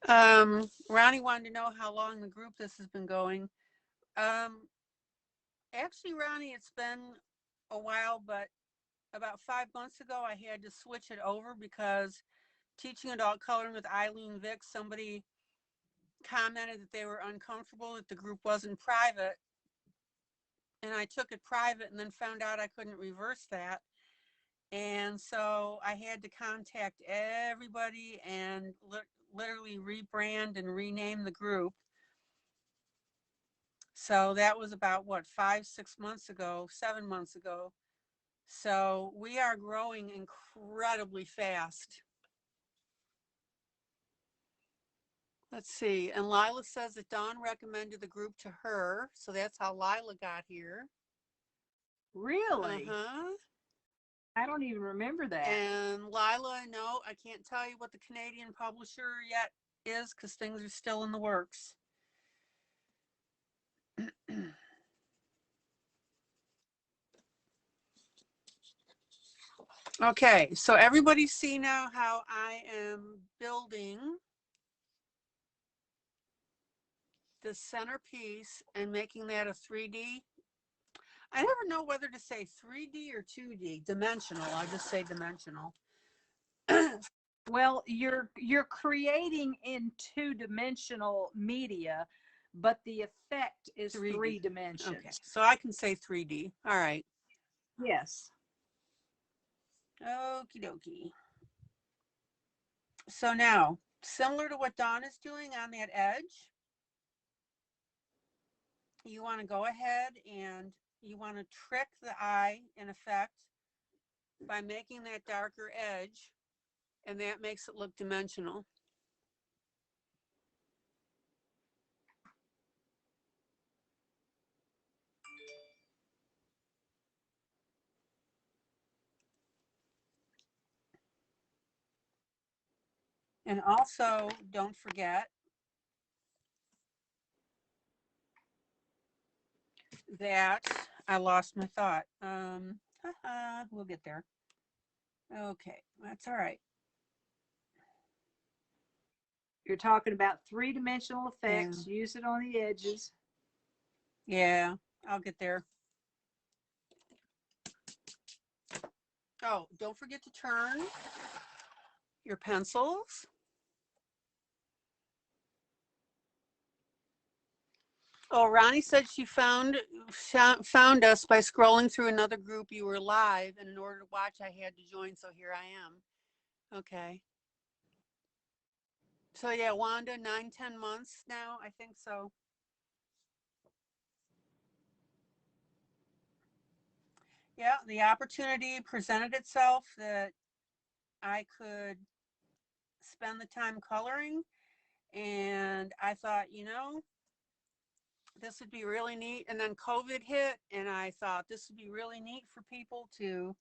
Ronnie wanted to know how long the group this has been going. Actually, Ronnie, it's been a while, but about 5 months ago, I had to switch it over because teaching adult coloring with ILene Vick, somebody commented that they were uncomfortable that the group wasn't private. And I took it private and then found out I couldn't reverse that. And so I had to contact everybody and literally rebrand and rename the group. So that was about what, 5, 6 months ago, 7 months ago. So we are growing incredibly fast. Let's see. And Lila says that Dawn recommended the group to her. So that's how Lila got here. Really? Uh-huh. I don't even remember that. And Lila, no, I can't tell you what the Canadian publisher yet is because things are still in the works. Okay, so everybody see now how I am building the centerpiece and making that a 3D. I never know whether to say 3D or 2D, dimensional. I just say dimensional. Well, you're creating in two-dimensional media, but the effect is 3D. three dimensions. Okay, so I can say 3D. All right. Yes. Okie dokie. So now, similar to what Dawn is doing on that edge, you want to go ahead and you want to trick the eye in effect by making that darker edge, and that makes it look dimensional. And also, don't forget that I lost my thought. We'll get there. Okay, that's all right. You're talking about three-dimensional effects. Yeah. Use it on the edges. Yeah, I'll get there. Oh, don't forget to turn your pencils. Oh, Ronnie said she found us by scrolling through another group. You were live, and in order to watch, I had to join. So here I am. Okay. So yeah, Wanda, 9, 10 months now, I think so. Yeah, the opportunity presented itself that I could spend the time coloring, and I thought, this would be really neat. And then COVID hit, and I thought this would be really neat for people to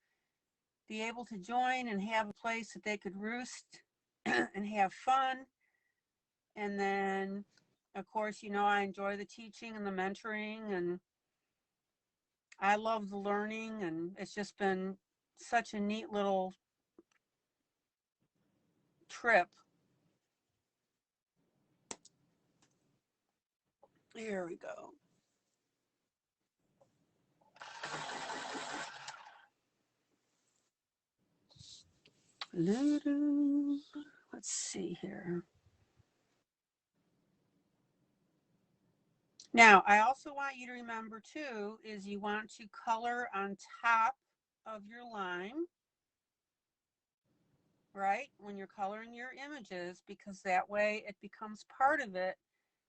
be able to join and have a place that they could roost and have fun. And then, of course, I enjoy the teaching and the mentoring, and I love the learning, and it's just been such a neat little trip. Here we go. Let's see here. Now, I also want you to remember too, is you want to color on top of your line, right? When you're coloring your images, because that way it becomes part of it,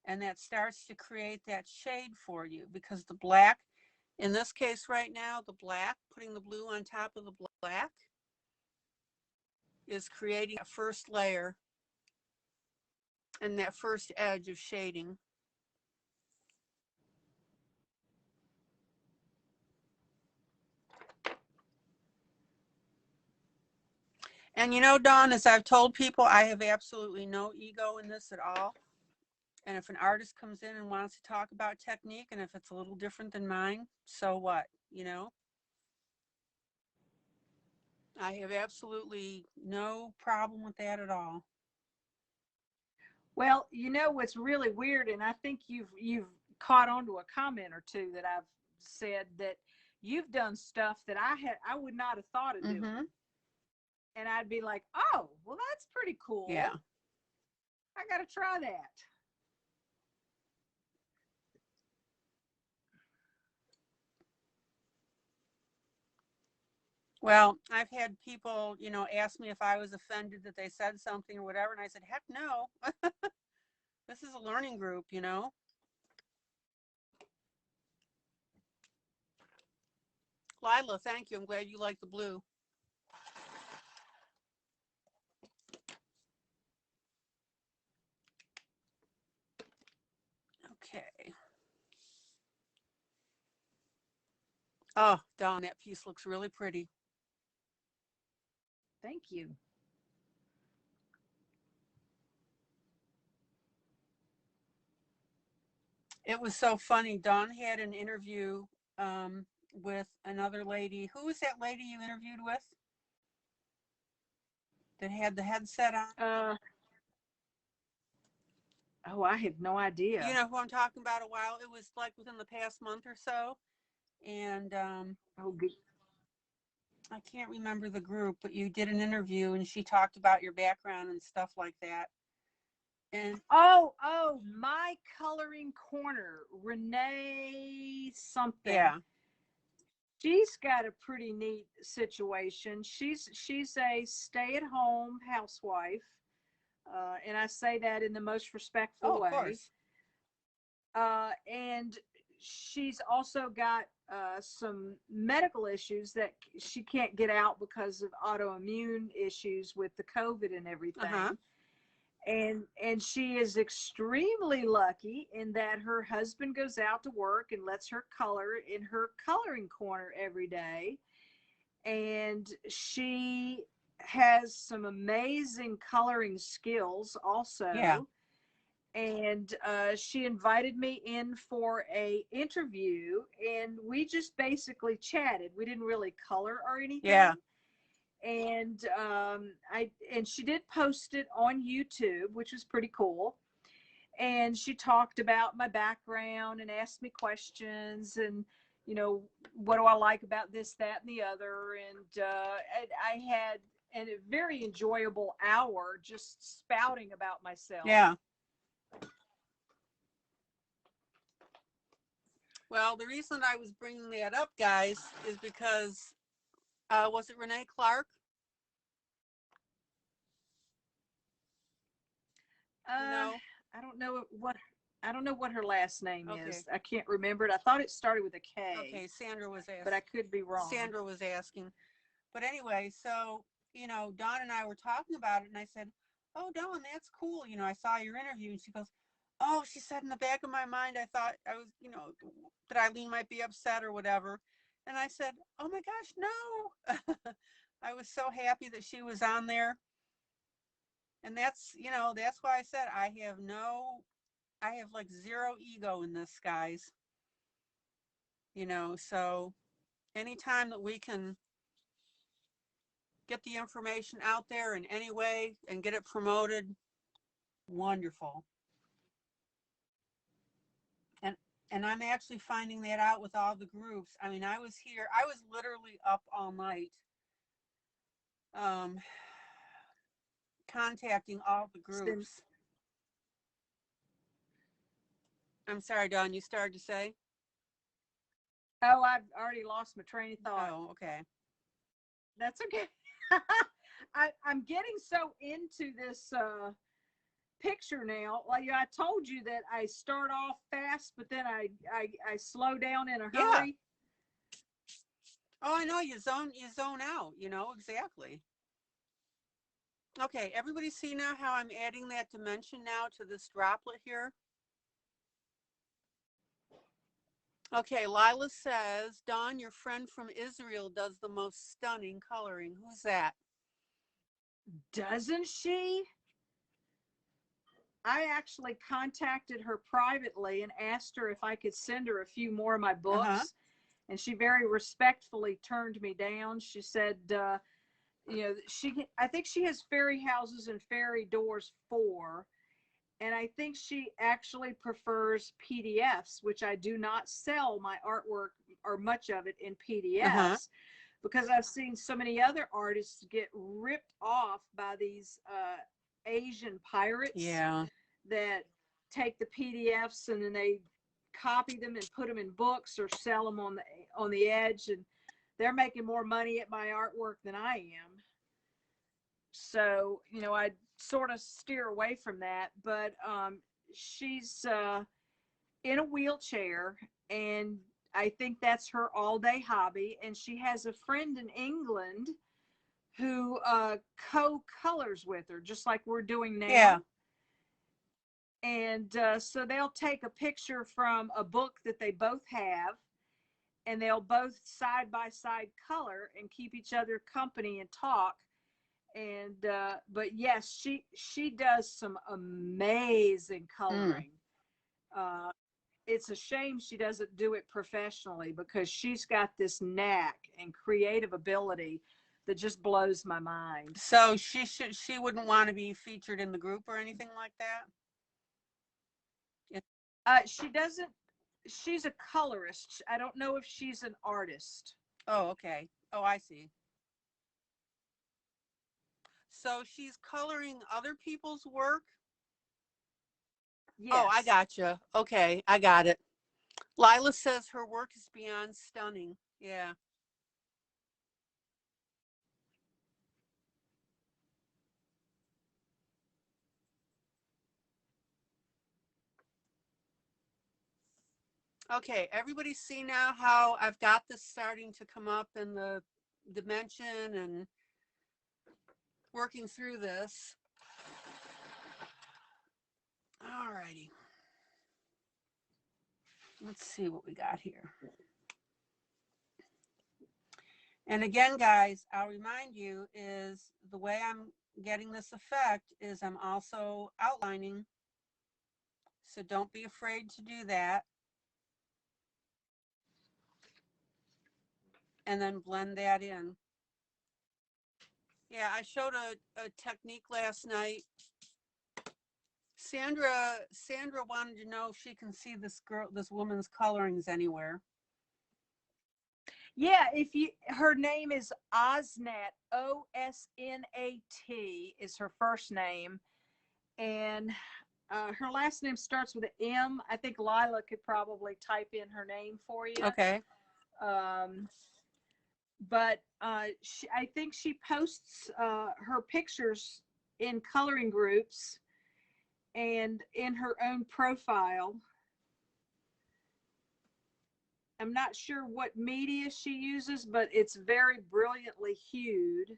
and that starts to create that shade for you, because the black, in this case right now, the black, putting the blue on top of the black is creating that first layer and that first edge of shading. And Dawn, as I've told people, I have absolutely no ego in this at all. And if an artist comes in and wants to talk about technique, and if it's a little different than mine, so what, I have absolutely no problem with that at all. Well, what's really weird, and I think you've caught on to a comment or two that I've said, that you've done stuff that I would not have thought of doing. Mm-hmm. And I'd be like, oh, well, that's pretty cool. Yeah. I got to try that. Well, I've had people, ask me if I was offended that they said something or whatever. And I said, heck no. This is a learning group, Lila, thank you. I'm glad you like the blue. Okay. Oh, Dawn, that piece looks really pretty. Thank you. It was so funny. Dawn had an interview with another lady. Who was that lady you interviewed with that had the headset on? Oh, I have no idea. You know who I'm talking about? A while. It was like within the past month or so. And I can't remember the group, but you did an interview and she talked about your background and stuff like that. And my coloring corner, Renee something. Yeah. She's got a pretty neat situation. She's a stay-at-home housewife, and I say that in the most respectful way. Of course. And she's also got some medical issues that she can't get out because of autoimmune issues with the COVID and everything. Uh-huh. And she is extremely lucky in that her husband goes out to work and lets her color in her coloring corner every day. And she has some amazing coloring skills also. Yeah. And she invited me in for a interview, and we just basically chatted. We didn't really color or anything. Yeah. And she did post it on YouTube, which was pretty cool. And she talked about my background and asked me questions, and what do I like about this, that, and the other. And I had a very enjoyable hour just spouting about myself. Yeah. Well, the reason I was bringing that up, guys, is because was it Renee Clark? No, I don't know what her last name is. I can't remember it. I thought it started with a K. Okay, Sandra was asking. But I could be wrong. Sandra was asking. But anyway, so, Dawn and I were talking about it, and I said, oh, Dawn, that's cool. I saw your interview. And she goes, oh, she said, in the back of my mind, I thought I was, that ILene might be upset or whatever. And I said, oh my gosh, no. I was so happy that she was on there. And that's, you know, that's why I said I have like zero ego in this, guys. You know, so anytime that we can get the information out there in any way and get it promoted, wonderful. And and I'm actually finding that out with all the groups. I mean, I was literally up all night um contacting all the Then, groups. I'm sorry, Dawn, you started to say? oh, I've already lost my train of thought. Oh, okay. That's okay. I'm getting so into this picture now. Like I told you that I start off fast, but then I slow down in a Yeah. hurry. Oh, I know, you zone out, you know, exactly. Okay, everybody see now how I'm adding that dimension now to this droplet here? Okay, Lila says, Dawn, your friend from Israel does the most stunning coloring. Who's that? Doesn't she? I actually contacted her privately and asked her if I could send her a few more of my Uh-huh. books. And she very respectfully turned me down. She said, you know, I think she has fairy houses and fairy doors 4. And I think she actually prefers PDFs, which I do not sell my artwork or much of it in Uh-huh. PDFs because I've seen so many other artists get ripped off by these Asian pirates Yeah. that take the PDFs and then they copy them and put them in books or sell them on the edge, and they're making more money at my artwork than I am. So, you know, I sort of steer away from that. But she's in a wheelchair, and I think that's her all day hobby. And she has a friend in England who co colors with her, just like we're doing Yeah. now. And so they'll take a picture from a book that they both have, and they'll both side by side color and keep each other company and talk. And but yes, she does some amazing Mm. coloring. uh it's a shame she doesn't do it professionally because she's got this knack and creative ability that just blows my mind. So she wouldn't want to be featured in the group or anything like that? She doesn't, she's a colorist. I don't know if she's an artist. Oh, okay. Oh, I see. So she's coloring other people's work? Oh, I Yes. gotcha. Okay, I got it. Lila says her work is beyond stunning. Yeah. Okay, everybody see now how I've got this starting to come up in the dimension and working through this. All righty. Let's see what we got here. And again, guys, I'll remind you is the way I'm getting this effect is I'm also outlining. So don't be afraid to do that. And then blend that in. Yeah, I showed a technique last night. Sandra wanted to know if she can see this woman's colorings anywhere. Yeah, if you, her name is Osnat, Osnat is her first name, and her last name starts with an M. I think Lila could probably type in her name for you. Okay. Um, but I think she posts her pictures in coloring groups and in her own profile. I'm not sure what media she uses, but it's very brilliantly hued.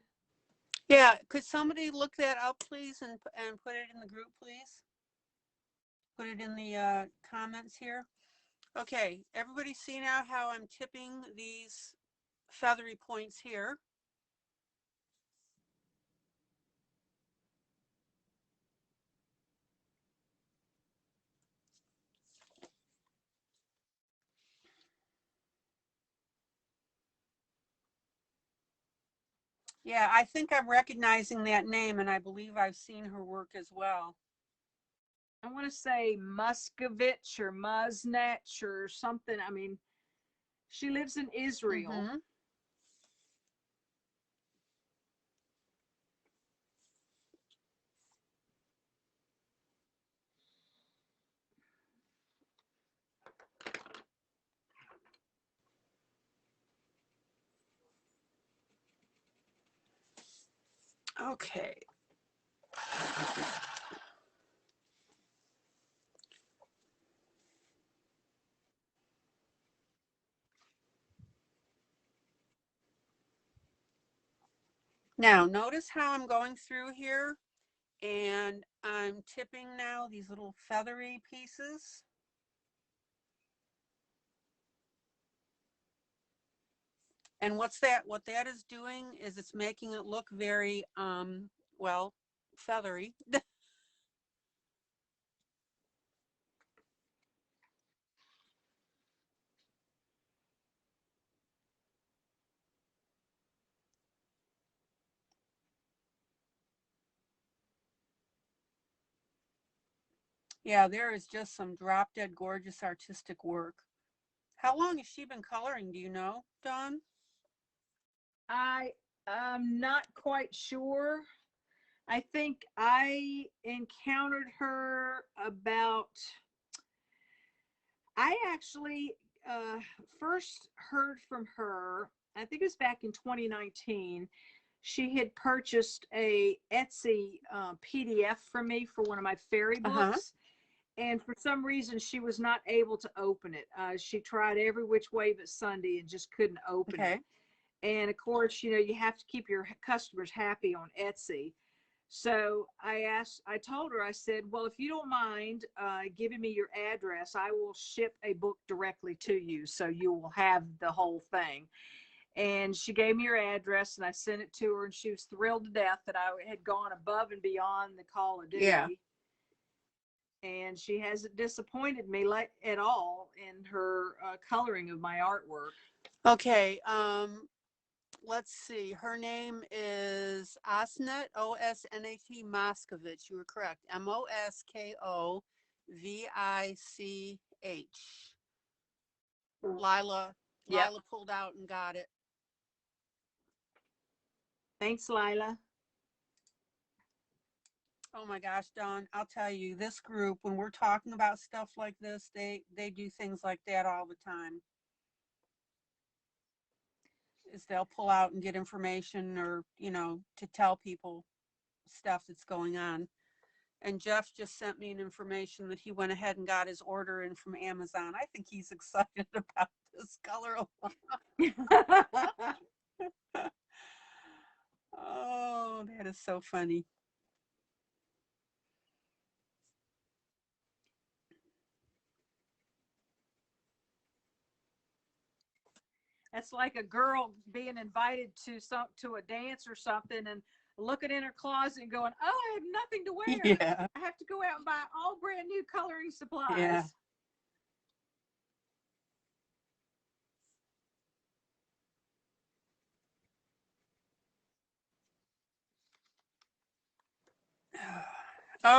Yeah, could somebody look that up, please, and put it in the group, please? Put it in the comments here. Okay, everybody see now how I'm tipping these feathery points here? Yeah, I think I'm recognizing that name, and I believe I've seen her work as well. I want to say Muscovich or Muznach or something. I mean, she lives in Israel. Mm-hmm. Okay. Now, notice how I'm going through here and I'm tipping now these little feathery pieces. And what that is doing is it's making it look very, well, feathery. Yeah, there is just some drop dead gorgeous artistic work. How long has she been coloring? Do you know, Dawn? I am not quite sure. I think I encountered her about, I actually first heard from her, I think it was back in 2019. She had purchased a Etsy PDF from me for one of my fairy Uh-huh. books. And for some reason, she was not able to open it. She tried every which way but Sunday and just couldn't open Okay. it. And of course, you know, you have to keep your customers happy on Etsy. So I told her, I said, well, if you don't mind giving me your address, I will ship a book directly to you. So you will have the whole thing. And she gave me her address and I sent it to her, and she was thrilled to death that I had gone above and beyond the call of duty. Yeah. And she hasn't disappointed me at all in her coloring of my artwork. Okay. Let's see. Her name is Osnat, Osnat Moskovich. You were correct. Moskov Vich. Lila Yep. pulled out and got it. Thanks, Lila. Oh my gosh, Dawn, I'll tell you, this group, when we're talking about stuff like this, they do things like that all the time. Is they'll pull out and get information, or, you know, to tell people stuff that's going on. And Jeff just sent me an information that he went ahead and got his order in from Amazon. I think he's excited about this color a lot. Oh, that is so funny. That's like a girl being invited to a dance or something and looking in her closet and going, "Oh, I have nothing to wear. Yeah. I have to go out and buy all brand new coloring supplies." Yeah.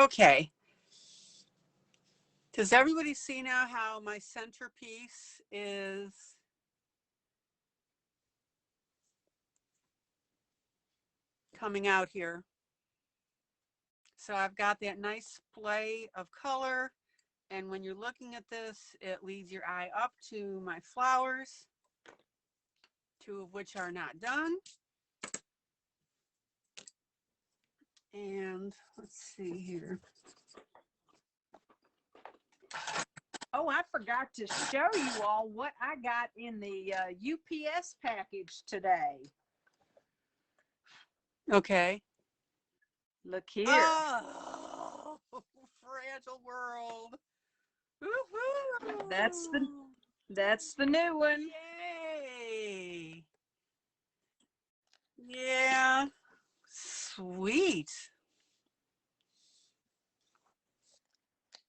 Okay. Does everybody see now how my centerpiece is coming out here? So I've got that nice splay of color. And when you're looking at this, it leads your eye up to my flowers, two of which are not done. And let's see here. Oh, I forgot to show you all what I got in the UPS package today. Okay. Look here. Oh, fragile world. Woo-hoo. That's the new one. Yay. Yeah. Sweet.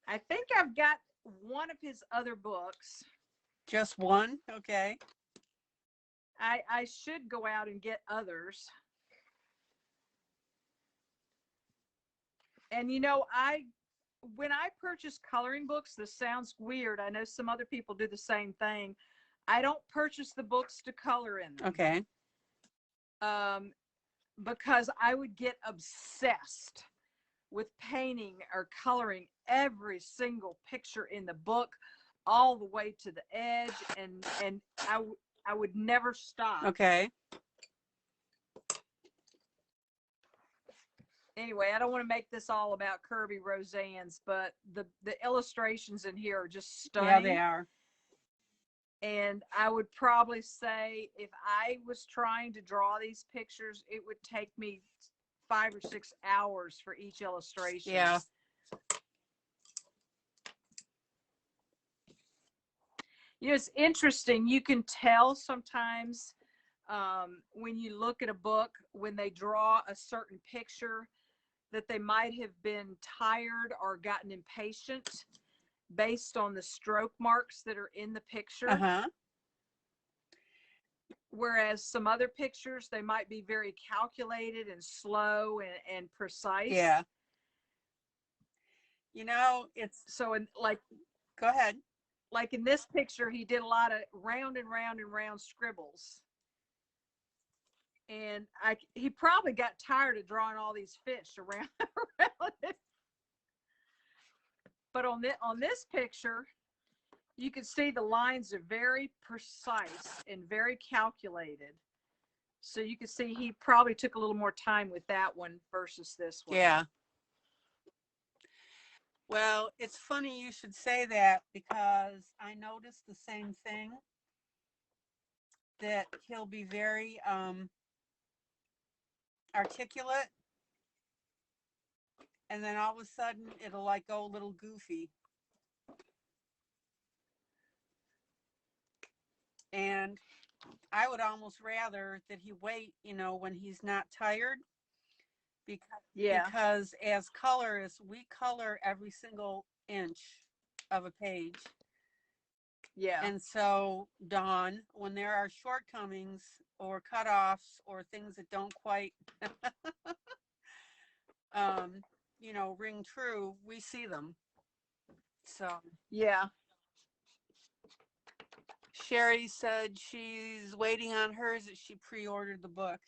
I think I've got one of his other books. Just one? Okay. I should go out and get others. And when I purchase coloring books, this sounds weird. I know some other people do the same thing. I don't purchase the books to color in them. Okay. Because I would get obsessed with painting or coloring every single picture in the book all the way to the edge, and I would never stop. Okay. Anyway, I don't want to make this all about Kirby Roseanne's, but the illustrations in here are just stunning. Yeah, they are. And I would probably say if I was trying to draw these pictures, it would take me 5 or 6 hours for each illustration. Yeah. It's interesting. You can tell sometimes when you look at a book, when they draw a certain picture, that they might have been tired or gotten impatient based on the stroke marks that are in the picture. Uh-huh. Whereas some other pictures, they might be very calculated and slow and precise. Yeah. It's so go ahead. Like in this picture, he did a lot of round and round and round scribbles. And he probably got tired of drawing all these fish around it. But on this picture, you can see the lines are very precise and very calculated. So you can see he probably took a little more time with that one versus this one. Yeah. Well, it's funny you should say that, because I noticed the same thing, that he'll be very articulate, and then all of a sudden it'll like go a little goofy. And I would almost rather that he wait, when he's not tired, because as colorists, we color every single inch of a page. Yeah. And so, Dawn, when there are shortcomings or cutoffs or things that don't quite ring true, we see them. So yeah. Sherry said she's waiting on hers, that she pre-ordered the book.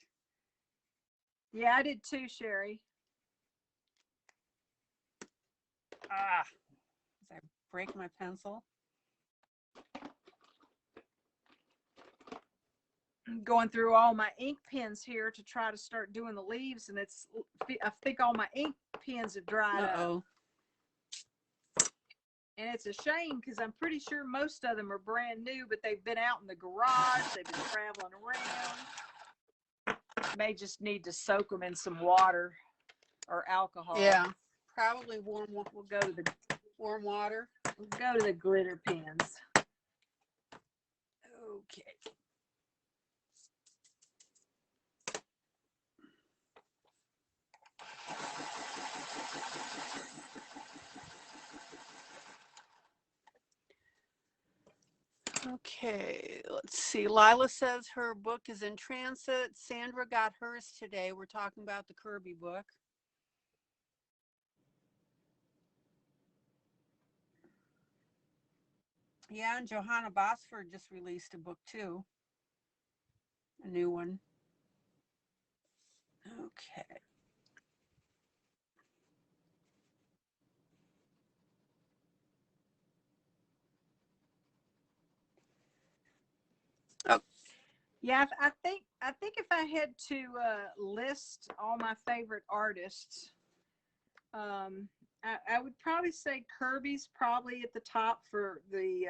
Yeah, I did too, Sherry. Did I break my pencil? I'm going through all my ink pens here to try to start doing the leaves, and I think all my ink pens have dried up. And it's a shame, because I'm pretty sure most of them are brand new, but they've been out in the garage. They've been traveling around. May just need to soak them in some water or alcohol. Yeah, probably warm. We'll go to the warm water. We'll go to the glitter pens. Okay. Okay, let's see. Lila says her book is in transit. Sandra got hers today. We're talking about the Kirby book. Yeah, and Johanna Bosford just released a book too. A new one. Okay. Oh. Yeah, I think if I had to list all my favorite artists, I would probably say Kirby's probably at the top for the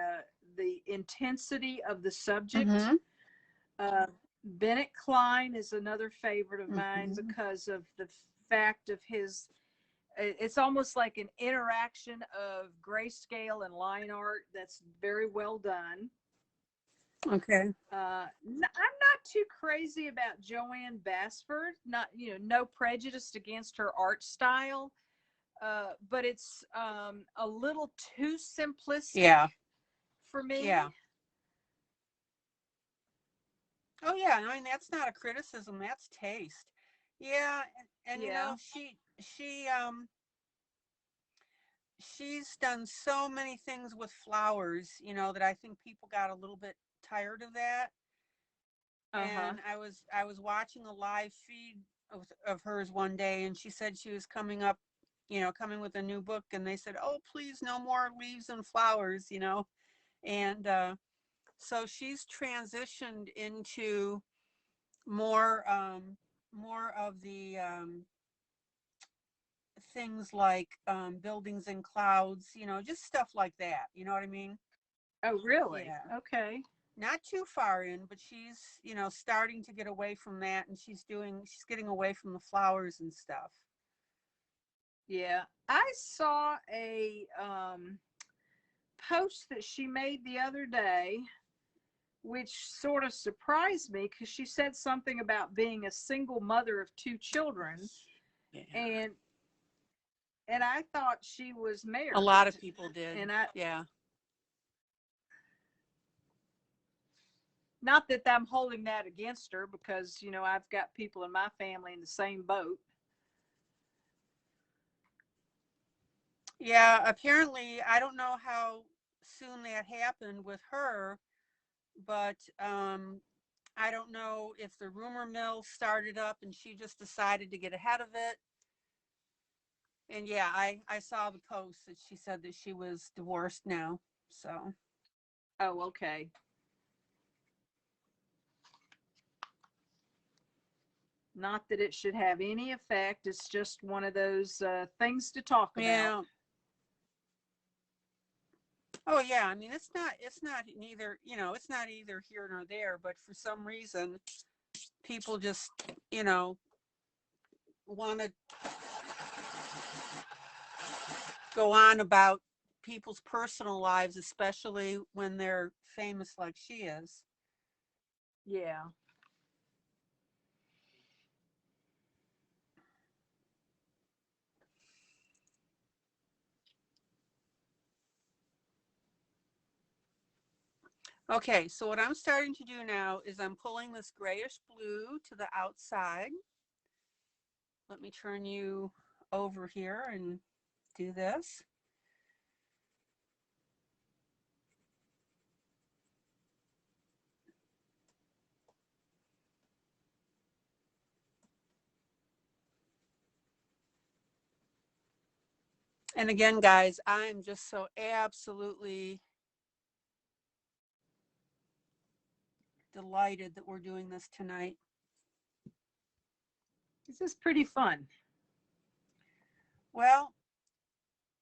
intensity of the subject. Mm-hmm. Bennett Klein is another favorite of mine because of the fact of his. It's almost like an interaction of grayscale and line art that's very well done. Okay. I'm not too crazy about Joanne Basford. Not, no prejudice against her art style, but it's a little too simplistic for me. Yeah. Oh yeah, I mean, that's not a criticism, that's taste. Yeah, and she she's done so many things with flowers, you know, that I think people got a little bit tired of that. Uh-huh. And I was watching a live feed of hers one day, and she said she was coming up, you know, coming with a new book, and they said, "Oh, please, no more leaves and flowers," you know. And so she's transitioned into more more of the things like buildings and clouds, you know, just stuff like that. You know what I mean? Oh, really? Yeah. Okay. Not too far in, but she's, you know, starting to get away from that, and she's getting away from the flowers and stuff. Yeah. I saw a post that she made the other day, which sort of surprised me because she said something about being a single mother of two children, Yeah. and I thought she was A lot married. of people did. And I, Yeah. not that I'm holding that against her, because I've got people in my family in the same boat. Yeah, apparently, I don't know how soon that happened with her, but I don't know if the rumor mill started up and she just decided to get ahead of it. And yeah, I saw the post that she said that she was divorced now. So, Oh, okay. Not that it should have any effect. It's just one of those things to talk about. yeah. Oh yeah, I mean it's not neither, you know, it's not either here nor there, but for some reason people just, you know, want to go on about people's personal lives, especially when they're famous like she is. Yeah. Okay, so what I'm starting to do now is I'm pulling this grayish blue to the outside. Let me turn you over here and do this. And again, guys, I'm just so absolutely delighted that we're doing this tonight. This is pretty fun. Well,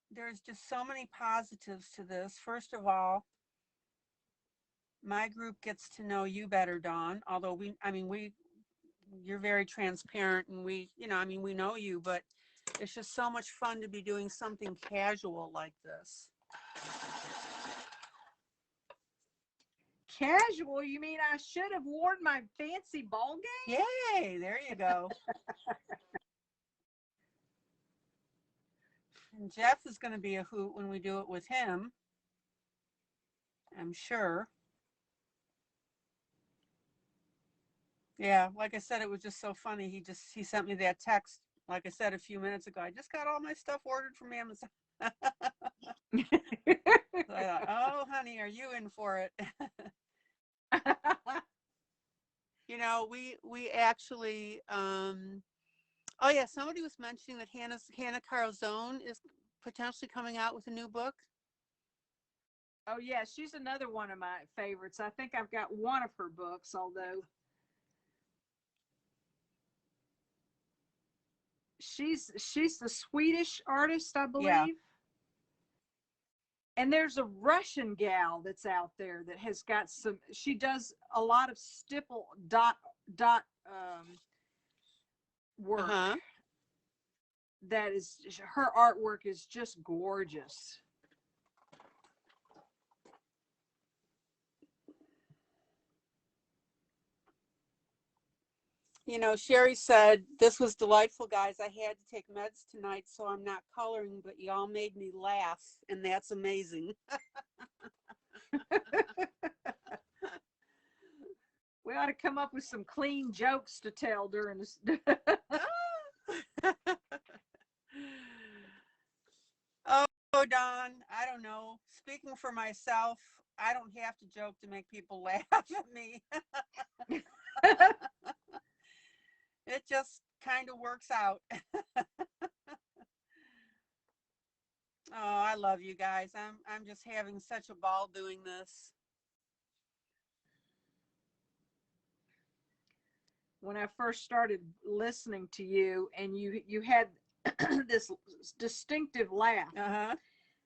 there's just so many positives to this. First of all, my group gets to know you better, Dawn. Although you're very transparent, and you know, I mean, we know you, but it's just so much fun to be doing something casual like this. Casual? You mean I should have worn my fancy ball game? Yay! There you go. And Jeff is going to be a hoot when we do it with him, I'm sure. Yeah, like I said, it was just so funny. He sent me that text, like I said a few minutes ago. I just got all my stuff ordered from Amazon. So I thought, oh, honey, are you in for it? You know, we actually, oh yeah, somebody was mentioning that Hannah Carzone is potentially coming out with a new book. Oh yeah, she's another one of my favorites. I think I've got one of her books, although she's the Swedish artist, I Yeah. believe. And there's a Russian gal that's out there that has got some. She does a lot of stipple dot work. Uh-huh. That is, her artwork is just gorgeous. You know, Sherry said, this was delightful, guys. I had to take meds tonight, so I'm not coloring, but y'all made me laugh, and that's amazing. We ought to come up with some clean jokes to tell during this. Oh, speaking for myself, I don't have to joke to make people laugh at me. It just kind of works out. Oh, I love you guys. I'm just having such a ball doing this. When I first started listening to you, and you had this distinctive laugh, Uh-huh.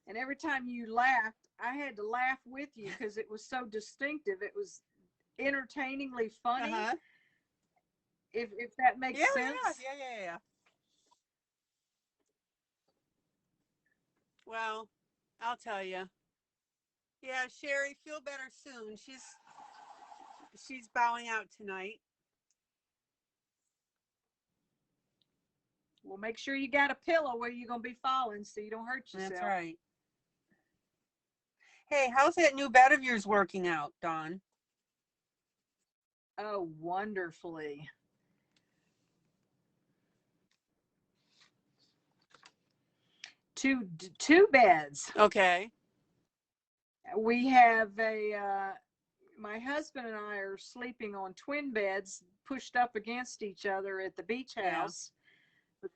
and every time you laughed, I had to laugh with you because it was so distinctive. It was entertainingly funny. Uh-huh. If that makes Yeah, sense. yeah. Well, I'll tell you. Yeah, Sherry, feel better soon. She's bowing out tonight. Well, make sure you got a pillow where you're gonna be falling so you don't hurt yourself. That's right. Hey, how's that new bed of yours working out, Dawn? Oh, wonderfully. Two beds. Okay. We have my husband and I are sleeping on twin beds pushed up against each other at the beach house. Yeah.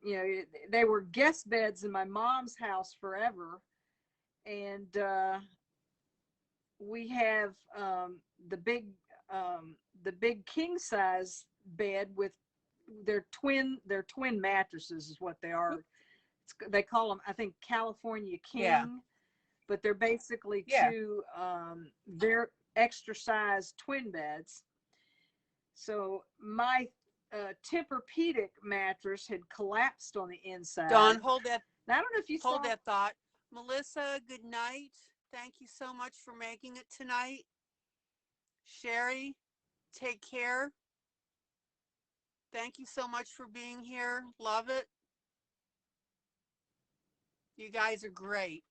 You know, they were guest beds in my mom's house forever. And we have the big king size bed with their twin mattresses is what they are. They call them, I think, California King. Yeah. But they're basically two very extra size twin beds. So my Tempur-Pedic mattress had collapsed on the inside. Dawn, hold that. Now, I don't know if you hold that thought. Melissa, good night. Thank you so much for making it tonight. Sherry, take care. Thank you so much for being here. Love it. You guys are great.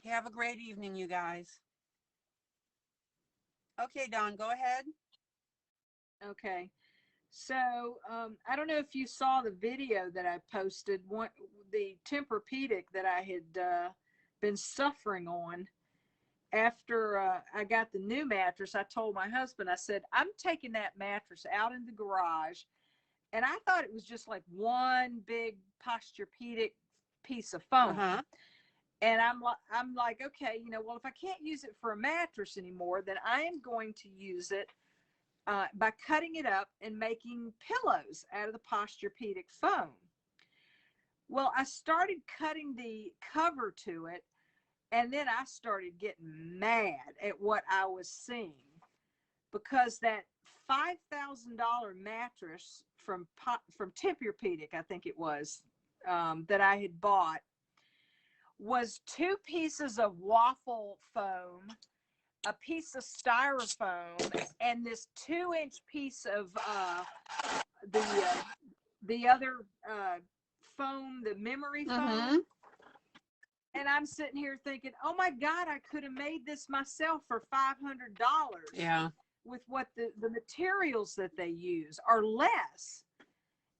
Have a great evening, you guys. Okay, Dawn, go ahead. Okay. So I don't know if you saw the video that I posted, the Tempur-Pedic that I had been suffering on. After I got the new mattress, I told my husband, I said, I'm taking that mattress out in the garage. And I thought it was just like one big Posturepedic piece of foam. Uh-huh. And I'm like, okay, well, if I can't use it for a mattress anymore, then I am going to use it by cutting it up and making pillows out of the Posturepedic foam. Well, I started cutting the cover to it, and then I started getting mad at what I was seeing, because that $5,000 mattress from Tempur-Pedic, I think it was, that I had bought, was two pieces of waffle foam, a piece of styrofoam, and this 2-inch piece of the other foam, the memory foam. Mm-hmm. And I'm sitting here thinking, oh my God, I could have made this myself for $500. Yeah. With what the materials that they use are less.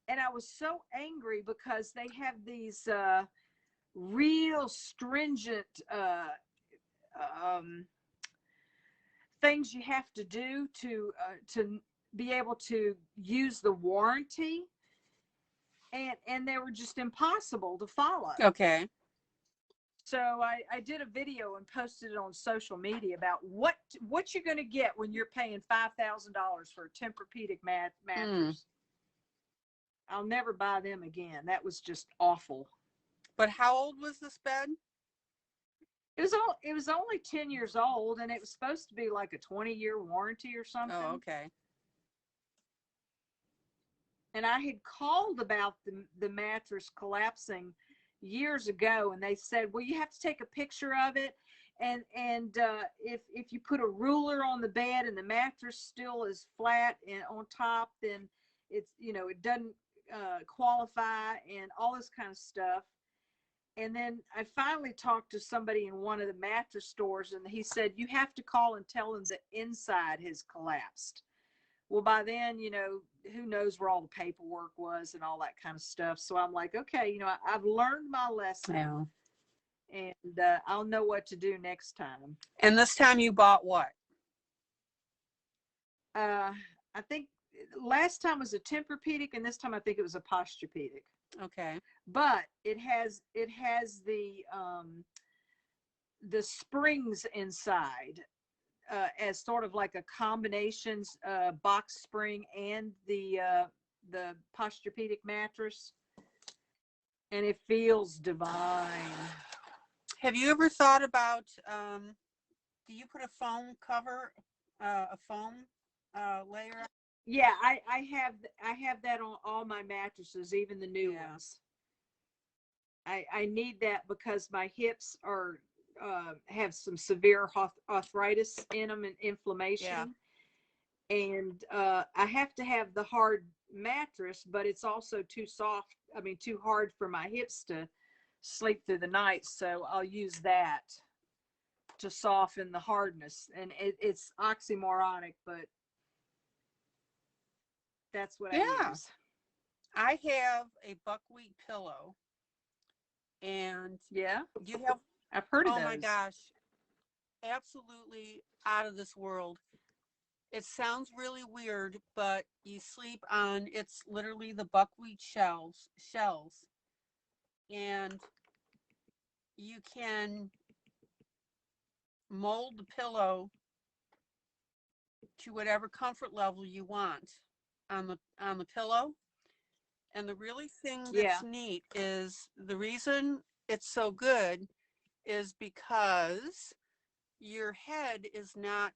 And I was so angry because they have these real stringent things you have to do to be able to use the warranty, and they were just impossible to follow. Okay. So I did a video and posted it on social media about what you're going to get when you're paying $5,000 for a Tempur-Pedic mattress. I'll never buy them again. That was just awful. But how old was this bed? It was only 10 years old, and it was supposed to be like a 20-year warranty or something. Oh, okay. And I had called about the mattress collapsing years ago, and they said, well, you have to take a picture of it, and if you put a ruler on the bed and the mattress still is flat and on top, then it's, it doesn't qualify, and all this kind of stuff. And then I finally talked to somebody in one of the mattress stores, and he said, you have to call and tell them the inside has collapsed. Well, by then, who knows where all the paperwork was and all that kind of stuff. So I'm like, okay, I've learned my lesson. Yeah. and I'll know what to do next time. And this time you bought what? I think last time was a Tempur-Pedic, and this time I think it was a Posturepedic. Okay. But it has the springs inside, as sort of like a combination box spring and the Posturepedic mattress, and it feels divine. Have you ever thought about, do you put a foam cover, a foam layer? Yeah, I have that on all my mattresses, even the new ones. I need that because my hips are have some severe arthritis in them and inflammation. And I have to have the hard mattress, but it's also too soft. I mean, too hard for my hips to sleep through the night. So I'll use that to soften the hardness. And it's oxymoronic, but that's what I use. I have a buckwheat pillow, and Yeah, you have, I've heard of those. Oh my gosh, absolutely out of this world. It sounds really weird, but you sleep on, it's literally the buckwheat shells, and you can mold the pillow to whatever comfort level you want on the pillow. And the really thing that's neat is the reason it's so good is because your head is not,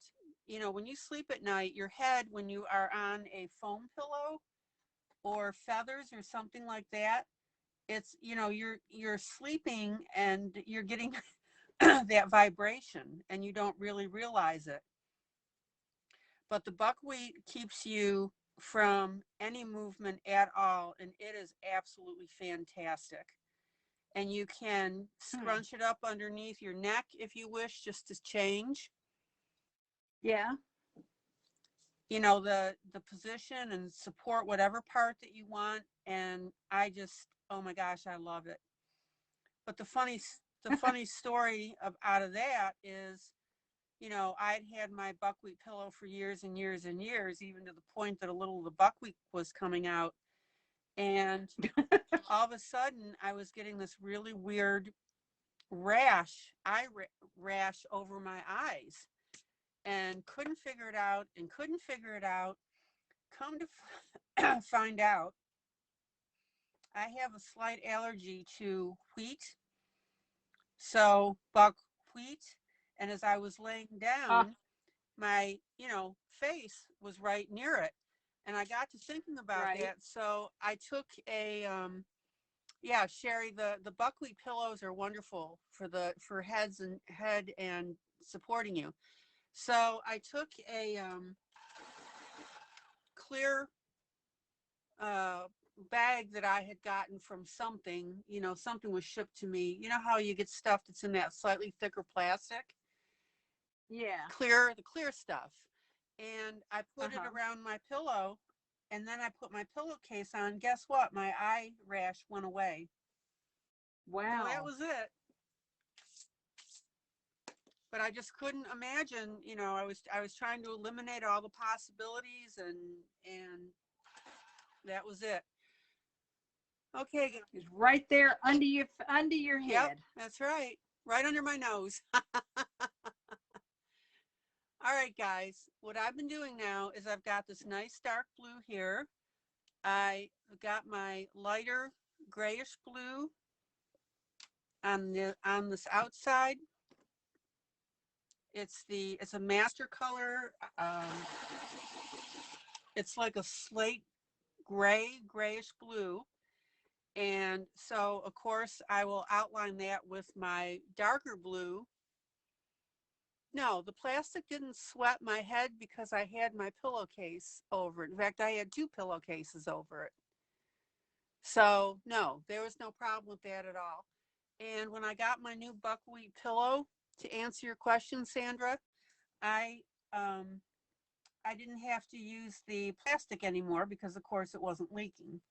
when you sleep at night, your head, when you are on a foam pillow or feathers or something like that, it's, you're sleeping and you're getting that vibration and you don't really realize it. But the buckwheat keeps you from any movement at all, and it is absolutely fantastic. And you can scrunch it up underneath your neck if you wish, just to change. Yeah. The position and support whatever part that you want. And I just, oh my gosh, I love it. But the funny story out of that is, I'd had my buckwheat pillow for years and years and years, even to the point that a little of the buckwheat was coming out. And all of a sudden, I was getting this really weird eye rash over my eyes, and couldn't figure it out and couldn't figure it out. Come to find out, I have a slight allergy to wheat. So buckwheat, and as I was laying down, my, face was right near it. And I got to thinking about that. So I took Sherry, the buckwheat pillows are wonderful for head and supporting you. So I took a clear bag that I had gotten from something, something was shipped to me. You know how you get stuff that's in that slightly thicker plastic? Yeah. The clear stuff. And I put it around my pillow, and then I put my pillowcase on. Guess what? My eye rash went away. Wow. So that was it. But I just couldn't imagine, I was trying to eliminate all the possibilities, and that was it. Okay. It's right there under your head. Yep, that's right. Right under my nose. All right, guys, what I've been doing now is I've got this nice dark blue here. I got my lighter grayish blue on this outside. It's a master color. It's like a slate grayish blue. And so, of course, I will outline that with my darker blue. No, the plastic didn't sweat my head because I had my pillowcase over it. In fact, I had two pillowcases over it. So, no, there was no problem with that at all. And when I got my new buckwheat pillow, to answer your question, Sandra, I didn't have to use the plastic anymore because, of course, it wasn't leaking.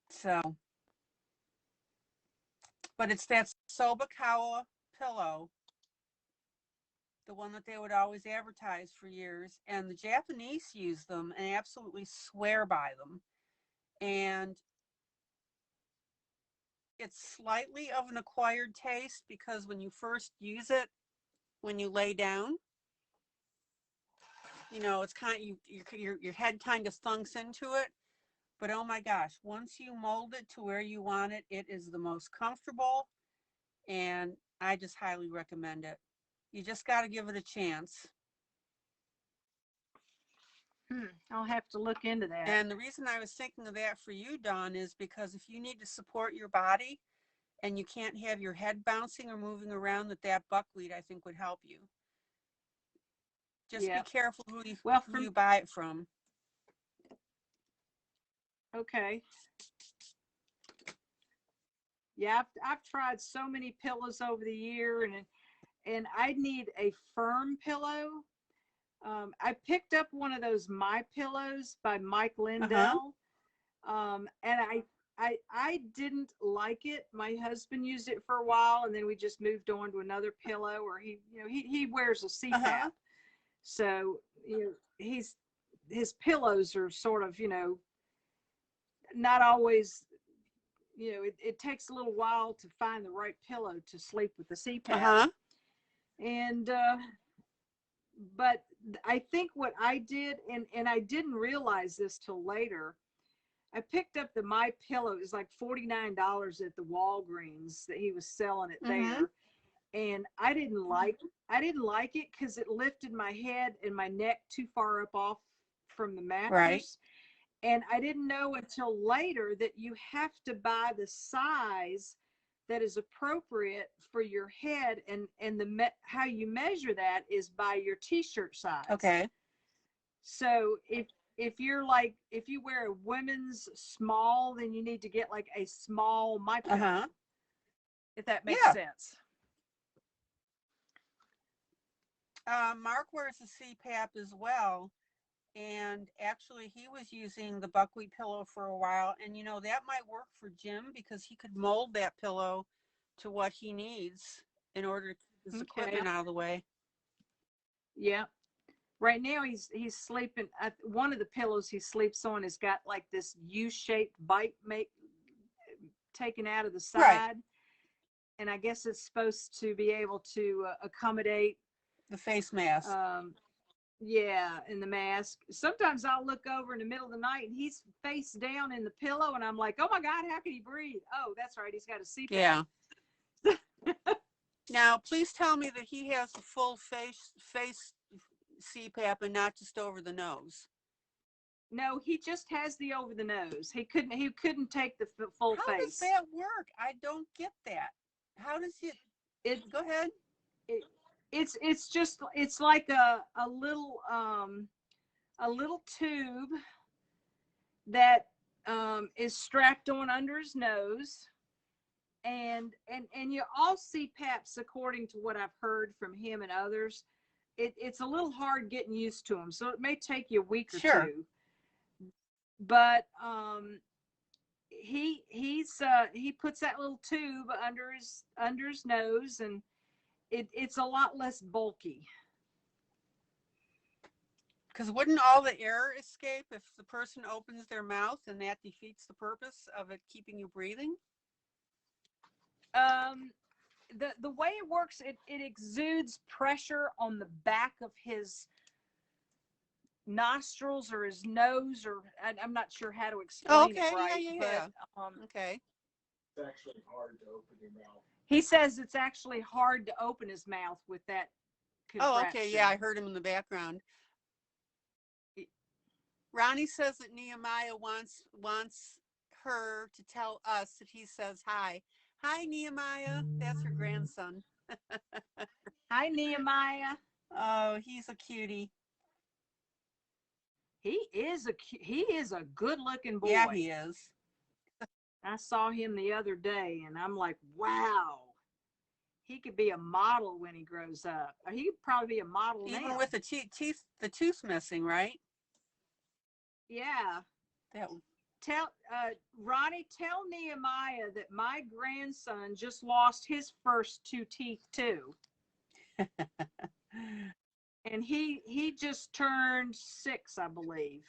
So, But it's that Sobakawa pillow, the one that they would always advertise for years. And the Japanese use them and absolutely swear by them. And it's slightly of an acquired taste because when you first use it, when you lay down, you know, it's kind of, your head kind of thunks into it. But oh my gosh, once you mold it to where you want it, it is the most comfortable. And I just highly recommend it. You just got to give it a chance. I'll have to look into that. And the reason I was thinking of that for you, Dawn, is because if you need to support your body and you can't have your head bouncing or moving around, that buckwheat, I think, would help you. Just be careful who you buy it from. Okay. Yeah, I've tried so many pillows over the year, and I need a firm pillow. I picked up one of those My Pillows by Mike Lindell, and I didn't like it. My husband used it for a while, and then we just moved on to another pillow. Or he wears a CPAP, so his pillows are sort of not always. It takes a little while to find the right pillow to sleep with the CPAP. And but I think what I did, and I didn't realize this till later, I picked up the My Pillow. It was like $49 at the Walgreens that he was selling it there. And I didn't like it because it lifted my head and my neck too far up off from the mattress. Right. And I didn't know until later that you have to buy the size that is appropriate for your head, and how you measure that is by your t-shirt size. Okay. So if you wear a women's small, then you need to get like a small My Pillow. If that makes sense. Mark wears a CPAP as well. And actually, he was using the buckwheat pillow for a while. And, that might work for Jim because he could mold that pillow to what he needs in order to keep his equipment out of the way. Yeah. Right now, he's sleeping. One of the pillows he sleeps on has got like this U-shaped bite taken out of the side. Right. And I guess it's supposed to be able to accommodate the face mask. In the mask. Sometimes I'll look over in the middle of the night and he's face down in the pillow, and I'm like, oh my God, how can he breathe? Oh, that's right, he's got a CPAP. Yeah. Now, please tell me that he has a full face CPAP and not just over the nose. No, he just has the over the nose. He couldn't take the full face. How does that work? I don't get that. How does it? Go ahead. It's like a little tube that is strapped on under his nose, and you all CPAPs, according to what I've heard from him and others, it's a little hard getting used to them, so it may take you a week or two. But he puts that little tube under his nose, and it's a lot less bulky. Because wouldn't all the air escape if the person opens their mouth, and that defeats the purpose of it keeping you breathing? The way it works, it exudes pressure on the back of his nostrils or his nose, or I'm not sure how to explain it right. Yeah. Okay. It's actually hard to open your mouth. He says it's actually hard to open his mouth with that contraption. Oh, okay. Yeah, I heard him in the background. Ronnie says that Nehemiah wants her to tell us that he says hi. Hi, Nehemiah. That's her grandson. Hi, Nehemiah. Oh, he's a cutie. He is a good-looking boy. Yeah, he is. I saw him the other day, and I'm like, wow. He could be a model when he grows up. He could probably be a model now. Even with the tooth missing, right? Yeah. Ronnie, tell Nehemiah that my grandson just lost his first 2 teeth too. And he just turned 6, I believe.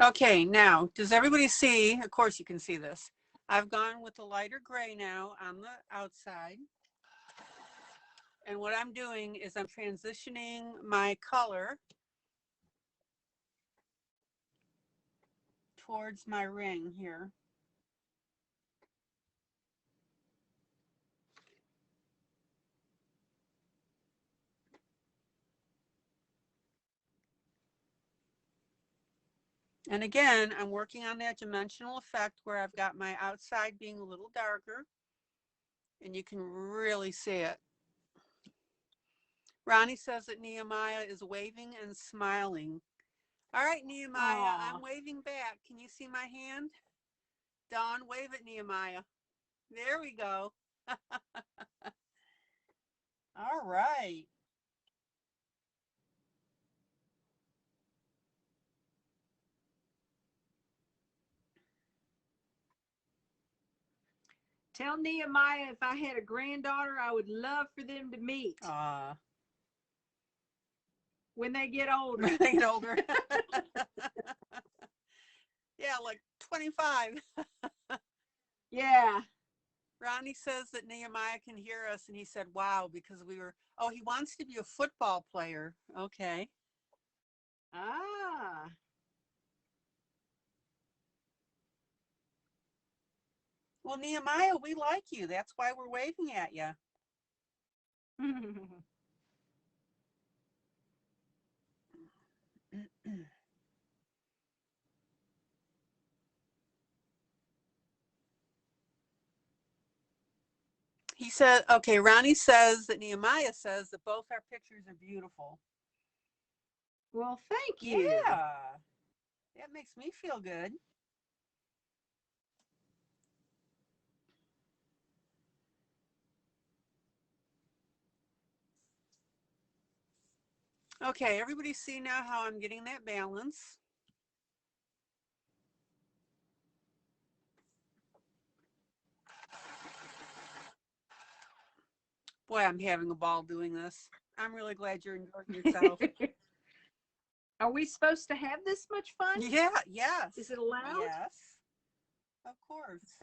Okay, now, does everybody see? Of course you can see this. I've gone with the lighter gray now on the outside. And what I'm doing is I'm transitioning my color towards my ring here. And again, I'm working on that dimensional effect where I've got my outside being a little darker, and you can really see it. Ronnie says that Nehemiah is waving and smiling. All right, Nehemiah, Aww. I'm waving back. Can you see my hand? Dawn, wave at Nehemiah. There we go. All right. Tell Nehemiah if I had a granddaughter, I would love for them to meet when they get older. When they get older. Yeah, like 25. Yeah. Ronnie says that Nehemiah can hear us, and he said, wow, because we were, oh, he wants to be a football player. Okay. Ah. Well, Nehemiah, we like you. That's why we're waving at you. He said, okay, Ronnie says that Nehemiah says that both our pictures are beautiful. Well, thank you. Yeah. That makes me feel good. Okay, everybody see now how I'm getting that balance. Boy, I'm having a ball doing this. I'm really glad you're enjoying yourself. Are we supposed to have this much fun? Yeah, yes. Is it allowed? Yes, of course.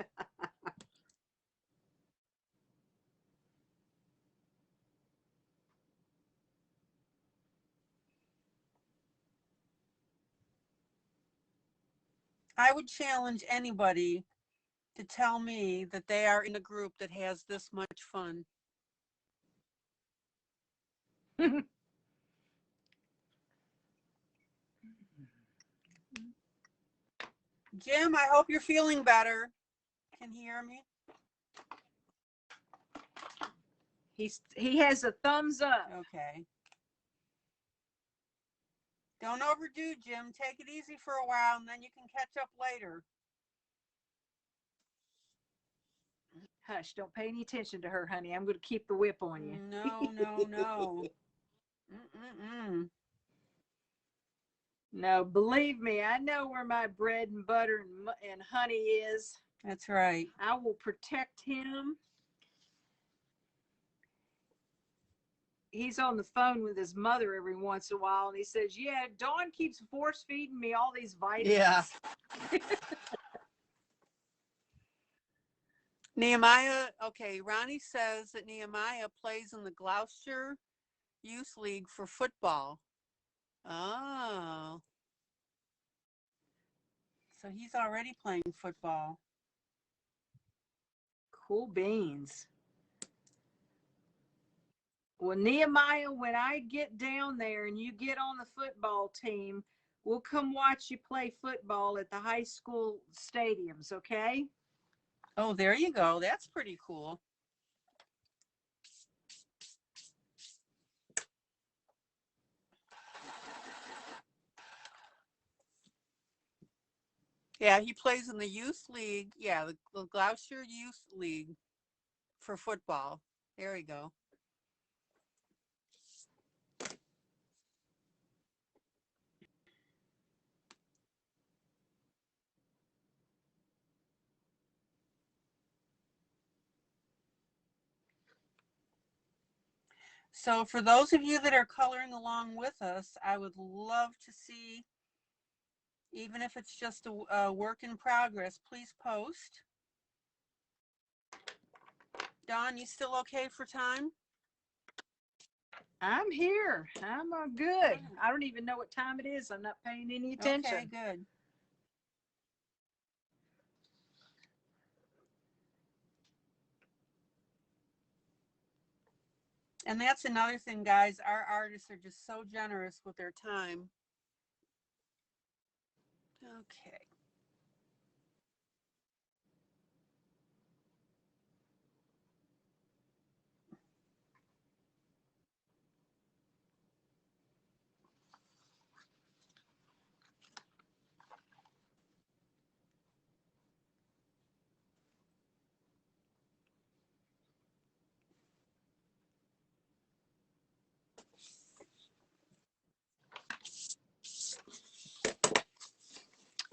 I would challenge anybody to tell me that they are in a group that has this much fun. Jim, I hope you're feeling better. Can you hear me? He has a thumbs up. Okay. Don't overdo, Jim. Take it easy for a while, and then you can catch up later. Hush, don't pay any attention to her, honey. I'm going to keep the whip on you. No. No, believe me, I know where my bread and butter and honey is. That's right. I will protect him. He's on the phone with his mother every once in a while, and he says, yeah, Dawn keeps force feeding me all these vitamins. Yeah. Nehemiah, okay, Ronnie says that Nehemiah plays in the Gloucester Youth League for football. Oh. So he's already playing football. Cool beans. Well, Nehemiah, when I get down there and you get on the football team, we'll come watch you play football at the high school stadiums, okay? Oh, there you go. That's pretty cool. Yeah, he plays in the youth league. Yeah, the Gloucester Youth League for football. There we go. So for those of you that are coloring along with us, I would love to see, even if it's just a work in progress, please post. Dawn, you still okay for time? I'm here. I'm good. I don't even know what time it is. I'm not paying any attention. Okay, good. And that's another thing, guys. Our artists are just so generous with their time. Okay.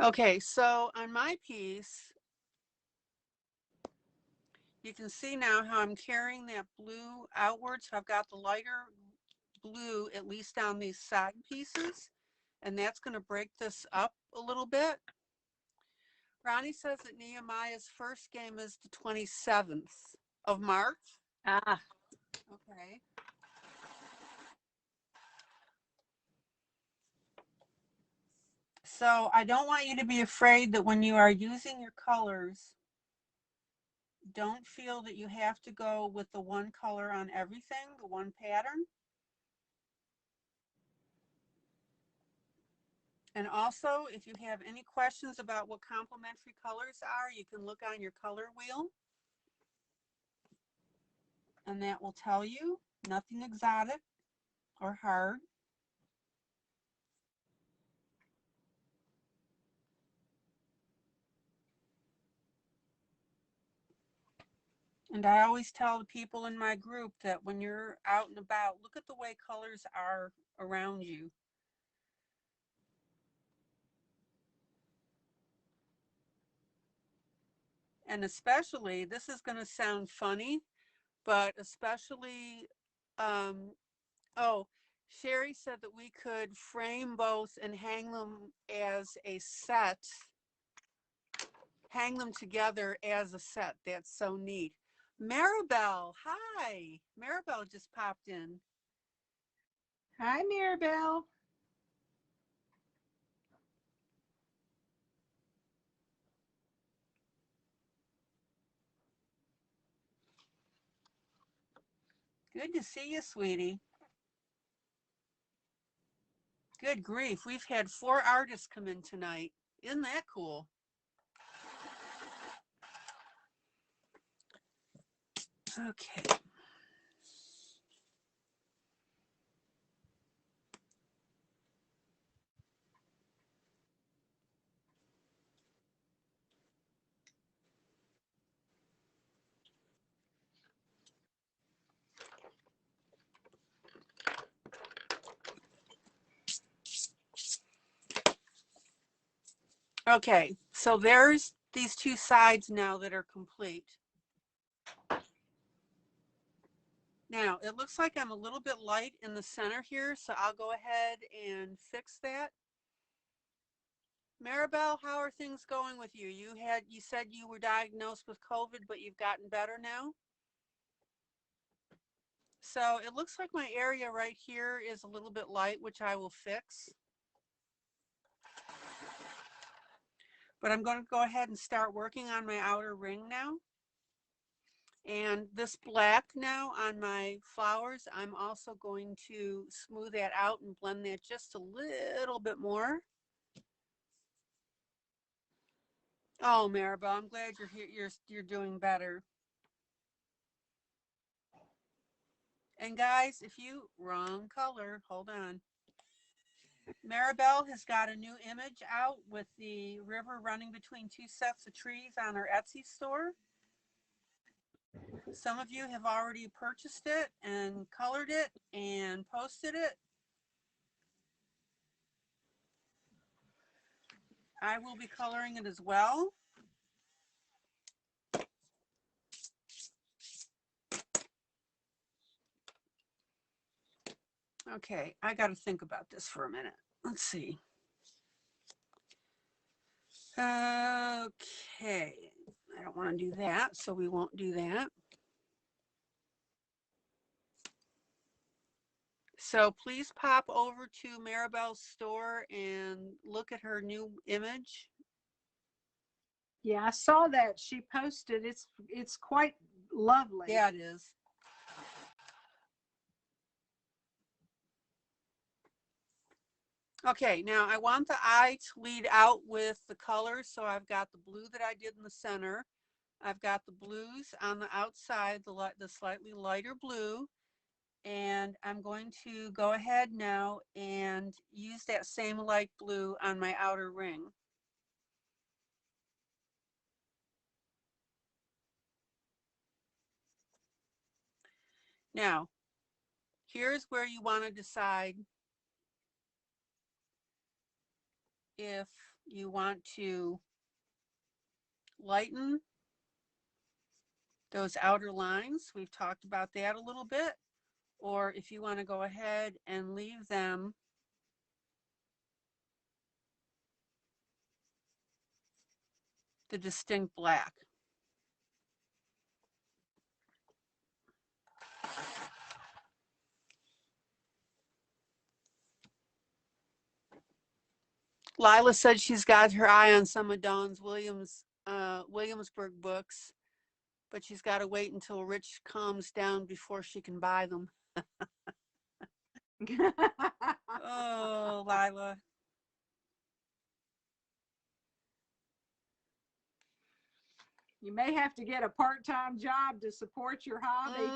Okay, so on my piece, you can see now how I'm carrying that blue outward. So I've got the lighter blue, at least on these side pieces, and that's going to break this up a little bit. Ronnie says that Nehemiah's first game is the 27th of March. Ah. Okay. So I don't want you to be afraid that when you are using your colors, don't feel that you have to go with the one color on everything, the one pattern. And also, if you have any questions about what complementary colors are, you can look on your color wheel. And that will tell you. Nothing exotic or hard. And I always tell the people in my group that when you're out and about, look at the way colors are around you. And especially, this is going to sound funny, but especially, oh, Sherry said that we could frame both and hang them as a set, hang them together as a set. That's so neat. Maribel, hi. Maribel just popped in. Hi, Maribel. Good to see you, sweetie. Good grief. We've had 4 artists come in tonight. Isn't that cool? Okay. Okay, so there's these 2 sides now that are complete. Now, it looks like I'm a little bit light in the center here, so I'll go ahead and fix that. Maribel, how are things going with you? You said you were diagnosed with COVID, but you've gotten better now? So it looks like my area right here is a little bit light, which I will fix. But I'm going to go ahead and start working on my outer ring now. And this black now on my flowers, I'm also going to smooth that out and blend that just a little bit more. Oh, Maribel, I'm glad you're here. You're doing better. And guys, if you, wrong color, hold on. Maribel has got a new image out with the river running between 2 sets of trees on her Etsy store. Some of you have already purchased it and colored it and posted it. I will be coloring it as well. Okay, I got to think about this for a minute. Let's see. Okay, I don't want to do that, so we won't do that. So please pop over to Maribel's store and look at her new image. Yeah, I saw that she posted. It's quite lovely. Yeah, it is. Okay, now I want the eye to lead out with the colors. So I've got the blue that I did in the center. I've got the blues on the outside, the slightly lighter blue. And I'm going to go ahead now and use that same light blue on my outer ring. Now, here's where you want to decide if you want to lighten those outer lines. We've talked about that a little bit. Or if you want to go ahead and leave them the distinct black. Lila said she's got her eye on some of Dawn's Williamsburg books, but she's got to wait until Rich calms down before she can buy them. Oh, Lila. You may have to get a part-time job to support your hobby.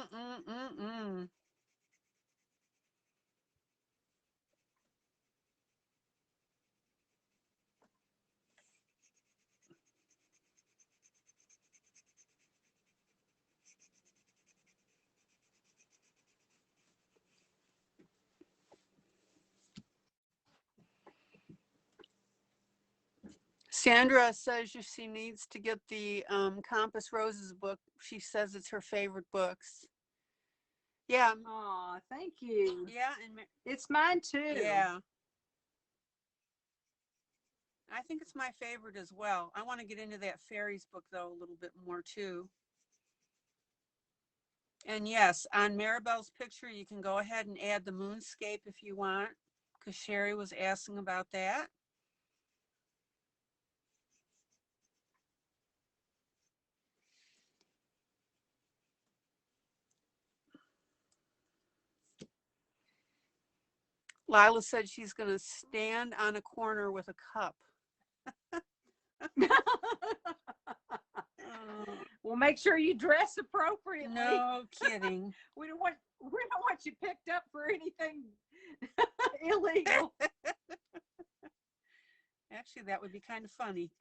Sandra says she needs to get the Compass Roses book. She says it's her favorite books. Yeah. Oh, thank you. Yeah, and it's mine too. Yeah. I think it's my favorite as well. I want to get into that fairies book though a little bit more too. And yes, on Maribel's picture, you can go ahead and add the moonscape if you want, because Sherry was asking about that. Lila said she's going to stand on a corner with a cup. Well, make sure you dress appropriately. No kidding. we don't want you picked up for anything illegal. Actually, that would be kind of funny.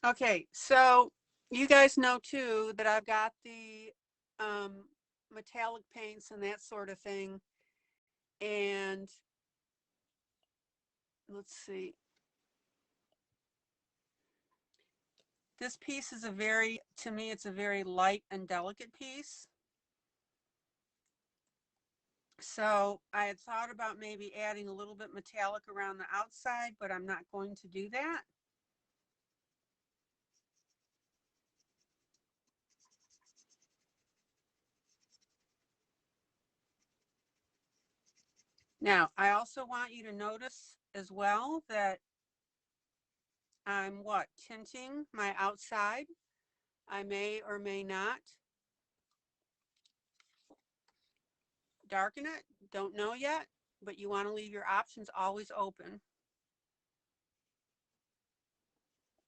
Okay, so you guys know too that I've got the metallic paints and that sort of thing. And let's see. This piece is to me, it's a very light and delicate piece. So I had thought about maybe adding a little bit metallic around the outside, but I'm not going to do that. Now, I also want you to notice as well that I'm tinting my outside. I may or may not darken it. Don't know yet, but you want to leave your options always open.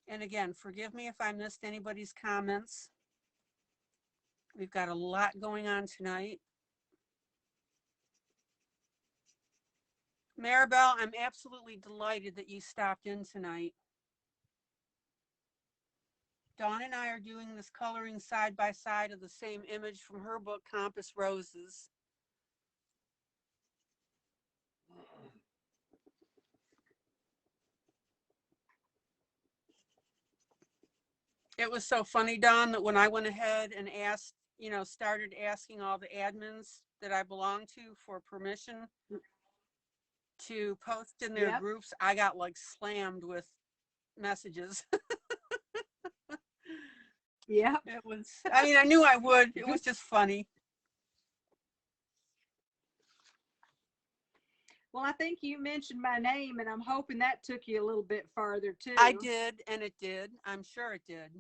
And again, forgive me if I missed anybody's comments. We've got a lot going on tonight. Maribel, I'm absolutely delighted that you stopped in tonight. Dawn and I are doing this coloring side by side of the same image from her book, Compass Roses. It was so funny, Dawn, that when I went ahead and asked, started asking all the admins that I belong to for permission to post in their groups, I got like slammed with messages. Yeah. It was, I knew I would. It was just funny. Well, I think you mentioned my name, and I'm hoping that took you a little bit farther, too. I did, and it did. I'm sure it did.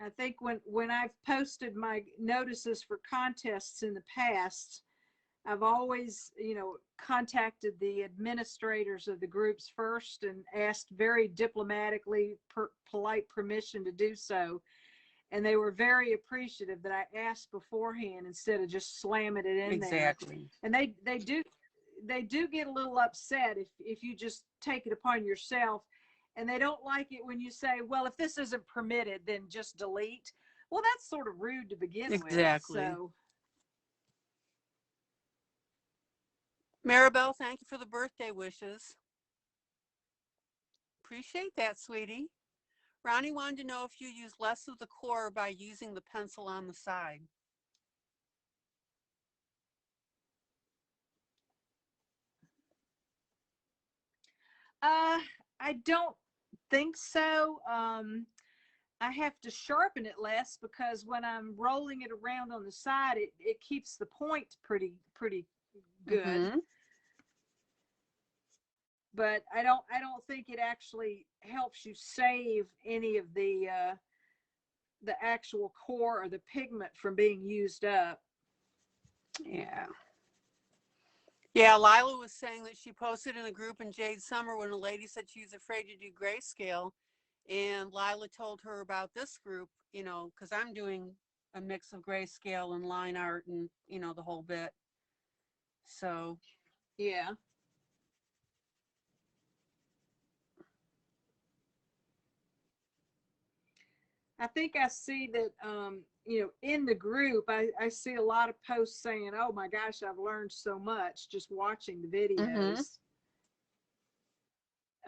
I think when I've posted my notices for contests in the past, I've always, contacted the administrators of the groups first and asked very diplomatically, polite permission to do so. And they were very appreciative that I asked beforehand instead of just slamming it in there. Exactly. And they do get a little upset if you just take it upon yourself, and they don't like it when you say, well, if this isn't permitted, then just delete. Well, that's sort of rude to begin with. Exactly. So, Maribel, thank you for the birthday wishes. Appreciate that, sweetie. Ronnie wanted to know if you use less of the core by using the pencil on the side. I don't think so. I have to sharpen it less because when I'm rolling it around on the side, it keeps the point pretty good. Mm-hmm. But I don't think it actually helps you save any of the actual core or the pigment from being used up. Yeah. Yeah, Lila was saying that she posted in a group in Jade Summer when a lady said she was afraid to do grayscale. And Lila told her about this group, because I'm doing a mix of grayscale and line art and, the whole bit. So. Yeah. I think I see that, in the group, I see a lot of posts saying, oh my gosh, I've learned so much just watching the videos.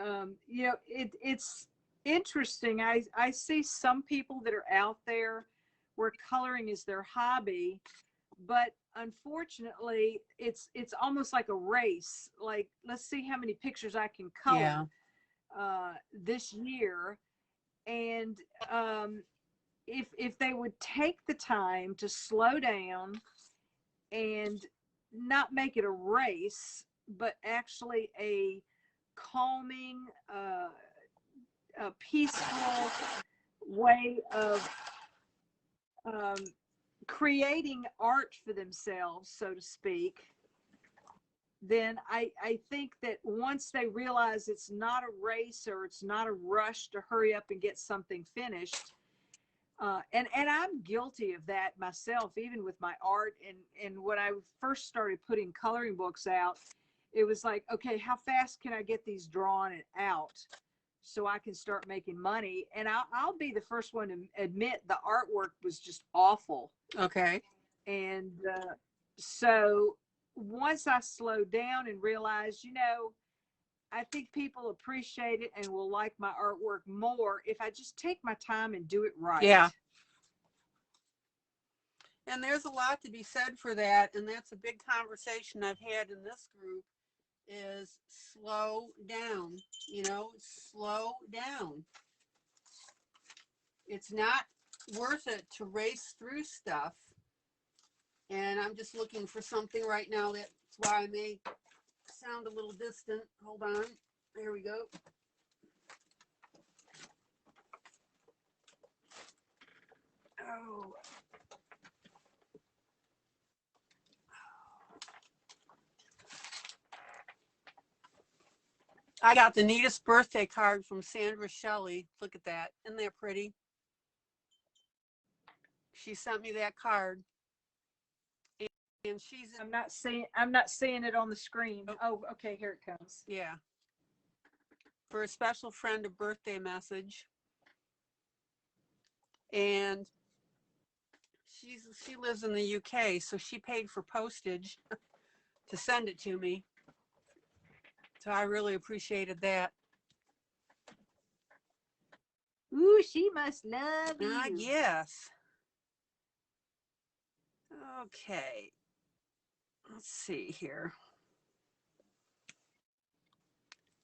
Mm-hmm. It's interesting. I see some people that are out there where coloring is their hobby, but unfortunately it's almost like a race. Like, let's see how many pictures I can color this year. And if they would take the time to slow down and not make it a race, but actually a calming, a peaceful way of creating art for themselves, so to speak, then I think that once they realize it's not a race or it's not a rush to hurry up and get something finished, and I'm guilty of that myself, even with my art. And when I first started putting coloring books out, it was like, okay, how fast can I get these drawn and out so I can start making money? And I'll be the first one to admit the artwork was just awful. Okay. And so once I slowed down and realized, I think people appreciate it and will like my artwork more if I just take my time and do it right. Yeah. And there's a lot to be said for that. And that's a big conversation I've had in this group is slow down, slow down. It's not worth it to race through stuff. And I'm just looking for something right now. That's why I may sound a little distant. Hold on. There we go. Oh. I got the neatest birthday card from Sandra Shelley. Look at that. Isn't that pretty? She sent me that card. And she's I'm not seeing it on the screen. Oh, okay, here it comes. Yeah. For a special friend, a birthday message. And she lives in the UK, so she paid for postage to send it to me. So I really appreciated that. Ooh, she must love you. Yes. Okay. Let's see here.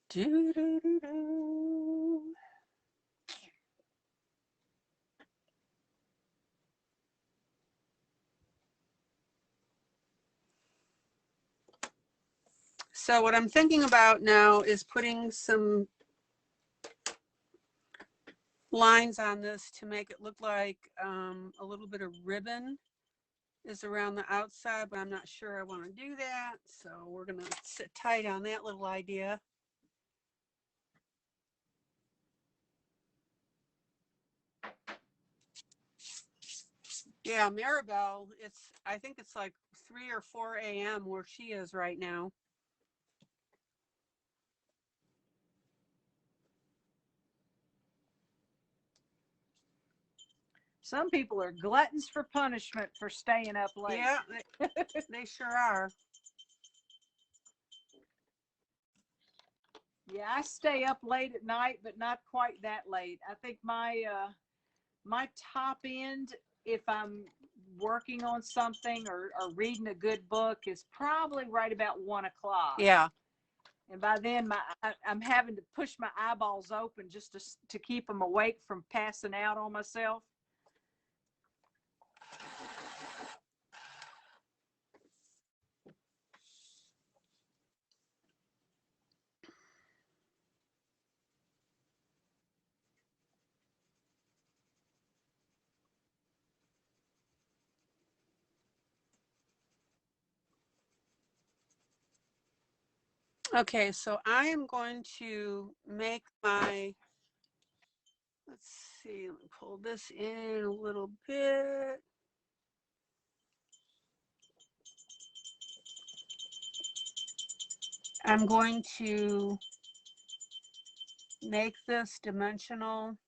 Do-do-do-do. So what I'm thinking about now is putting some lines on this to make it look like a little bit of ribbon is around the outside, but I'm not sure I want to do that. So we're going to sit tight on that little idea. Yeah, Maribel, I think it's like 3 or 4 a.m. where she is right now. Some people are gluttons for punishment for staying up late. Yeah, they sure are. Yeah, I stay up late at night, but not quite that late. I think my top end, if I'm working on something or reading a good book, is probably right about 1 o'clock. Yeah. And by then, I'm having to push my eyeballs open just to keep them awake from passing out on myself. Okay, so I am going to make my, let's see, let me pull this in a little bit. I'm going to make this dimensional.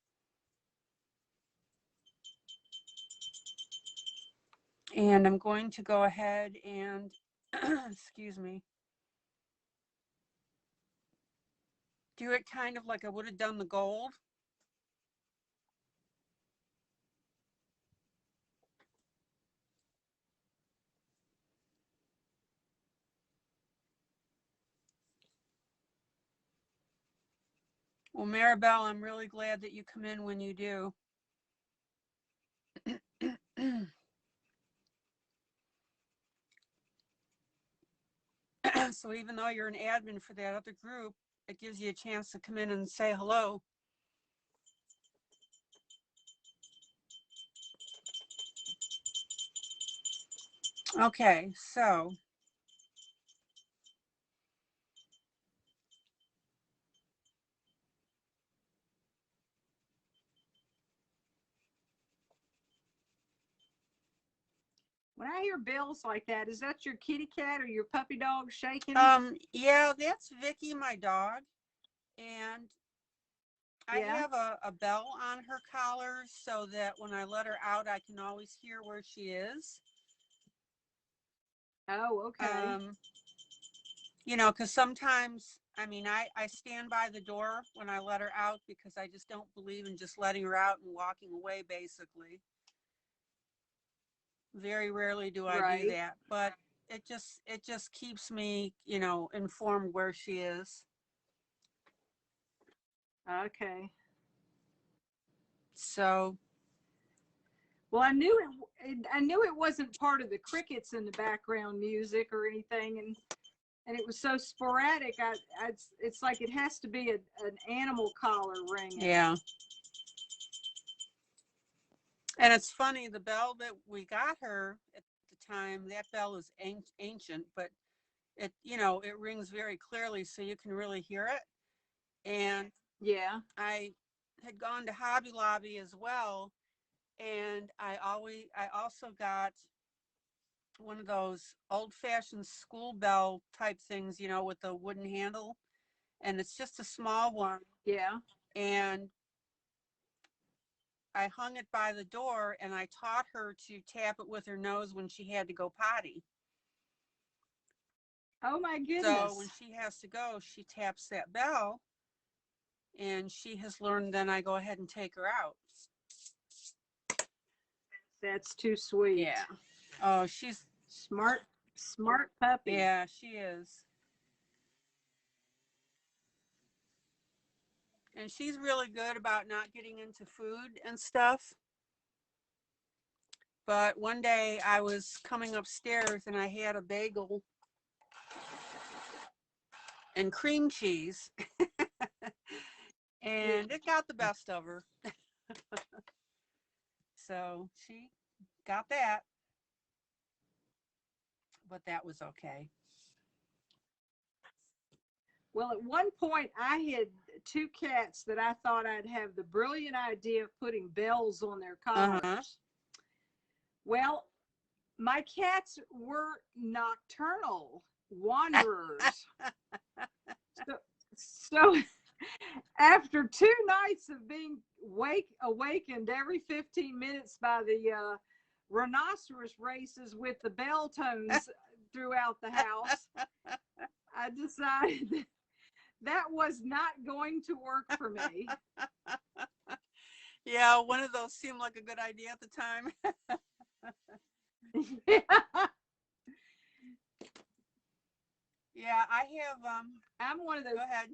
And I'm going to go ahead and, excuse me, do it kind of like I would have done the gold. Well, Maribel, I'm really glad that you come in when you do. So even though you're an admin for that other group, it gives you a chance to come in and say hello. Okay, so When I hear bells like that, is that your kitty cat or your puppy dog shaking? Yeah, that's Vicky, my dog, and I Yeah. have a bell on her collar so that when I let her out, I can always hear where she is. Oh, okay. You know, because sometimes, I mean, I stand by the door when I let her out because I just don't believe in just letting her out and walking away, basically. Very rarely do I do that, but it just keeps me, you know, informed where she is. Okay. So, well, I knew it wasn't part of the crickets in the background music or anything, and it was so sporadic. It's like it has to be an animal collar ringing. Yeah. And it's funny, the bell that we got her at the time, that bell is ancient, but it, you know, it rings very clearly, so you can really hear it. And Yeah. I had gone to Hobby Lobby as well, and I also got one of those old-fashioned school bell type things, with the wooden handle, and it's just a small one. Yeah. And I hung it by the door, and I taught her to tap it with her nose when she had to go potty. Oh my So when goodness. she has to go, she taps that bell, and she has learned. Then I go ahead and take her out. That's too sweet. Yeah. Oh, she's smart puppy. Yeah, she is. And she's really good about not getting into food and stuff. But one day I was coming upstairs and I had a bagel and cream cheese, and it got the best of her. So she got that, but that was okay. Well, at one point, I had two cats that I thought I'd have the brilliant idea of putting bells on their collars. Uh-huh. Well, my cats were nocturnal wanderers. So after 2 nights of being awakened every 15 minutes by the rhinoceros races with the bell tones throughout the house, I decided that was not going to work for me. Yeah, one of those seemed like a good idea at the time. Yeah, I have I'm one of those Go ahead.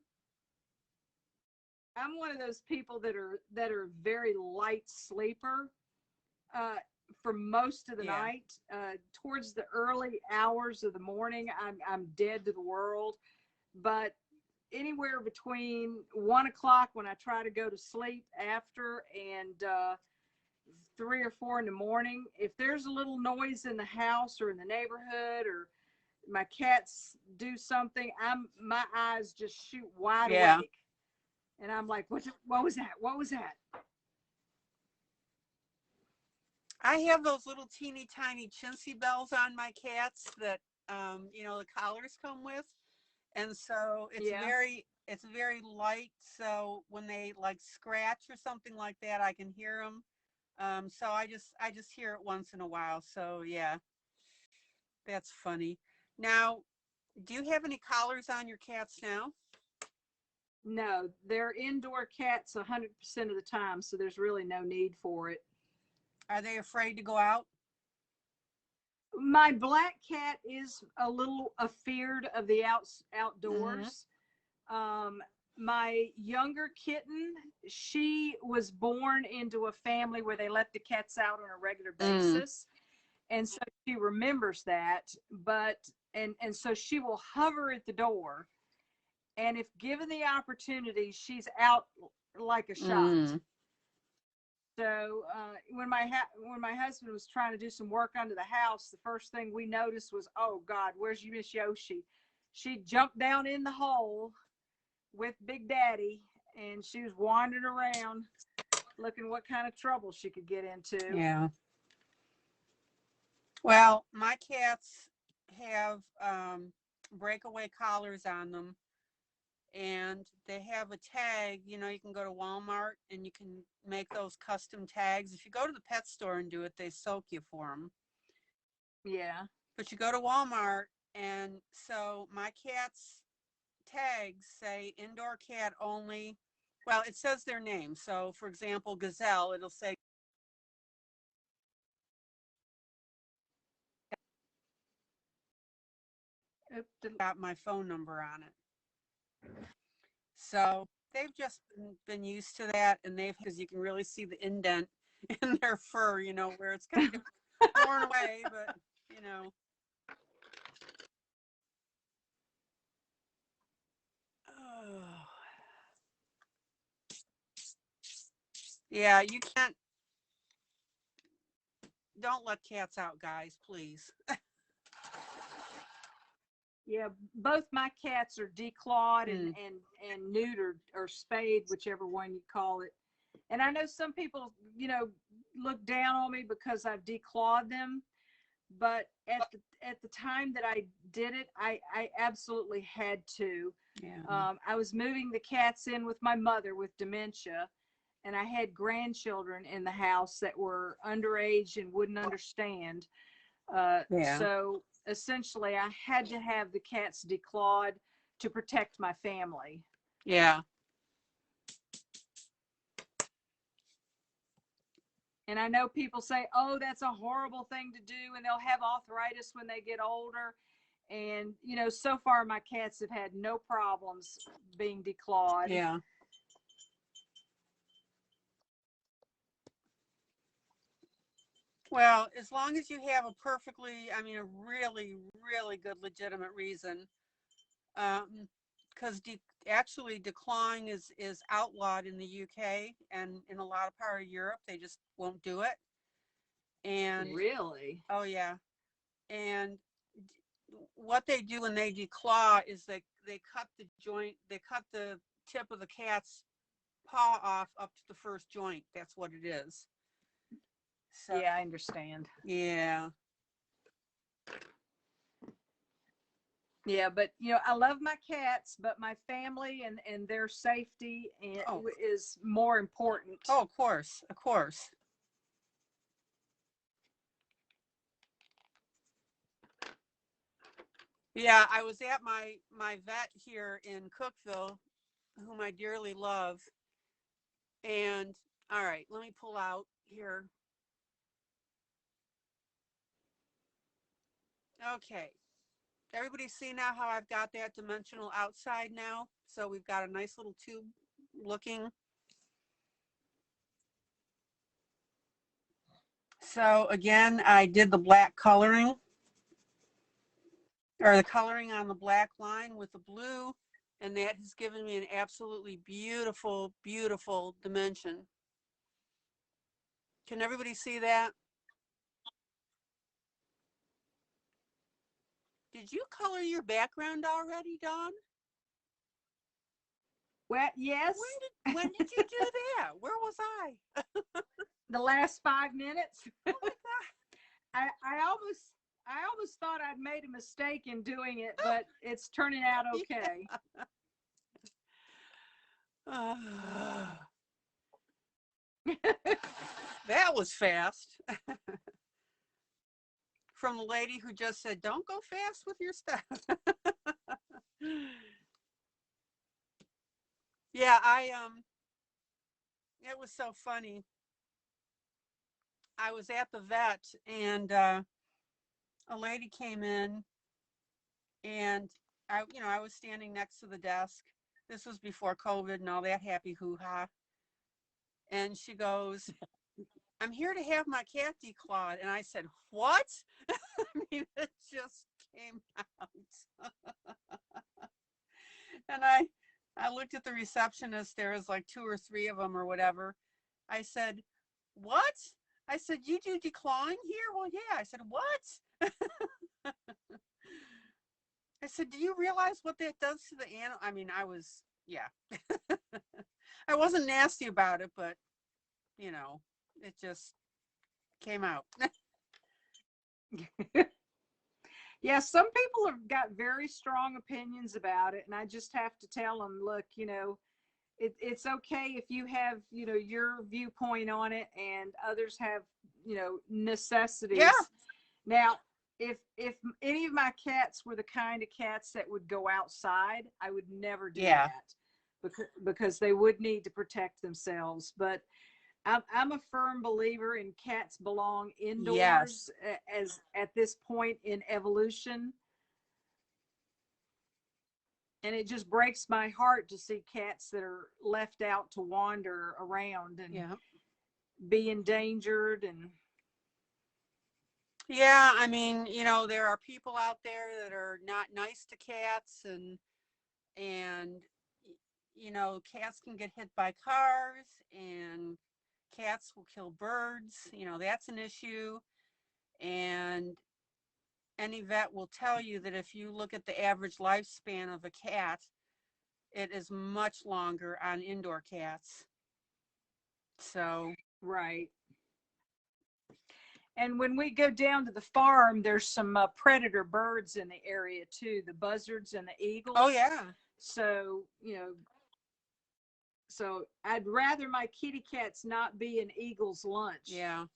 I'm one of those people that are very light sleeper uh, for most of the Yeah. night. Towards the early hours of the morning, I'm dead to the world. But anywhere between 1 o'clock when I try to go to sleep after and 3 or 4 in the morning, if there's a little noise in the house or in the neighborhood or my cats do something, my eyes just shoot wide Yeah. awake. And I'm like, what was that? What was that? I have those little teeny tiny chintzy bells on my cats that the collars come with. And so Yeah. it's very light, so when they like scratch or something like that, I can hear them. So I just hear it once in a while. So yeah, that's funny. Now, do you have any collars on your cats now? No, they're indoor cats 100% of the time, so there's really no need for it. Are they afraid to go out? My black cat is a little afeared of the Mm-hmm. outdoors. Um, my younger kitten, she was born into a family where they let the cats out on a regular basis. And so she remembers that, but and so she will hover at the door, and if given the opportunity, she's out like a shot. Mm. So when my husband was trying to do some work under the house, the first thing we noticed was, oh God, where's Miss Yoshi? She jumped down in the hole with Big Daddy, and she was wandering around looking what kind of trouble she could get into. Yeah. Well, my cats have breakaway collars on them, and they have a tag. You can go to Walmart and you can make those custom tags. If you go to the pet store and do it, they soak you for them. Yeah. But you go to Walmart, and so my cat's tags say indoor cat only. Well, it says their name. So, for example, Gazelle, it'll say got my phone number on it. So they've just been used to that, and because you can really see the indent in their fur, where it's kind of worn away, but you know. Oh. Yeah, you can't. Don't let cats out, guys, please. Yeah, both my cats are declawed Mm. and neutered or spayed, whichever one you call it. And I know some people, look down on me because I've declawed them, but at the time that I did it, I absolutely had to. Yeah. I was moving the cats in with my mother with dementia, and I had grandchildren in the house that were underage and wouldn't understand. Yeah. So essentially, I had to have the cats declawed to protect my family. Yeah. And I know people say, oh, that's a horrible thing to do, and they'll have arthritis when they get older. And, so far my cats have had no problems being declawed. Yeah. Well, as long as you have a a really, really good legitimate reason, because actually declawing is outlawed in the UK and in a lot of part of Europe, they just won't do it. And Really? oh yeah, and what they do when they declaw is they cut the joint, they cut the tip of the cat's paw off up to the first joint. That's what it is. So Yeah, I understand. yeah. Yeah, but I love my cats, but my family and their safety Oh, is more important. oh, of course, of course. Yeah, I was at my vet here in Cookville, whom I dearly love. And all right, let me pull out here. Okay. Everybody see now how I've got that dimensional outside now? So we've got a nice little tube looking. So again, I did the black coloring, or the coloring on the black line with the blue, and that has given me an absolutely beautiful, beautiful dimension. Can everybody see that? Did you color your background already, Dawn? Well, yes. When did you do that? Where was I? The last 5 minutes. Oh my God. I almost thought I'd made a mistake in doing it, but it's turning out okay. That was fast. From the lady who just said, don't go fast with your stuff. Yeah, it was so funny. I was at the vet and a lady came in and I was standing next to the desk. This was before COVID and all that happy hoo-ha. And she goes, I'm here to have my cat declawed. And I said, what? I mean, it just came out. And I looked at the receptionist. There was like 2 or 3 of them or whatever. I said, what? I said, you do declawing here? Well, yeah. I said, what? I said, do you realize what that does to the animal? I mean, yeah. I wasn't nasty about it, but, it just came out. Yeah, some people have got very strong opinions about it, and I just have to tell them, look, it's okay if you have, your viewpoint on it, and others have, necessities. Yeah. Now, if any of my cats were the kind of cats that would go outside, I would never do Yeah. that because they would need to protect themselves. But I'm a firm believer in cats belong indoors. Yes. As at this point in evolution. And it just breaks my heart to see cats that are left out to wander around and Yeah. be endangered. And Yeah, I mean, there are people out there that are not nice to cats and cats can get hit by cars and cats will kill birds. That's an issue. And any vet will tell you that if you look at the average lifespan of a cat, it is much longer on indoor cats. So, Right. And when we go down to the farm, there's some predator birds in the area too, the buzzards and the eagles. oh yeah. So, so I'd rather my kitty cats not be an eagle's lunch. Yeah.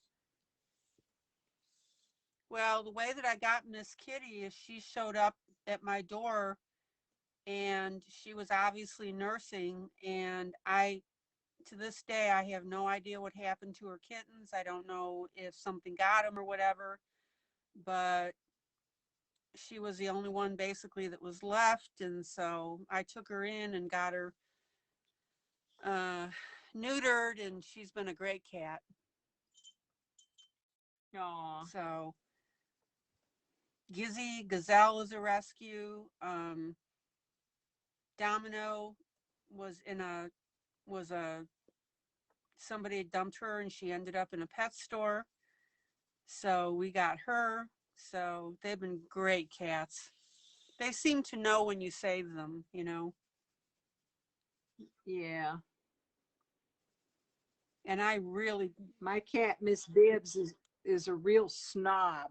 Well, the way that I got Miss Kitty is she showed up at my door and she was obviously nursing, and to this day I have no idea what happened to her kittens. I don't know if something got them or whatever, but she was the only one basically that was left, and so I took her in and got her neutered, and she's been a great cat. Aw. So Gazelle is a rescue. Domino was somebody had dumped her and she ended up in a pet store. So we got her. So they've been great cats. They seem to know when you save them, Yeah. And my cat, Miss Bibbs, is a real snob.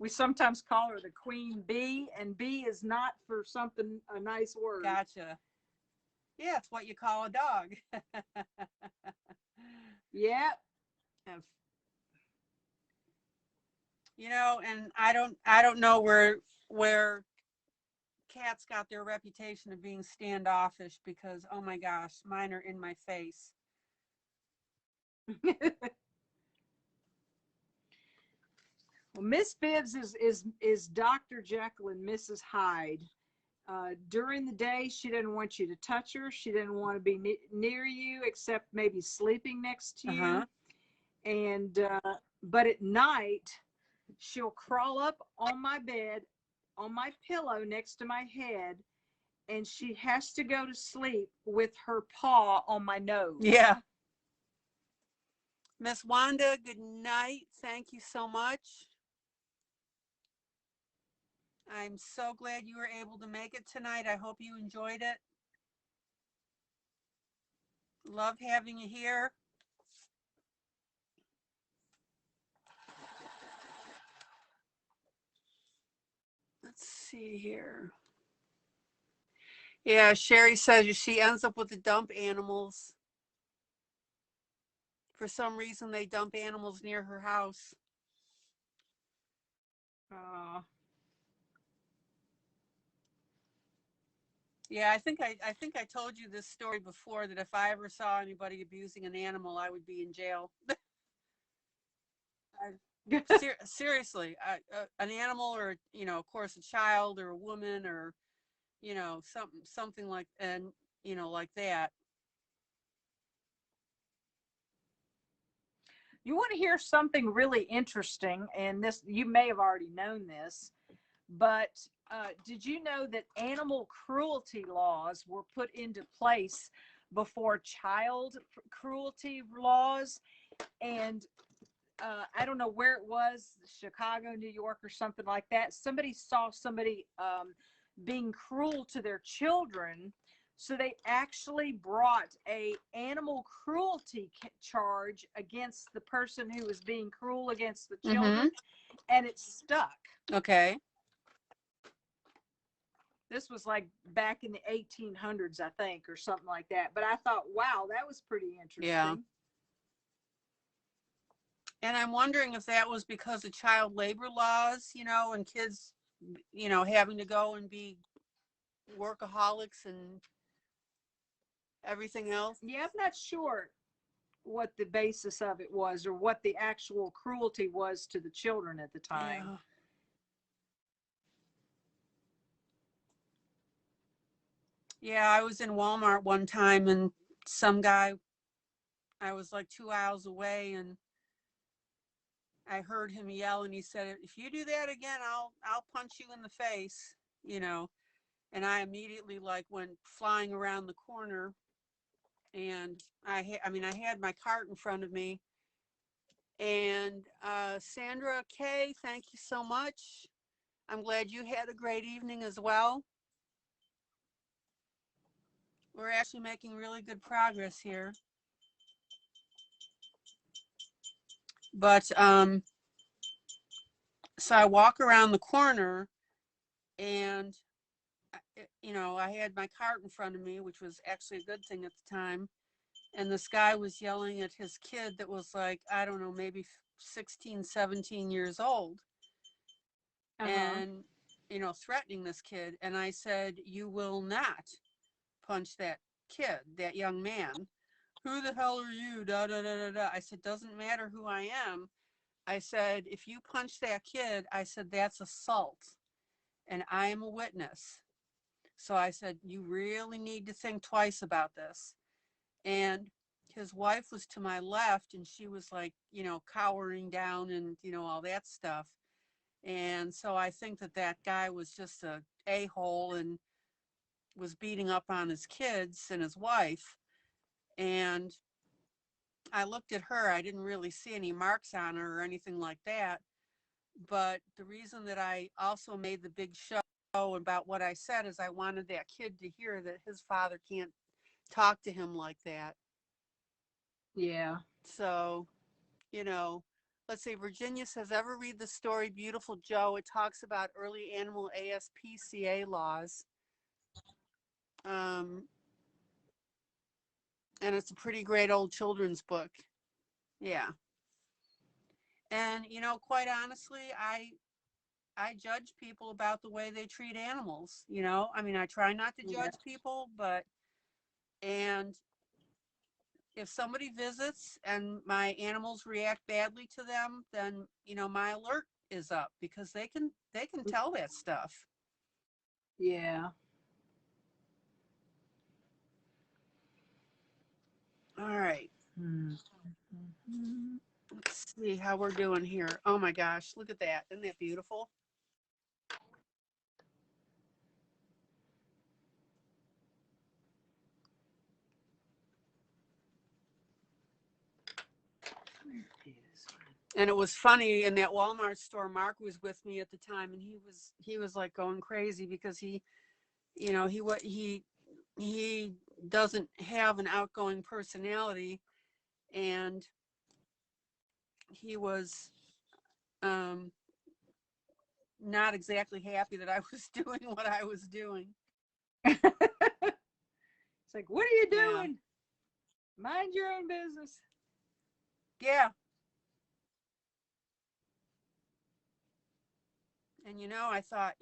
We sometimes call her the queen bee, and bee is not for something, a nice word. Gotcha. Yeah, it's what you call a dog. Yeah. And I don't know where cats got their reputation of being standoffish, because oh my gosh, mine are in my face. Well, Miss Bibbs is Dr. Jekyll and Mrs. Hyde. During the day, she didn't want you to touch her. She didn't want to be near you, except maybe sleeping next to you. And but at night, she'll crawl up on my bed, on my pillow next to my head, and she has to go to sleep with her paw on my nose. Yeah. Miss Wanda, good night. Thank you so much. I'm so glad you were able to make it tonight. I hope you enjoyed it. Love having you here. Let's see here. Yeah, Sherry says she ends up with the dump animals. For some reason, they dump animals near her house. Yeah, I think I told you this story before, that if I ever saw anybody abusing an animal, I would be in jail. Seriously, an animal, or of course, a child or a woman, or something like, and like that. You want to hear something really interesting, and this, you may have already known this, but did you know that animal cruelty laws were put into place before child cruelty laws? And I don't know where it was, Chicago, New York, or something like that. Somebody saw somebody being cruel to their children, so they actually brought a animal cruelty charge against the person who was being cruel against the children, and it stuck. Okay. This was like back in the 1800s, I think, or something like that. But I thought, wow, that was pretty interesting. Yeah. And I'm wondering if that was because of child labor laws, and kids, having to go and be workaholics and everything else. Yeah, I'm not sure what the basis of it was, or what the actual cruelty was to the children at the time. Yeah, I was in Walmart one time, and some guy, I was like 2 aisles away, and I heard him yell, and he said, "If you do that again, I'll punch you in the face," and I immediately went flying around the corner, and I had my cart in front of me, And Sandra K, thank you so much. I'm glad you had a great evening as well. We're actually making really good progress here. But so I walk around the corner and I had my cart in front of me, which was actually a good thing at the time. And this guy was yelling at his kid that was like, I don't know, maybe 16, 17 years old. And, threatening this kid. And I said, you will not punch that kid, that young man. Who the hell are you? Da, da, da, da, da. I said, doesn't matter who I am. I said, if you punch that kid, I said, that's assault. And I am a witness. So I said, you really need to think twice about this. And his wife was to my left and she was like, cowering down and, all that stuff. And so I think that guy was just a a-hole and was beating up on his kids and his wife. And I looked at her. I didn't really see any marks on her or anything like that. But the reason that I also made the big show about what I said is I wanted that kid to hear that his father can't talk to him like that. Yeah. So, let's see, Virginia says, ever read the story Beautiful Joe? It talks about early animal ASPCA laws. And it's a pretty great old children's book. Yeah. And, quite honestly, I judge people about the way they treat animals. I mean, I try not to judge people, and if somebody visits and my animals react badly to them, then, my alert is up because they can tell that stuff. Yeah. All right. Let's see how we're doing here. Oh my gosh, look at that. Isn't that beautiful? And it was funny in that Walmart store. Mark was with me at the time, and he was like going crazy because he doesn't have an outgoing personality, and he was not exactly happy that I was doing what I was doing. It's like, what are you doing? Yeah. Mind your own business. Yeah. And I thought,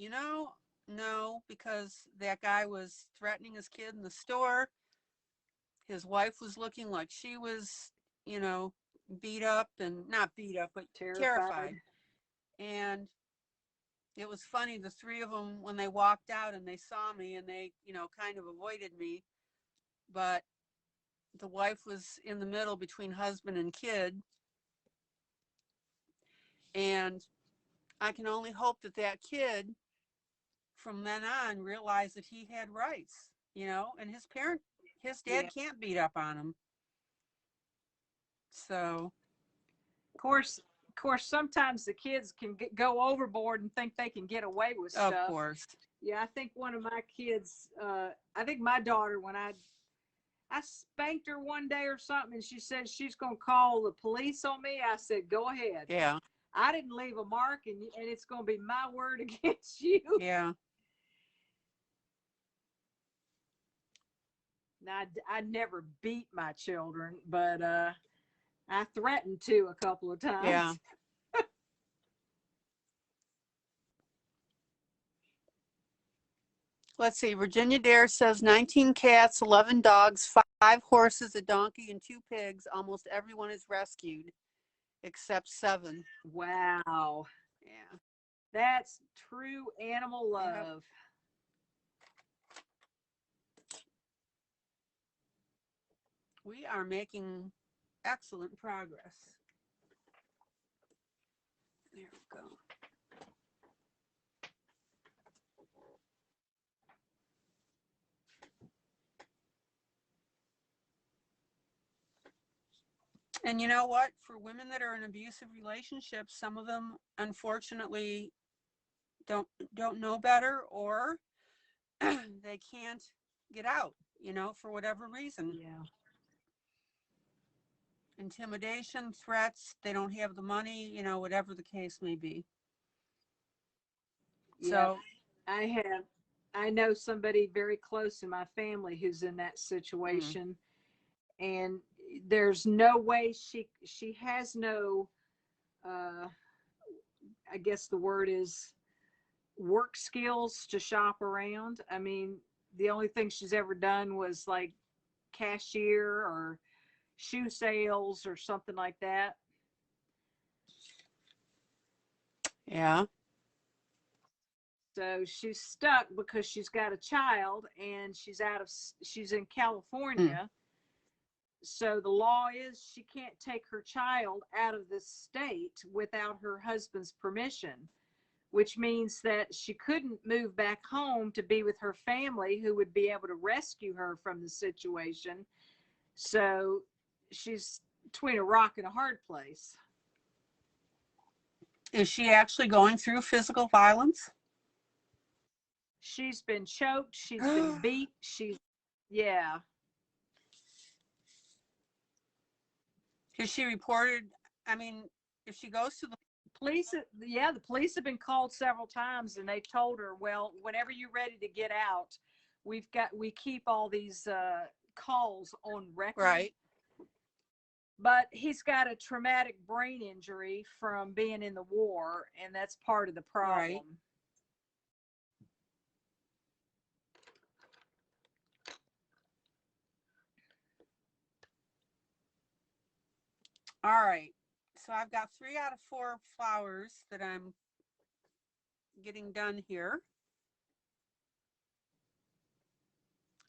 no, because that guy was threatening his kid in the store. His wife was looking like she was, beat up, and not beat up, but terrified. And it was funny, the three of them, when they walked out and they saw me and they, kind of avoided me, but the wife was in the middle between husband and kid. And I can only hope that kid from then on realized that he had rights, and his dad can't beat up on him. So, of course, sometimes the kids can go overboard and think they can get away with stuff. Of course. Yeah, I think one of my kids, I think my daughter, when I spanked her one day or something, and she said she's going to call the police on me. I said, go ahead. Yeah. I didn't leave a mark, and it's going to be my word against you. Yeah. Now, I never beat my children, but I threatened to a couple of times. Yeah. Let's see. Virginia Dare says 19 cats, 11 dogs, 5 horses, a donkey, and 2 pigs. Almost everyone is rescued, except 7. Wow. Yeah. That's true animal love. Yep. We are making excellent progress. There we go. And you know what? For women that are in abusive relationships, some of them unfortunately don't know better, or they can't get out, for whatever reason. Yeah. Intimidation, threats, they don't have the money, whatever the case may be. Yeah. So, I know somebody very close in my family who's in that situation, and there's no way she has no, uh, I guess the word is work skills to shop around. I mean, the only thing she's ever done was like cashier or shoe sales or something like that. yeah. So she's stuck because she's got a child and she's in California. So the law is she can't take her child out of the state without her husband's permission, which means that she couldn't move back home to be with her family who would be able to rescue her from the situation. So she's between a rock and a hard place. Is she actually going through physical violence? She's been choked, she's been beat, yeah. Because she reported, I mean, if she goes to the Police, yeah, the police have been called several times, and they told her, well, whenever you're ready to get out, we keep all these calls on record. right. But he's got a traumatic brain injury from being in the war, and that's part of the problem. Right. All right. So I've got 3 out of 4 flowers that I'm getting done here.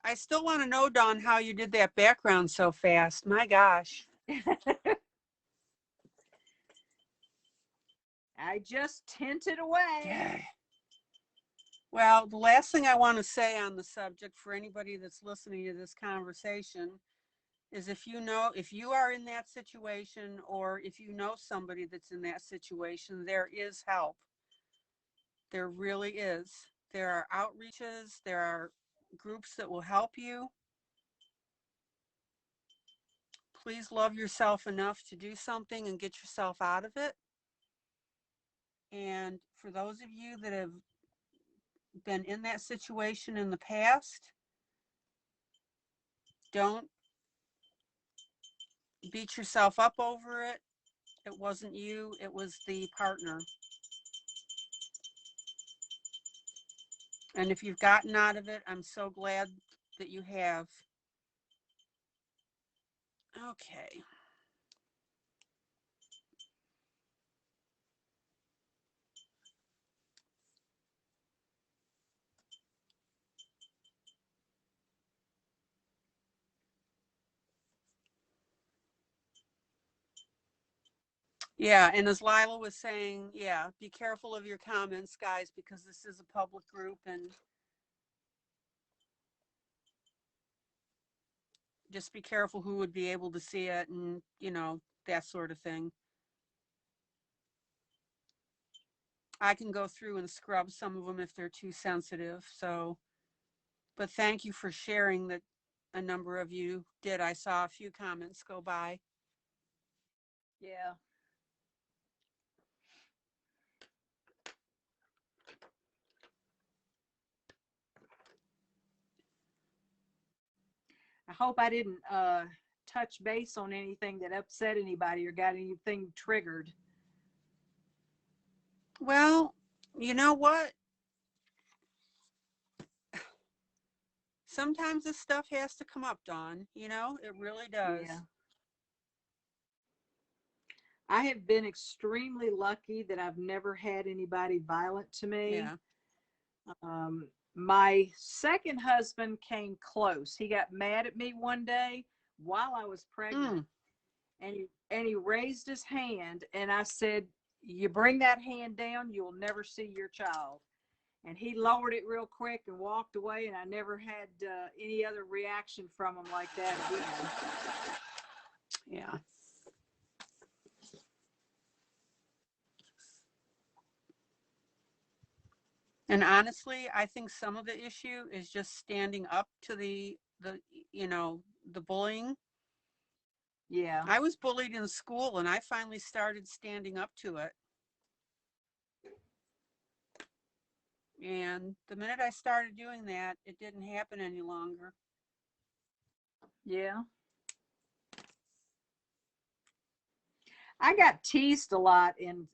I still want to know, Dawn, how you did that background so fast. My gosh. I just tinted away. Yeah. Well, the last thing I want to say on the subject for anybody that's listening to this conversation is if you are in that situation, or if you know somebody that's in that situation, there is help. There really is. There are outreaches, there are groups that will help you. Please love yourself enough to do something and get yourself out of it. And for those of you that have been in that situation in the past, don't beat yourself up over it. It wasn't you, it was the partner. And if you've gotten out of it, I'm so glad that you have. Okay. Yeah, and as Lila was saying, yeah, be careful of your comments, guys, because this is a public group, and just be careful who would be able to see it, and that sort of thing. I can go through and scrub some of them if they're too sensitive. So, but thank you for sharing that. A number of you did. I saw a few comments go by. Yeah. I hope I didn't touch base on anything that upset anybody or got anything triggered. Well, you know what? Sometimes this stuff has to come up, Dawn. It really does. Yeah. I have been extremely lucky that I've never had anybody violent to me. Yeah. My second husband came close. He got mad at me one day while I was pregnant, and he raised his hand, and I said, "You bring that hand down, you'll never see your child." And he lowered it real quick and walked away, and I never had any other reaction from him like that again. Yeah. And honestly, I think some of the issue is just standing up to the the bullying. Yeah. I was bullied in school, and I finally started standing up to it. And the minute I started doing that, it didn't happen any longer. Yeah. I got teased a lot in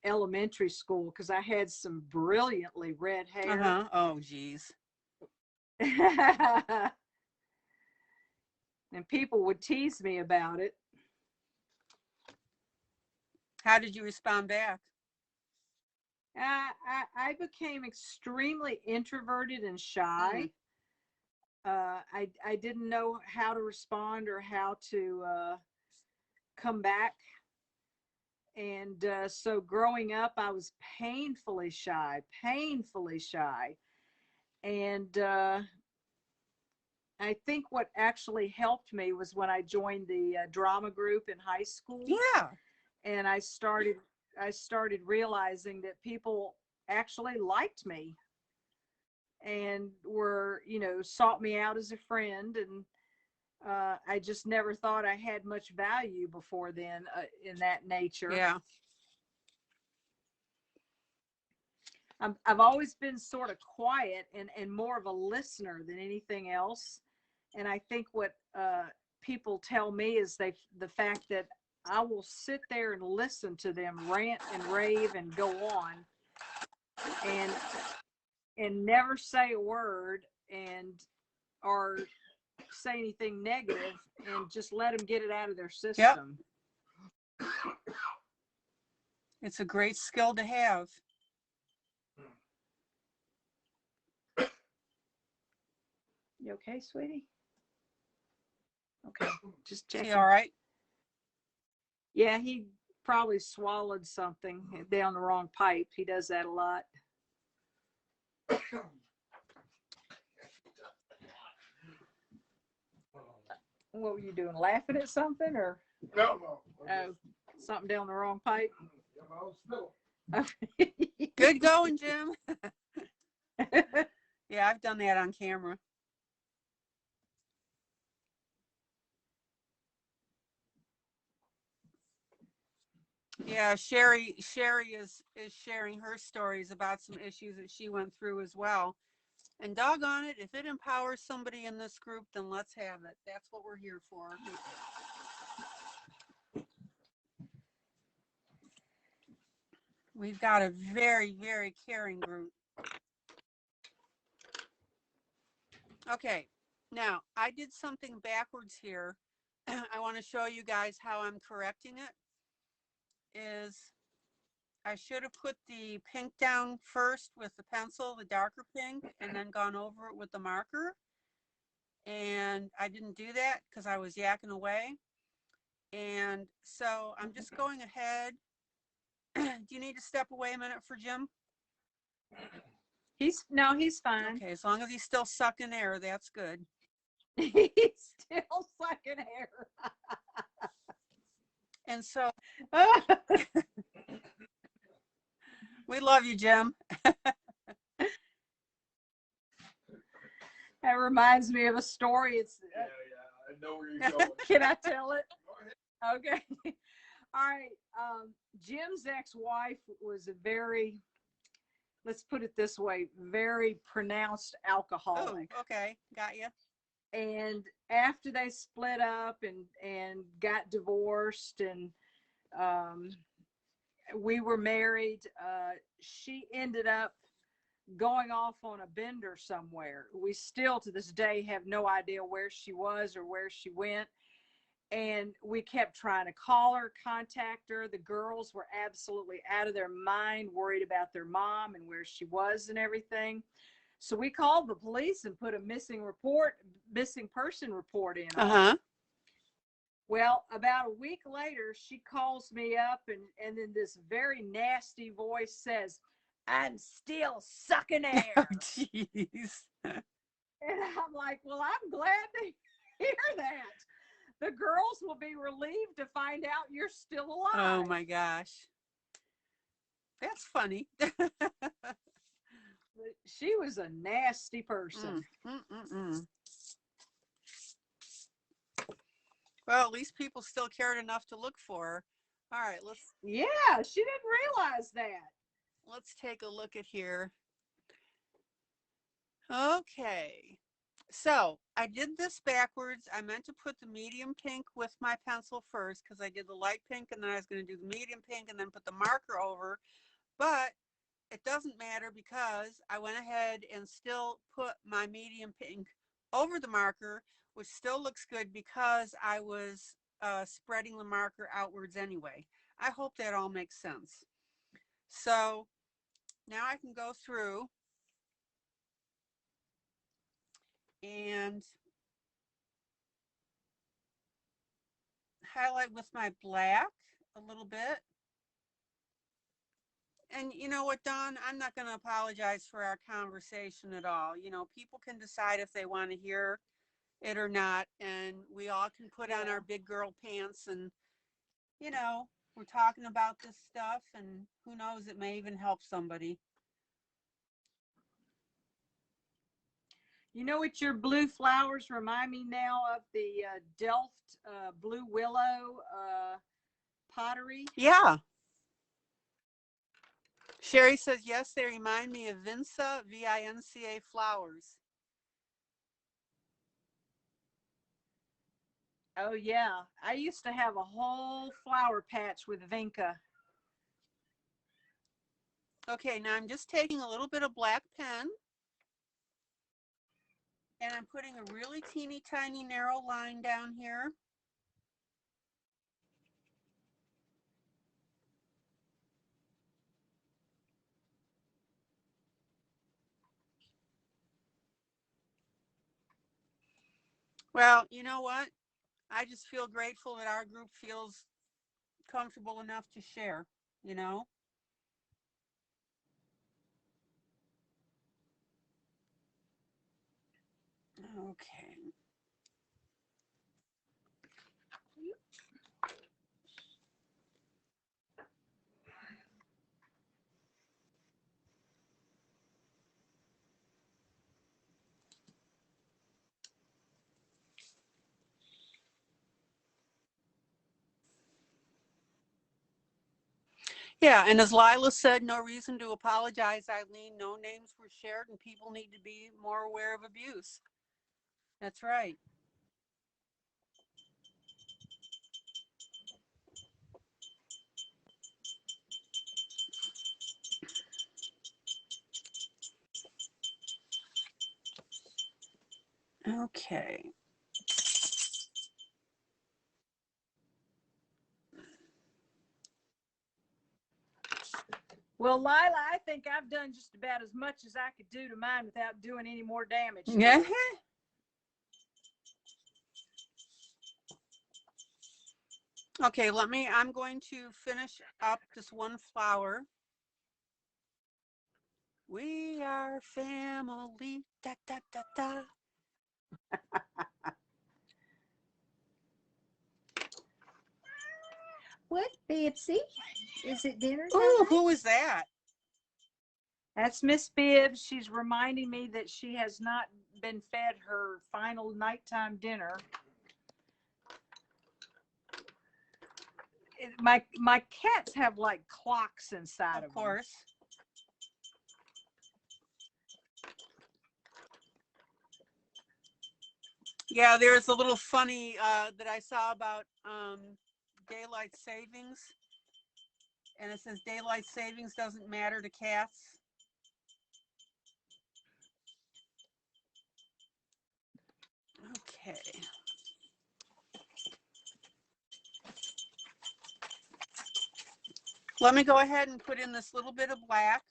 elementary school because I had some brilliantly red hair. Uh-huh. Oh, geez. And people would tease me about it. How did you respond back? I became extremely introverted and shy. I didn't know how to respond or how to come back. And so growing up, I was painfully shy. And I think what actually helped me was when I joined the drama group in high school. Yeah. And I started realizing that people actually liked me and were, sought me out as a friend. And I just never thought I had much value before then in that nature. Yeah. I've always been sort of quiet and more of a listener than anything else. And I think what people tell me is the fact that I will sit there and listen to them rant and rave and go on and never say a word or say anything negative and just let them get it out of their system. Yep. It's a great skill to have. You okay, sweetie? Okay, just checking. Is he all right? Yeah, he probably swallowed something down the wrong pipe. He does that a lot. What were you doing? Laughing at something or? No. Oh, something down the wrong pipe. Good going, Jim. Yeah, I've done that on camera. Yeah, Sherry is sharing her stories about some issues that she went through as well. And doggone it, if it empowers somebody in this group, then let's have it. That's what we're here for. We've got a very, very caring group. Okay, now I did something backwards here. I want to show you guys how I'm correcting it. I should have put the pink down first with the pencil, the darker pink, and then gone over it with the marker. And I didn't do that because I was yakking away. And so I'm just going ahead. Do you need to step away a minute for Jim? He's fine. Okay, as long as he's still sucking air, that's good. He's still sucking air. And so we love you, Jim. That reminds me of a story. It's Yeah, I know where you're going. Can I tell it? Okay. All right. Jim's ex-wife was a very, let's put it this way, very pronounced alcoholic. Oh, okay, got you. And after they split up and got divorced and we were married, she ended up going off on a bender somewhere. We still to this day have no idea where she was or where she went. And we kept trying to call her, contact her. The girls were absolutely out of their mind, worried about their mom and where she was and everything. So we called the police and put a missing person report in. Well, about a week later, she calls me up and then this very nasty voice says, "I'm still sucking air." Oh, jeez. And I'm like, well, I'm glad to hear that. The girls will be relieved to find out you're still alive. Oh my gosh. That's funny. She was a nasty person. Well, at least people still cared enough to look for her. All right, Yeah, she didn't realize that. let's take a look at here. Okay. So I did this backwards. I meant to put the medium pink with my pencil first because I did the light pink and then I was going to do the medium pink and then put the marker over. But it doesn't matter because I went ahead and still put my medium pink over the marker, which still looks good because I was spreading the marker outwards anyway. I hope that all makes sense. So now I can go through and highlight with my black a little bit. And you know what, Dawn, I'm not going to apologize for our conversation at all. You know, people can decide if they want to hear it or not, and we all can put on our big girl pants and, you know, we're talking about this stuff, and who knows, it may even help somebody. You know what your blue flowers remind me now of? The Delft blue willow pottery. Yeah. Sherry says, yes, they remind me of Vinca, V-I-N-C-A flowers. Oh, yeah. I used to have a whole flower patch with Vinca. Okay, now I'm just taking a little bit of black pen and I'm putting a really teeny tiny narrow line down here. Well, you know what? I just feel grateful that our group feels comfortable enough to share, you know? Okay. Yeah, and as Lila said, no reason to apologize, ILene. No names were shared, and people need to be more aware of abuse. That's right. Okay. Well, Lila, I think I've done just about as much as I could do to mine without doing any more damage. Yeah. Okay, I'm going to finish up this one flower. We are family. Da, da, da, da. What, Bibsy? Is it dinner Ooh, time? who is that? That's Miss Bibbs. She's reminding me that she has not been fed her final nighttime dinner. My cats have like clocks inside of them. Of course. Yeah, there's a little funny that I saw about daylight savings. And it says daylight savings doesn't matter to cats. Okay. Let me go ahead and put in this little bit of black.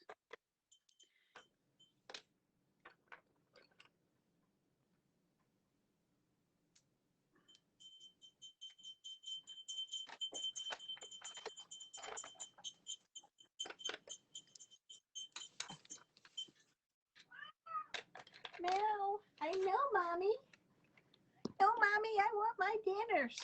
No, I know, Mommy. No, Mommy, I want my dinners.